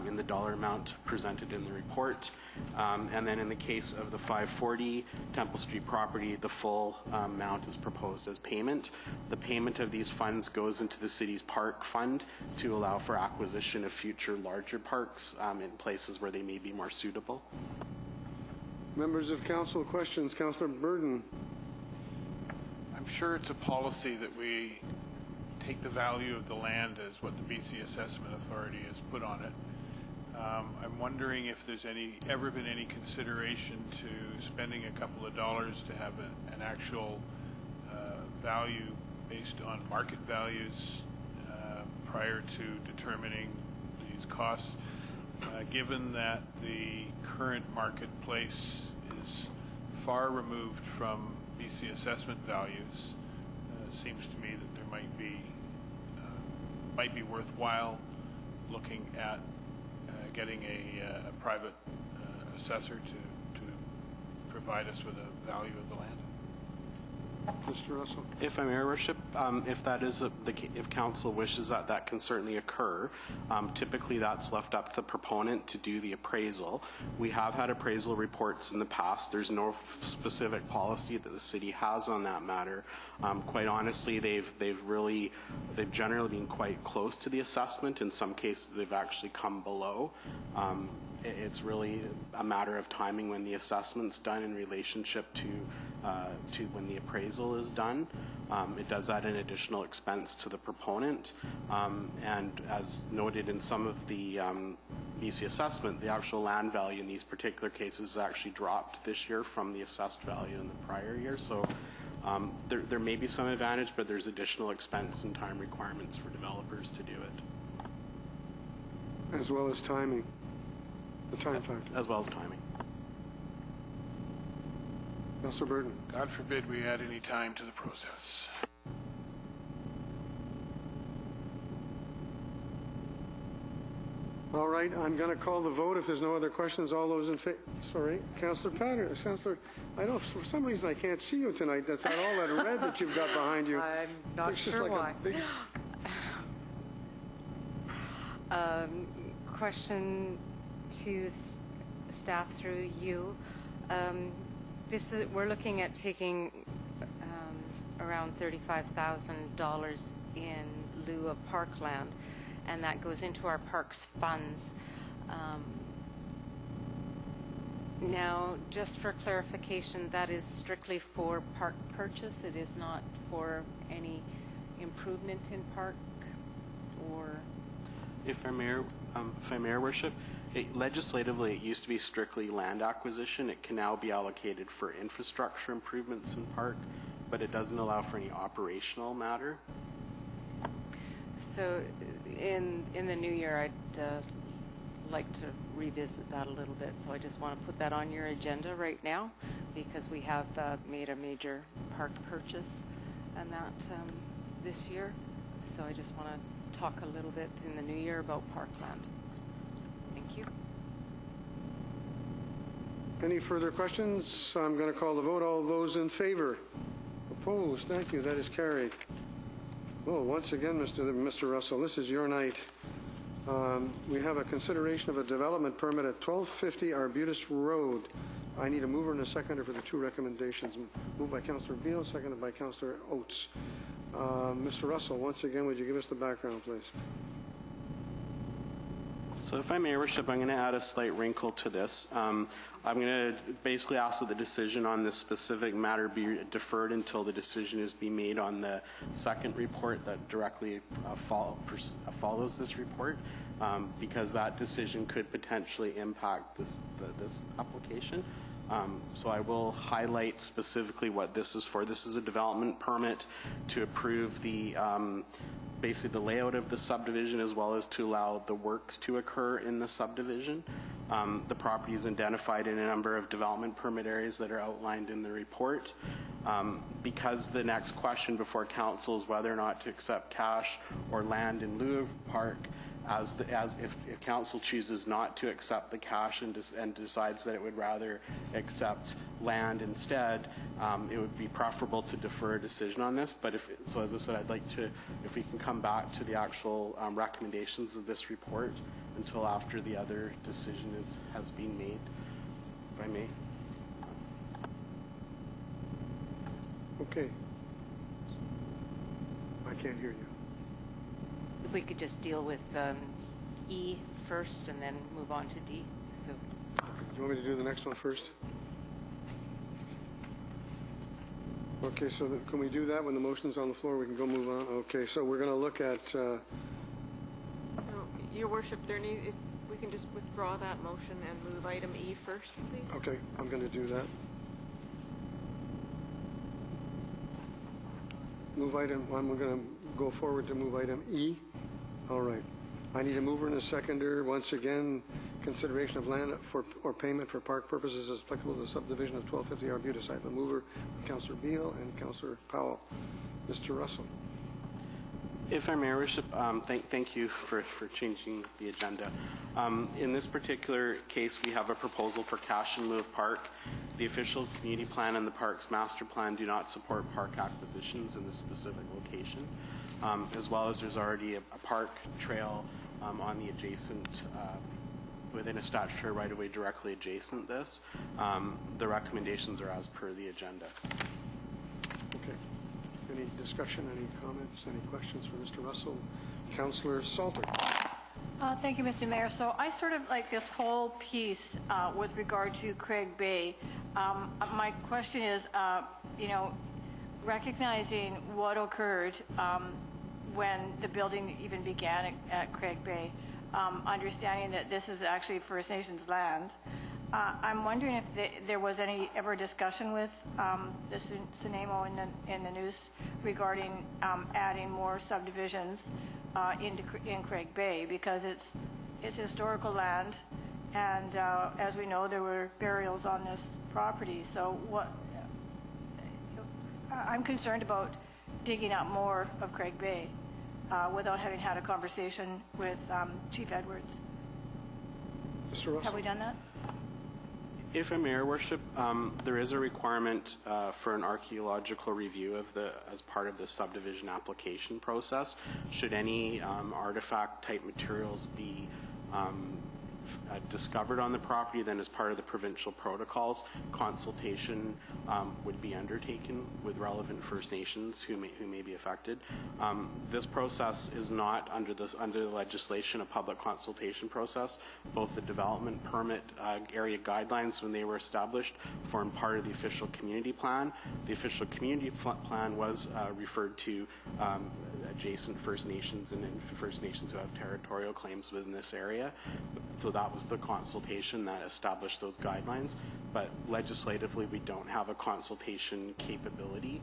in the dollar amount presented in the report. And then in the case of the 540 Temple Street property, the full amount is proposed as payment. The payment of these funds goes into the city's park fund to allow for acquisition of future larger parks in places where they may be more suitable. Members of council, questions? Councillor Burden. I'm sure it's a policy that we take the value of the land as what the BC Assessment Authority has put on it. I'm wondering if there's ever been any consideration to spending a couple of dollars to have an actual value based on market values prior to determining these costs, given that the current marketplace is far removed from BC assessment values. It seems to me that there might be worthwhile looking at getting a private assessor to provide us with a value of the land. Mr. Russell. If I may, Your Worship, if that is if council wishes that can certainly occur. Typically, that's left up to the proponent to do the appraisal. We have had appraisal reports in the past. There's no specific policy that the city has on that matter. Quite honestly, they've generally been quite close to the assessment. In some cases, they've actually come below. It's really a matter of timing when the assessment's done in relationship to when the appraisal is done. It does add an additional expense to the proponent, and as noted in some of the BC assessment, the actual land value in these particular cases actually dropped this year from the assessed value in the prior year. So there may be some advantage, but there's additional expense and time requirements for developers to do it. As well as timing. The time factor. As well as timing. Councillor Burton. God forbid we add any time to the process. All right, I'm going to call the vote. If there's no other questions, all those in favor. Sorry, Councillor Patterson. Councillor, I don't. For some reason, I can't see you tonight. That's not all that red that you've got behind you. I'm not it's sure just like why. A big... Question to staff through you. We're looking at taking around $35,000 in lieu of parkland, and that goes into our parks funds. Now, just for clarification, that is strictly for park purchase. It is not for any improvement in park, or? If I may, Your Worship, legislatively, it used to be strictly land acquisition. It can now be allocated for infrastructure improvements in park, but it doesn't allow for any operational matter. So in the new year, I'd like to revisit that a little bit. So I just want to put that on your agenda right now, because we have made a major park purchase and that this year. So I just want to talk a little bit in the new year about parkland. Thank you. Any further questions? I'm going to call the vote. All those in favor? Opposed? Thank you. That is carried. Oh, once again, Mr. Russell, this is your night. We have a consideration of a development permit at 1250 Arbutus Road. I need a mover and a seconder for the two recommendations. Moved by Councillor Beal, seconded by Councillor Oates. Mr. Russell, once again, would you give us the background, please? So if I may, Your Worship, I'm going to add a slight wrinkle to this. I'm going to basically ask that the decision on this specific matter be deferred until the decision is being made on the second report that directly follows this report, because that decision could potentially impact this application. So I will highlight specifically what this is for. This is a development permit to approve the basically the layout of the subdivision, as well as to allow the works to occur in the subdivision. The property is identified in a number of development permit areas that are outlined in the report. Because the next question before council is whether or not to accept cash or land in lieu of park, if council chooses not to accept the cash and decides that it would rather accept land instead, it would be preferable to defer a decision on this. But so as I said, I'd like to, if we can come back to the actual recommendations of this report until after the other decision has been made, if I may. Okay. I can't hear you. If we could just deal with E first and then move on to D. So. Do you want me to do the next one first? Okay, so can we do that when the motion's on the floor? We can go move on. Okay, so we're going to look at... So, Your Worship, if we can just withdraw that motion and move item E first, please. Okay, I'm going to do that. Move item 1, we're going to go forward to move item E. All right. I need a mover and a seconder. Once again, consideration of land or payment for park purposes as applicable to the subdivision of 1250 Arbutus. I have a mover with Councillor Beal and Councillor Powell. Mr. Russell. If I may, Your Worship, thank you for changing the agenda. In this particular case, we have a proposal for cash in lieu of park. The official community plan and the Parks Master Plan do not support park acquisitions in this specific location, as well as there's already a park trail on the adjacent, within a statutory right-of-way directly adjacent this. The recommendations are as per the agenda. Okay. Any discussion, any comments, any questions for Mr. Russell? Councillor Salter. Thank you, Mr. Mayor. So I sort of like this whole piece with regard to Craig Bay. My question is, recognizing what occurred when the building even began at Craig Bay, understanding that this is actually First Nations land, I'm wondering if there was any ever discussion with the Sunamo in the news regarding adding more subdivisions in Craig Bay, because it's historical land, and as we know, there were burials on this property. So I'm concerned about digging up more of Craig Bay without having had a conversation with Chief Edwards. Mr. Russell. Have we done that? If I may, Your Worship, there is a requirement for an archaeological review of as part of the subdivision application process. Should any artifact-type materials be discovered on the property, then as part of the provincial protocols, consultation would be undertaken with relevant First Nations who may be affected. This process is not under the legislation a public consultation process. Both the development permit area guidelines, when they were established, formed part of the official community plan. The official community plan was referred to adjacent First Nations and First Nations who have territorial claims within this area. So that was the consultation that established those guidelines. But legislatively, we don't have a consultation capability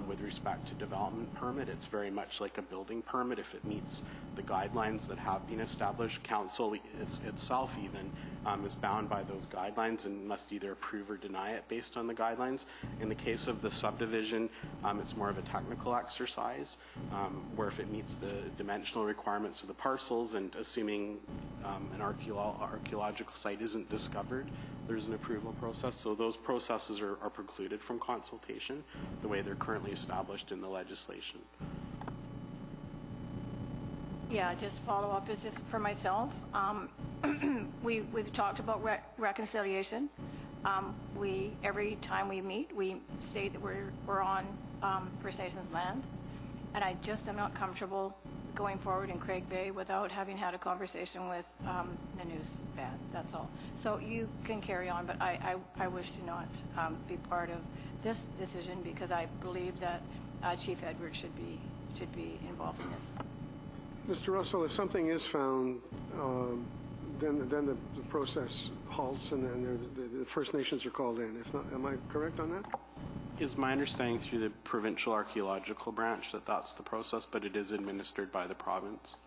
with respect to development permit. It's very much like a building permit. If it meets the guidelines that have been established, council itself even is bound by those guidelines and must either approve or deny it based on the guidelines. In the case of the subdivision, it's more of a technical exercise, where if it meets the dimensional requirements of the parcels and assuming an archaeological site isn't discovered, there's an approval process. So those processes are precluded from consultation the way they're currently established in the legislation. Yeah, just follow up. Is just for myself. We've talked about reconciliation. Every time we meet, we state that we're on First Nations land, and I just am not comfortable going forward in Craig Bay without having had a conversation with the news band. That's all. So you can carry on, but I wish to not be part of this decision, because I believe that Chief Edwards should be involved in this. Mr. Russell, if something is found, then the process halts and then the First Nations are called in. If not, am I correct on that? It's my understanding through the provincial archaeological branch that that's the process, but it is administered by the province.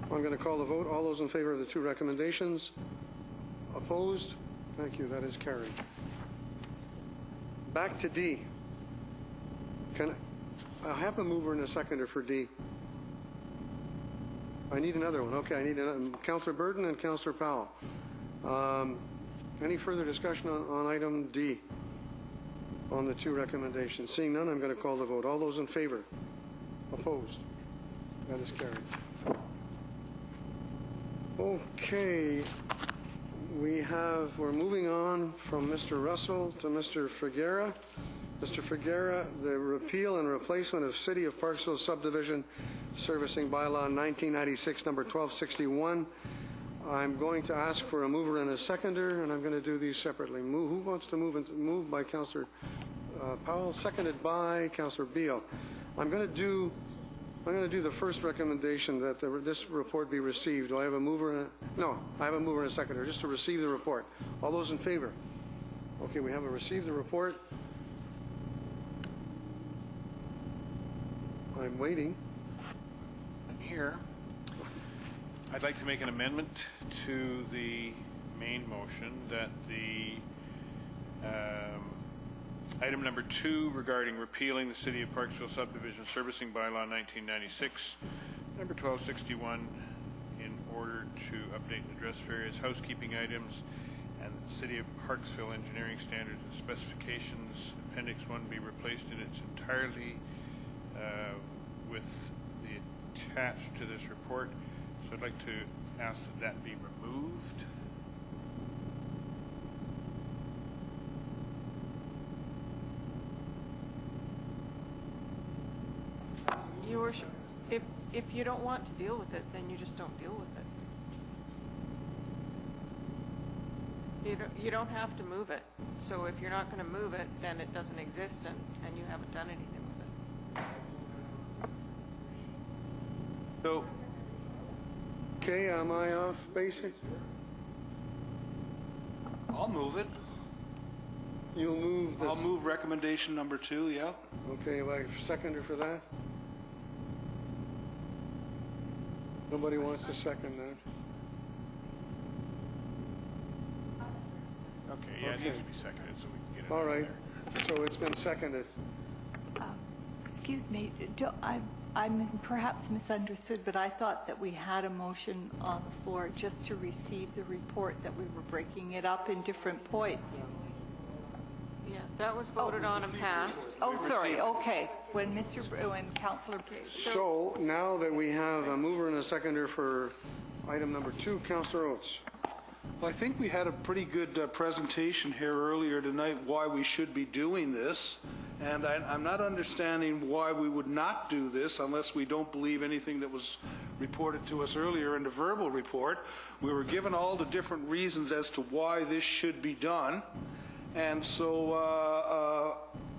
I'm going to call the vote. All those in favor of the two recommendations? Opposed? Thank you. That is carried. Back to D. I have a mover and a seconder for D. I need another one. Okay, I need Councillor Burton and Councillor Powell. Any further discussion on item D on the two recommendations? Seeing none, I'm going to call the vote. All those in favor? Opposed? That is carried. Okay, we're moving on from Mr. Russell to Mr. Figuera. Mr. Figuera, the repeal and replacement of City of Parksville Subdivision Servicing Bylaw 1996, number 1261. I'm going to ask for a mover and a seconder, and I'm going to do these separately. Who wants to move? Moved by Councillor Powell, seconded by Councillor Beal. I'm going to do the first recommendation that this report be received. Do I have a mover? No, I have a mover and a seconder, just to receive the report. All those in favor? Okay, we have a receive the report. I'm waiting. I'm here. I'd like to make an amendment to the main motion that the Item number 2 regarding repealing the City of Parksville Subdivision Servicing Bylaw 1996, number 1261, in order to update and address various housekeeping items, and the City of Parksville engineering standards and specifications. Appendix 1 be replaced in its entirety with the attached to this report. So I'd like to ask that that be removed. Your Worship, if you don't want to deal with it, then you just don't deal with it. You don't have to move it. So if you're not going to move it, then it doesn't exist, and you haven't done anything with it. So, Okay, am I off basic? I'll move it. You'll move this. I'll move recommendation number 2, yeah. Okay, like seconder for that? Nobody wants to second that. okay, yeah, it needs to be seconded so we can get it All out right, there. so it's been seconded. Excuse me, I perhaps misunderstood, but I thought that we had a motion on the floor just to receive the report, that we were breaking it up in different points. Yeah, that was voted on and passed. Oh, sorry, okay. When Councillor... So now that we have a mover and a seconder for item number 2, Councillor Oates. Well, I think we had a pretty good presentation here earlier tonight why we should be doing this, and I'm not understanding why we would not do this unless we don't believe anything that was reported to us earlier in the verbal report. We were given all the different reasons as to why this should be done, and so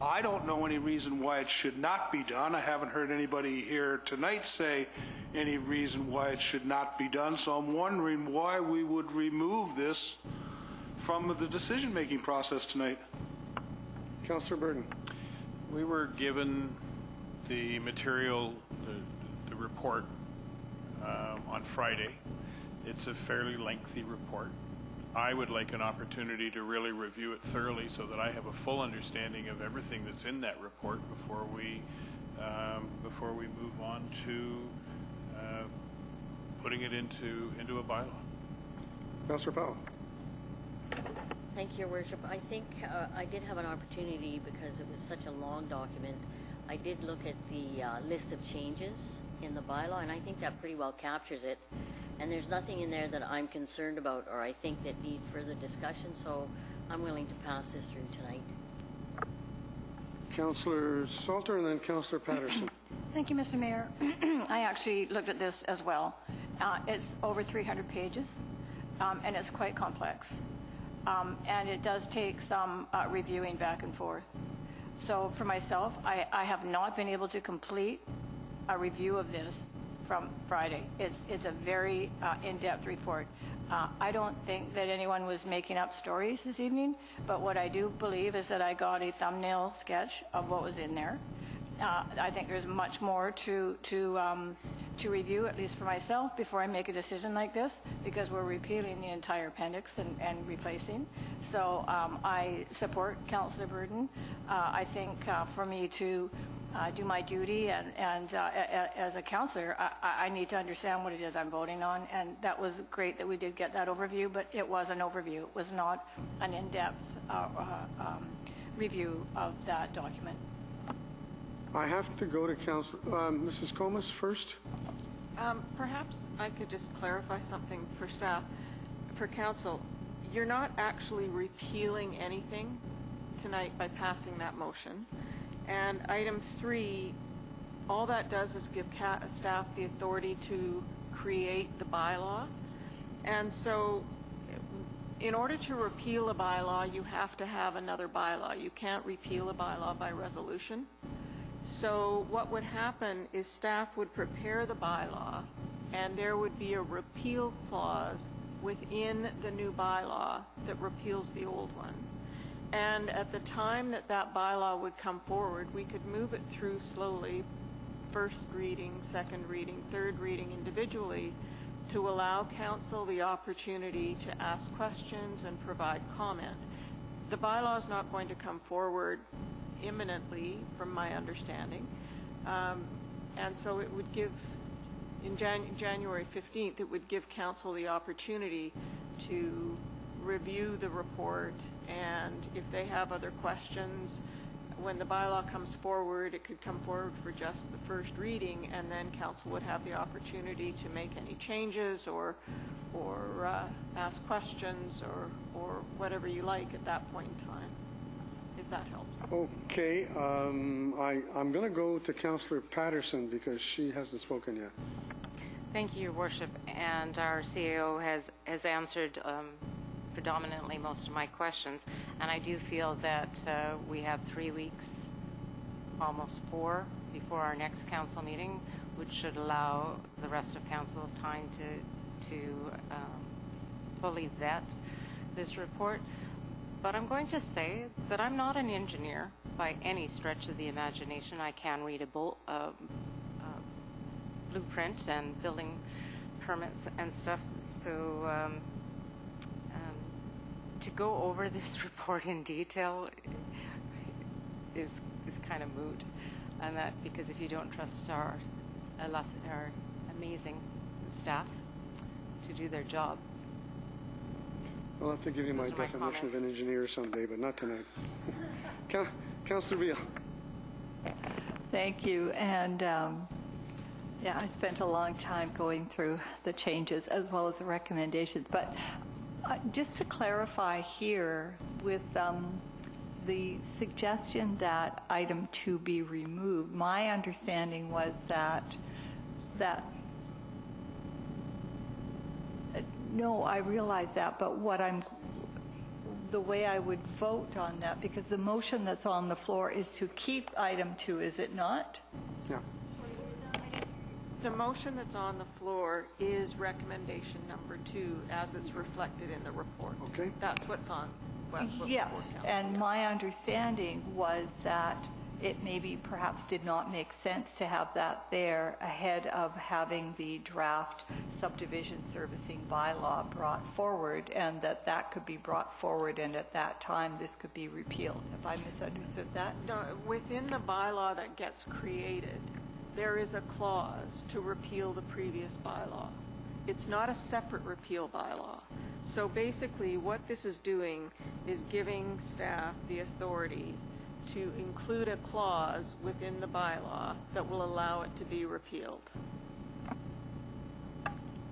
I don't know any reason why it should not be done. I haven't heard anybody here tonight say any reason why it should not be done, so I'm wondering why we would remove this from the decision-making process tonight. Councillor Burton. We were given the material, the report on Friday. It's a fairly lengthy report. I would like an opportunity to really review it thoroughly so that I have a full understanding of everything that's in that report before we move on to putting it into a bylaw. Councillor Powell. Thank you, Your Worship. I think I did have an opportunity, because it was such a long document, I did look at the list of changes in the bylaw, and I think that pretty well captures it. And there's nothing in there that I'm concerned about or I think that need further discussion, so I'm willing to pass this through tonight. Councillor Salter and then Councillor Patterson. Thank you, Mr. Mayor. I actually looked at this as well. It's over 300 pages, and it's quite complex. And it does take some reviewing back and forth. So for myself, I have not been able to complete a review of this from Friday. It's a very in-depth report. I don't think that anyone was making up stories this evening, but what I do believe is that I got a thumbnail sketch of what was in there. I think there's much more to review, at least for myself, before I make a decision like this, because we're repealing the entire appendix and replacing. So I support Councillor Burden. I think for me to do my duty and as a councillor, I need to understand what it is I'm voting on, and that was great that we did get that overview, but it was an overview. It was not an in-depth review of that document. I have to go to Mrs. Comas first. Perhaps I could just clarify something for staff. For council, you're not actually repealing anything tonight by passing that motion. And item 3, all that does is give staff the authority to create the bylaw. And so in order to repeal a bylaw, you have to have another bylaw. You can't repeal a bylaw by resolution. So what would happen is staff would prepare the bylaw, and there would be a repeal clause within the new bylaw that repeals the old one. And at the time that that bylaw would come forward, we could move it through slowly, first reading, second reading, third reading individually, to allow council the opportunity to ask questions and provide comment. the bylaw is not going to come forward imminently, from my understanding. And so it would give, in January 15th, it would give council the opportunity to review the report, and if they have other questions, when the bylaw comes forward, it could come forward for just the first reading, and then council would have the opportunity to make any changes or ask questions or whatever you like at that point in time, if that helps. Okay, I'm going to go to Councillor Patterson because she hasn't spoken yet. Thank you, Your Worship. And our CAO has answered predominantly most of my questions. And I do feel that we have 3 weeks, almost 4, before our next council meeting, which should allow the rest of council time to fully vet this report. But I'm going to say that I'm not an engineer by any stretch of the imagination. I can read a blueprint and building permits and stuff. So to go over this report in detail is kind of moot, and that because if you don't trust our amazing staff to do their job. I'll have to give you my definition of an engineer someday, but not tonight. Councillor Repeal. Thank you. And yeah, I spent a long time going through the changes as well as the recommendations. But just to clarify here, with the suggestion that item 2 be removed, my understanding was that no, I realize that, but the way I would vote on that, because the motion that's on the floor is to keep item 2, is it not? Yeah. The motion that's on the floor is recommendation number 2 as it's reflected in the report. Okay. That's what's on. Yes, and my understanding was that it maybe perhaps did not make sense to have that there ahead of having the draft subdivision servicing bylaw brought forward, and that could be brought forward, and at that time this could be repealed. Have I misunderstood that? No, within the bylaw that gets created, there is a clause to repeal the previous bylaw. It's not a separate repeal bylaw. So basically what this is doing is giving staff the authority to include a clause within the bylaw that will allow it to be repealed.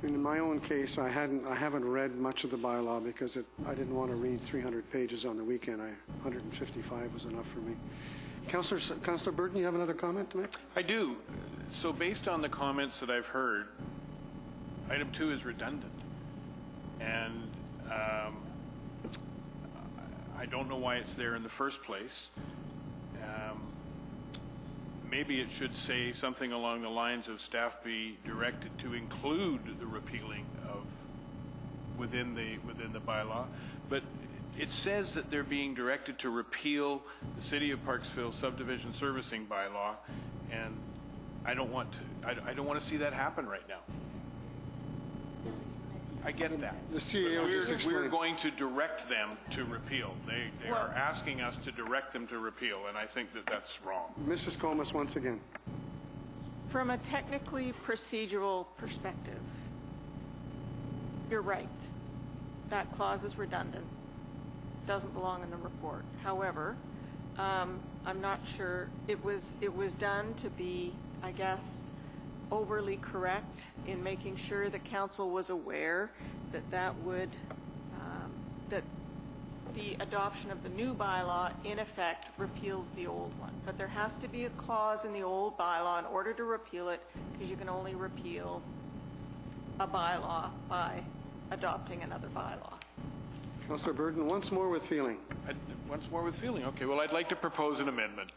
In my own case, I haven't read much of the bylaw because I didn't want to read 300 pages on the weekend. 155 was enough for me. Councillor Burton, you have another comment to make? I do. So based on the comments that I've heard, item 2 is redundant. And I don't know why it's there in the first place. Maybe it should say something along the lines of staff be directed to include the repealing of within the bylaw, but it says that they're being directed to repeal the City of Parksville Subdivision Servicing Bylaw, and I don't want to see that happen right now. I get that. The CEO just explained. We're going to direct them to repeal. They are asking us to direct them to repeal, and I think that that's wrong. Mrs. Comas, once again. From a technically procedural perspective, you're right. That clause is redundant. Doesn't belong in the report. However, I'm not sure it was done to be, I guess, overly correct in making sure the council was aware that that the adoption of the new bylaw in effect repeals the old one. But there has to be a clause in the old bylaw in order to repeal it, because you can only repeal a bylaw by adopting another bylaw. Councillor Burton, once more with feeling. Once more with feeling. Okay, well, I'd like to propose an amendment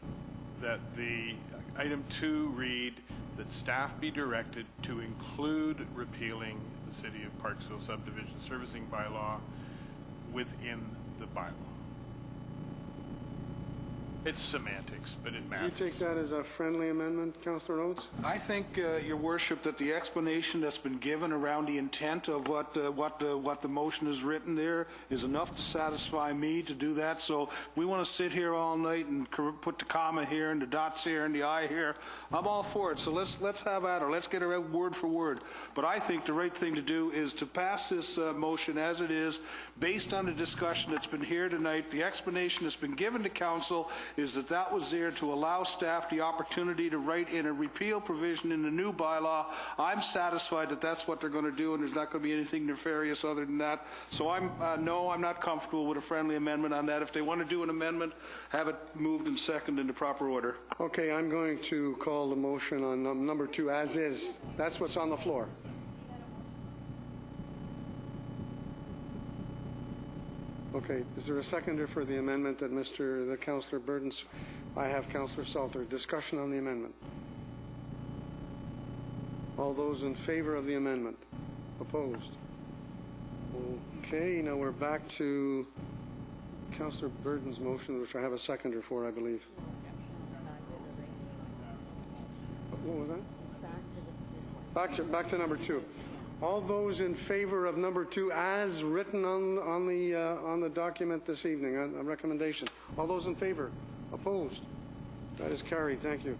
that the item 2 read that staff be directed to include repealing the City of Parksville Subdivision Servicing Bylaw within the bylaw. It's semantics, but it Do matters. you take that as a friendly amendment, Councillor Oates? I think, Your Worship, that the explanation that's been given around the intent of what the motion is written there is enough to satisfy me to do that. So if we want to sit here all night and put the comma here and the dots here and the I here, I'm all for it. So let's have at her. Let's get her out word for word. But I think the right thing to do is to pass this motion as it is, based on the discussion that's been here tonight. The explanation that's been given to council is that was there to allow staff the opportunity to write in a repeal provision in the new bylaw. I'm satisfied that that's what they're going to do, and there's not going to be anything nefarious other than that. So I'm not comfortable with a friendly amendment on that. If they want to do an amendment, have it moved and seconded in the proper order. Okay, I'm going to call the motion on number 2 as is. That's what's on the floor. Okay, is there a seconder for the amendment that Councillor Burden's? I have Councillor Salter. Discussion on the amendment. All those in favor of the amendment? Opposed? Okay, now we're back to Councillor Burden's motion, which I have a seconder for, I believe. What was that? Back to number 2. All those in favor of number 2 as written on the document this evening, on recommendation. All those in favor? Opposed? That is carried. Thank you.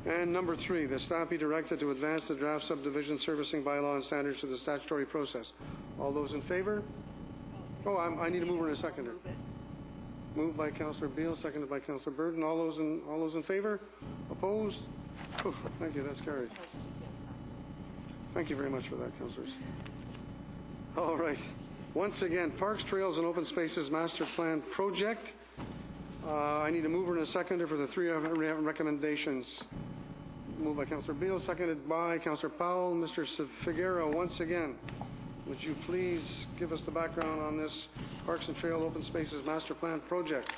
And number 3, the staff be directed to advance the draft subdivision servicing bylaw and standards to the statutory process. All those in favor? Oh, I need a mover and a seconder. Moved by Councillor Beale, seconded by Councillor Burden. All those in favor? Opposed? Oh, thank you. That's carried. Thank you very much for that, councillors. All right. Once again, Parks, Trails, and Open Spaces Master Plan Project. I need a mover and a seconder for the 3 recommendations. Moved by Councillor Beale, seconded by Councillor Powell. Mr. Figueroa, once again, would you please give us the background on this Parks and Trail Open Spaces Master Plan Project?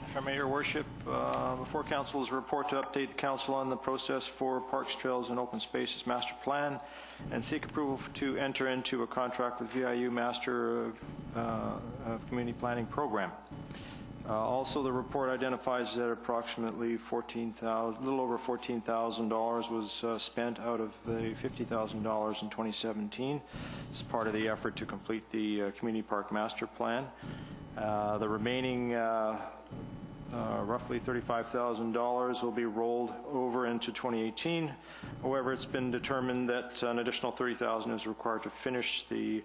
If I may, Your Worship, before Council's report to update the Council on the process for Parks, Trails, and Open Spaces Master Plan and seek approval to enter into a contract with VIU Master of Community Planning Program. Also, the report identifies that approximately a little over $14,000 was spent out of the $50,000 in 2017 as part of the effort to complete the Community Park Master Plan. The remaining roughly $35,000 will be rolled over into 2018. However, it's been determined that an additional $30,000 is required to finish the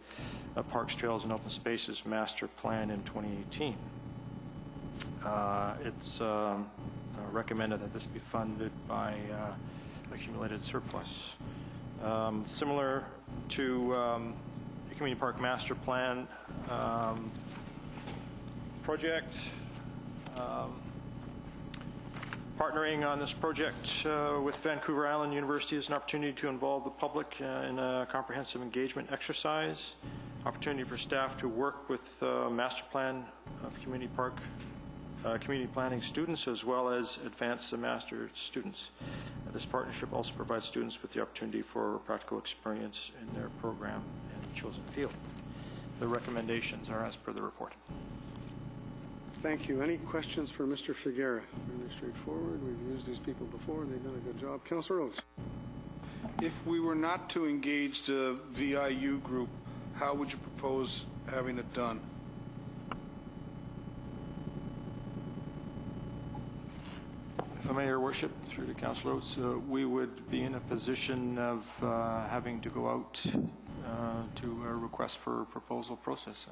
Parks, Trails, and Open Spaces Master Plan in 2018. It's recommended that this be funded by accumulated surplus. Similar to the Community Park Master Plan project, partnering on this project with Vancouver Island University is an opportunity to involve the public in a comprehensive engagement exercise, opportunity for staff to work with master plan of community park community planning students as well as advance the master students. This partnership also provides students with the opportunity for practical experience in their program in the chosen field. The recommendations are as per the report. Thank you. Any questions for Mr. Figueroa? Very straightforward. We've used these people before. They've done a good job. Councillor Oates. If we were not to engage the VIU group, how would you propose having it done? If I may, Your Worship, through to Councillor Oates, we would be in a position of having to go out to a request for proposal process.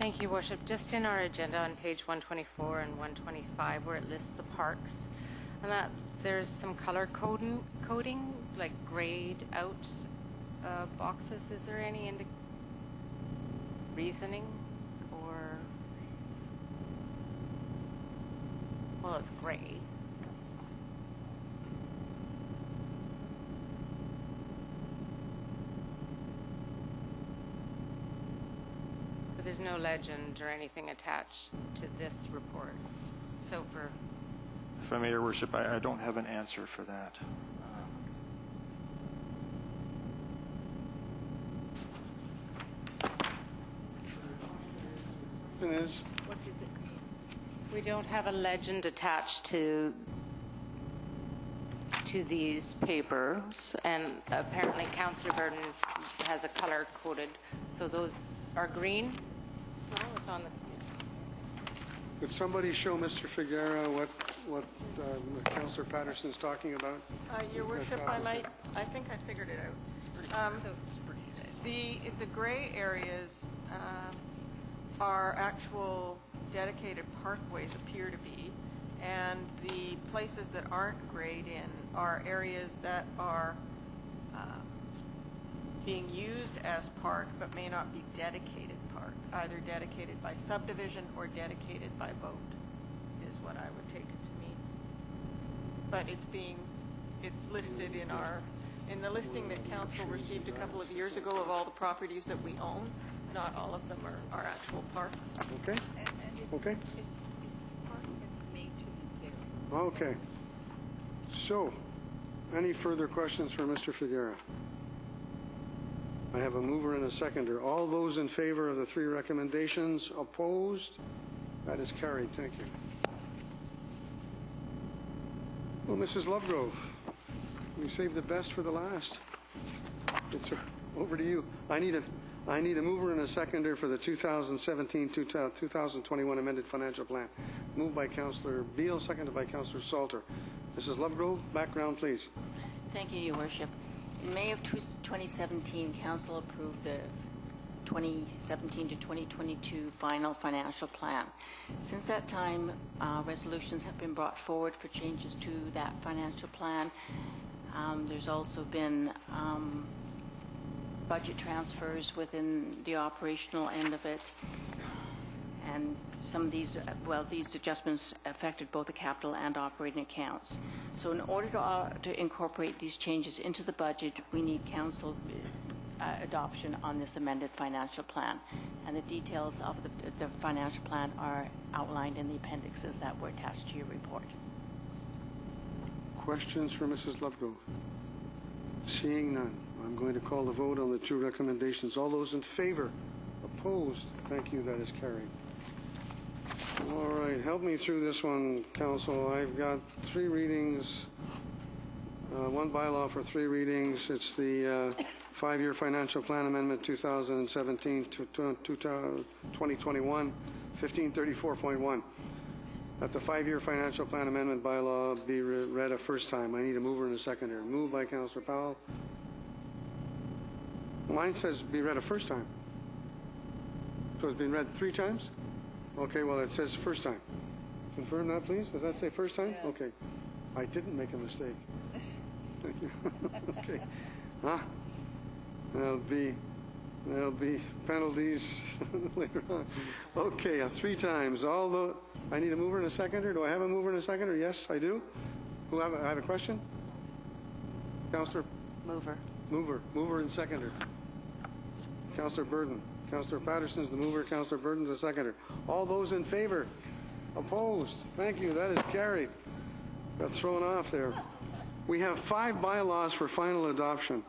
Thank you, Worship. Just in our agenda on page 124 and 125, where it lists the parks, and that there's some color coding, like grayed out boxes. Is there any reasoning, or well, it's gray. There's no legend or anything attached to this report. So for... If I may, Your Worship, I don't have an answer for that. is? We don't have a legend attached to these papers, and apparently Councillor Burden has a color coded. So those are green. No, it's on the. Could somebody show Mr. Figuera what Councillor Patterson's talking about? Your Worship, I think I figured it out. The gray areas are actual dedicated parkways, appear to be, and the places that aren't grayed in are areas that are being used as park but may not be dedicated park, either dedicated by subdivision or dedicated by vote, is what I would take it to mean. But it's listed in the listing that council received a couple of years ago of all the properties that we own. Not all of them are actual parks. Okay. Okay. Okay. So, any further questions for Mr. Figuera? I have a mover and a seconder. All those in favor of the three recommendations, opposed? That is carried. Thank you. Well, Mrs. Lovegrove, we saved the best for the last. It's over to you. I need a mover and a seconder for the 2017-2021 amended financial plan. Moved by Councillor Beale, seconded by Councillor Salter. Mrs. Lovegrove, background, please. Thank you, Your Worship. In May of 2017, Council approved the 2017 to 2022 final financial plan. Since that time, resolutions have been brought forward for changes to that financial plan. There's also been budget transfers within the operational end of it, and some of these, these adjustments affected both the capital and operating accounts. So in order to incorporate these changes into the budget, we need council adoption on this amended financial plan, and the details of the financial plan are outlined in the appendixes that were attached to your report. Questions for Mrs. Lovegrove? Seeing none, I'm going to call the vote on the two recommendations. All those in favor? Opposed? Thank you. That is carried. All right, help me through this one, Council. I've got three readings, one bylaw for three readings. It's the five-year financial plan amendment 2017 to 2021, 1534.1. That the five-year financial plan amendment bylaw be read a first time. I need a mover and a seconder. Moved by Councillor Powell. Mine says be read a first time. So it's been read three times? Okay, well, it says first time. Confirm that, please. Does that say first time? Yeah. Okay. I didn't make a mistake. Thank you. Okay. There'll be penalties later on. Okay, three times. Although I need a mover and a seconder. Do I have a mover and a seconder? Yes, I do. I have a question? Councillor? Mover. Mover and seconder. Councillor Burden. Councillor Patterson's the mover. Councillor Burden's the seconder. All those in favor? Opposed? Thank you. That is carried. Got thrown off there. We have 5 bylaws for final adoption.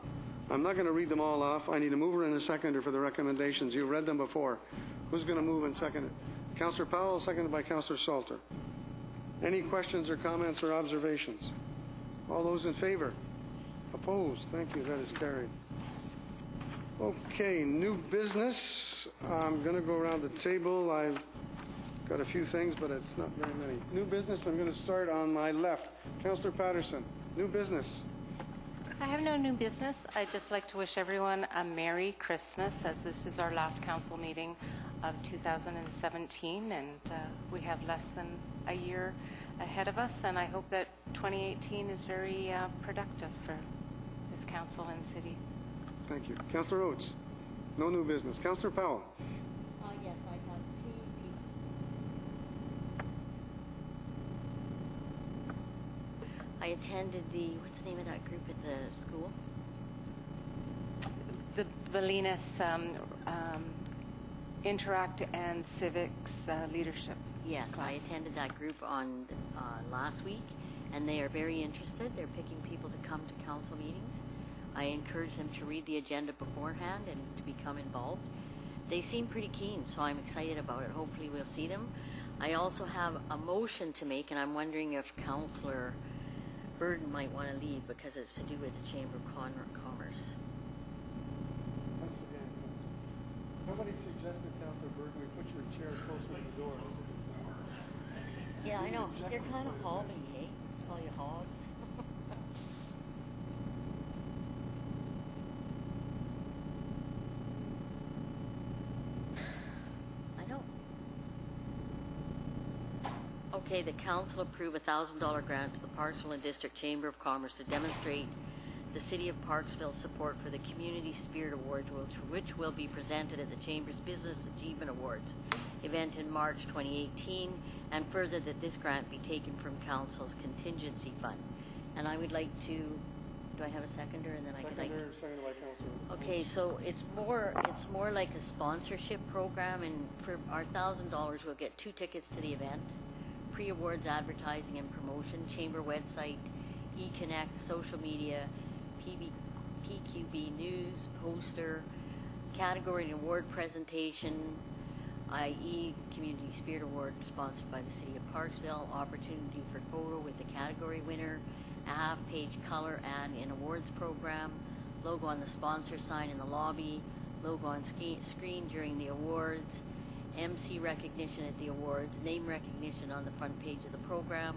I'm not going to read them all off. I need a mover and a seconder for the recommendations. You've read them before. Who's going to move and second it? Councillor Powell, seconded by Councillor Salter. Any questions or comments or observations? All those in favor? Opposed? Thank you. That is carried. Okay, new business. I'm going to go around the table. I've got a few things, but it's not very many. New business, I'm going to start on my left. Councillor Patterson, new business. I have no new business. I'd just like to wish everyone a Merry Christmas, as this is our last council meeting of 2017, and we have less than a year ahead of us, and I hope that 2018 is very productive for this council and city. Thank you. Councillor Oates, no new business. Councillor Powell. Yes, I have 2 pieces. I attended what's the name of that group at the school? The Valinas Interact and Civics Leadership. Yes, class. I attended that group on last week, and they are very interested. They're picking people to come to council meetings. I encourage them to read the agenda beforehand and to become involved. they seem pretty keen, so I'm excited about it. Hopefully we'll see them. I also have a motion to make, and I'm wondering if Councillor Burden might want to leave because it's to do with the Chamber of Commerce. Once again, somebody suggested, Councillor Burton, we put your chair closer to the door. Yeah, I know. You're kind of hobbing, hey? Call you Hobbs. I know. Okay, the council approve a $1,000 grant to the Parksville and District Chamber of Commerce to demonstrate the City of Parksville's support for the Community Spirit Awards, which will be presented at the Chamber's Business Achievement Awards event in March 2018, and further that this grant be taken from Council's contingency fund. And I would like to, do I have a seconder? And then Seconded by Councillor. Okay, so it's more like a sponsorship program, and for our $1,000 we'll get 2 tickets to the event, pre-awards advertising and promotion, Chamber website, eConnect, social media, PQB news, poster, category and award presentation, i.e. Community Spirit Award sponsored by the City of Parksville, opportunity for photo with the category winner, a half-page color ad in awards program, logo on the sponsor sign in the lobby, logo on screen during the awards, MC recognition at the awards, name recognition on the front page of the program,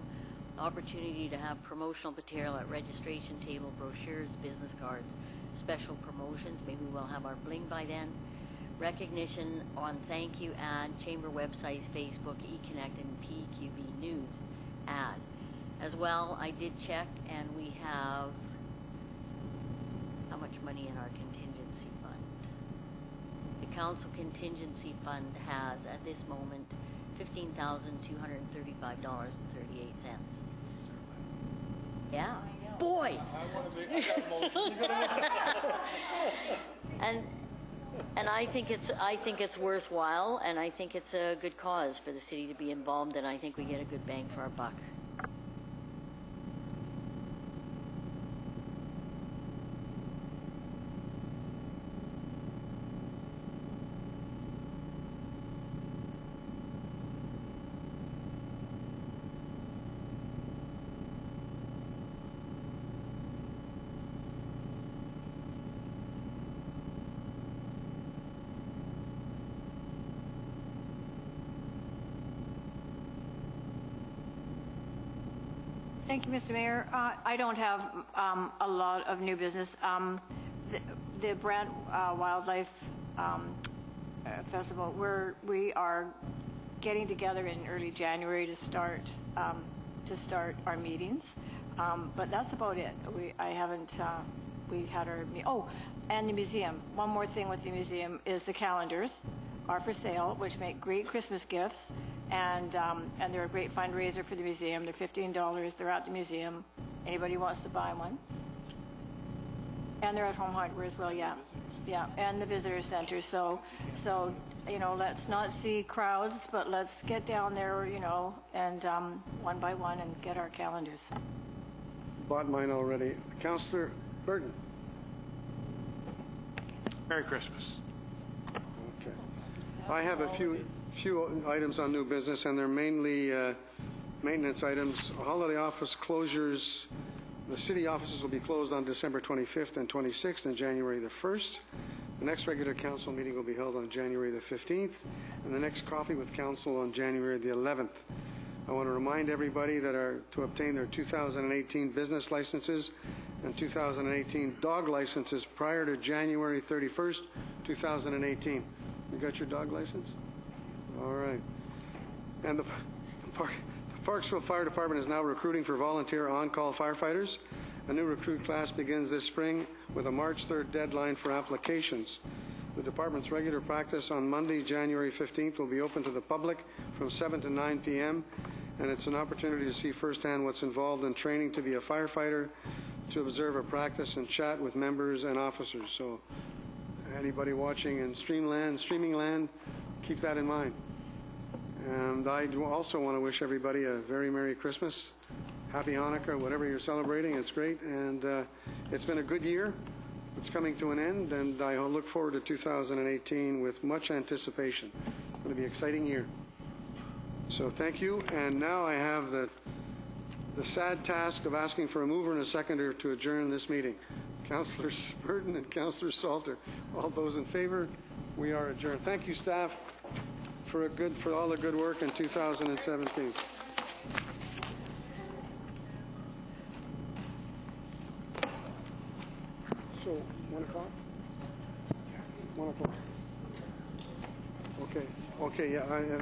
opportunity to have promotional material at registration table, brochures, business cards, special promotions, maybe we'll have our bling by then, recognition on thank you ad, Chamber websites, Facebook, eConnect, and PQB News ad. As well, I did check, and we have how much money in our contingency fund? The council contingency fund has, at this moment, $15,235.38. Yeah. Boy! And I think it's worthwhile, and I think it's a good cause for the city to be involved, and I think we get a good bang for our buck. Thank you, Mr. Mayor. I don't have a lot of new business. The Brant Wildlife Festival, we are getting together in early January to start our meetings, but that's about it. We had our and the museum. One more thing with the museum is the calendars are for sale, which make great Christmas gifts. And they're a great fundraiser for the museum. They're $15. They're at the museum. Anybody wants to buy one? And they're at Home Hardware as well, yeah. Yeah, and the visitor center. So let's not see crowds, but let's get down there, and one by one and get our calendars. Bought mine already. Councillor Burton. Merry Christmas. Okay. I have a few items on new business, and they're mainly maintenance items. Holiday office closures. The city offices will be closed on December 25th and 26th and January the 1st. The next regular council meeting will be held on January the 15th, and the next coffee with council on January the 11th. I want to remind everybody that to obtain their 2018 business licenses and 2018 dog licenses prior to January 31st, 2018. You got your dog license? All right. And the Parksville Fire Department is now recruiting for volunteer on-call firefighters. A new recruit class begins this spring with a March 3rd deadline for applications. The department's regular practice on Monday, January 15th, will be open to the public from 7 to 9 p.m., and it's an opportunity to see firsthand what's involved in training to be a firefighter, to observe a practice and chat with members and officers. So anybody watching in streaming land, keep that in mind. And I also want to wish everybody a very Merry Christmas, Happy Hanukkah, whatever you're celebrating. It's great, and it's been a good year. It's coming to an end, and I look forward to 2018 with much anticipation. It's going to be an exciting year. So thank you, and now I have the sad task of asking for a mover and a seconder to adjourn this meeting. Councillor Burton and Councillor Salter. All those in favor? We are adjourned. Thank you, staff, for all the good work in 2017. So, 1 o'clock? 1 o'clock. Okay. Okay, yeah.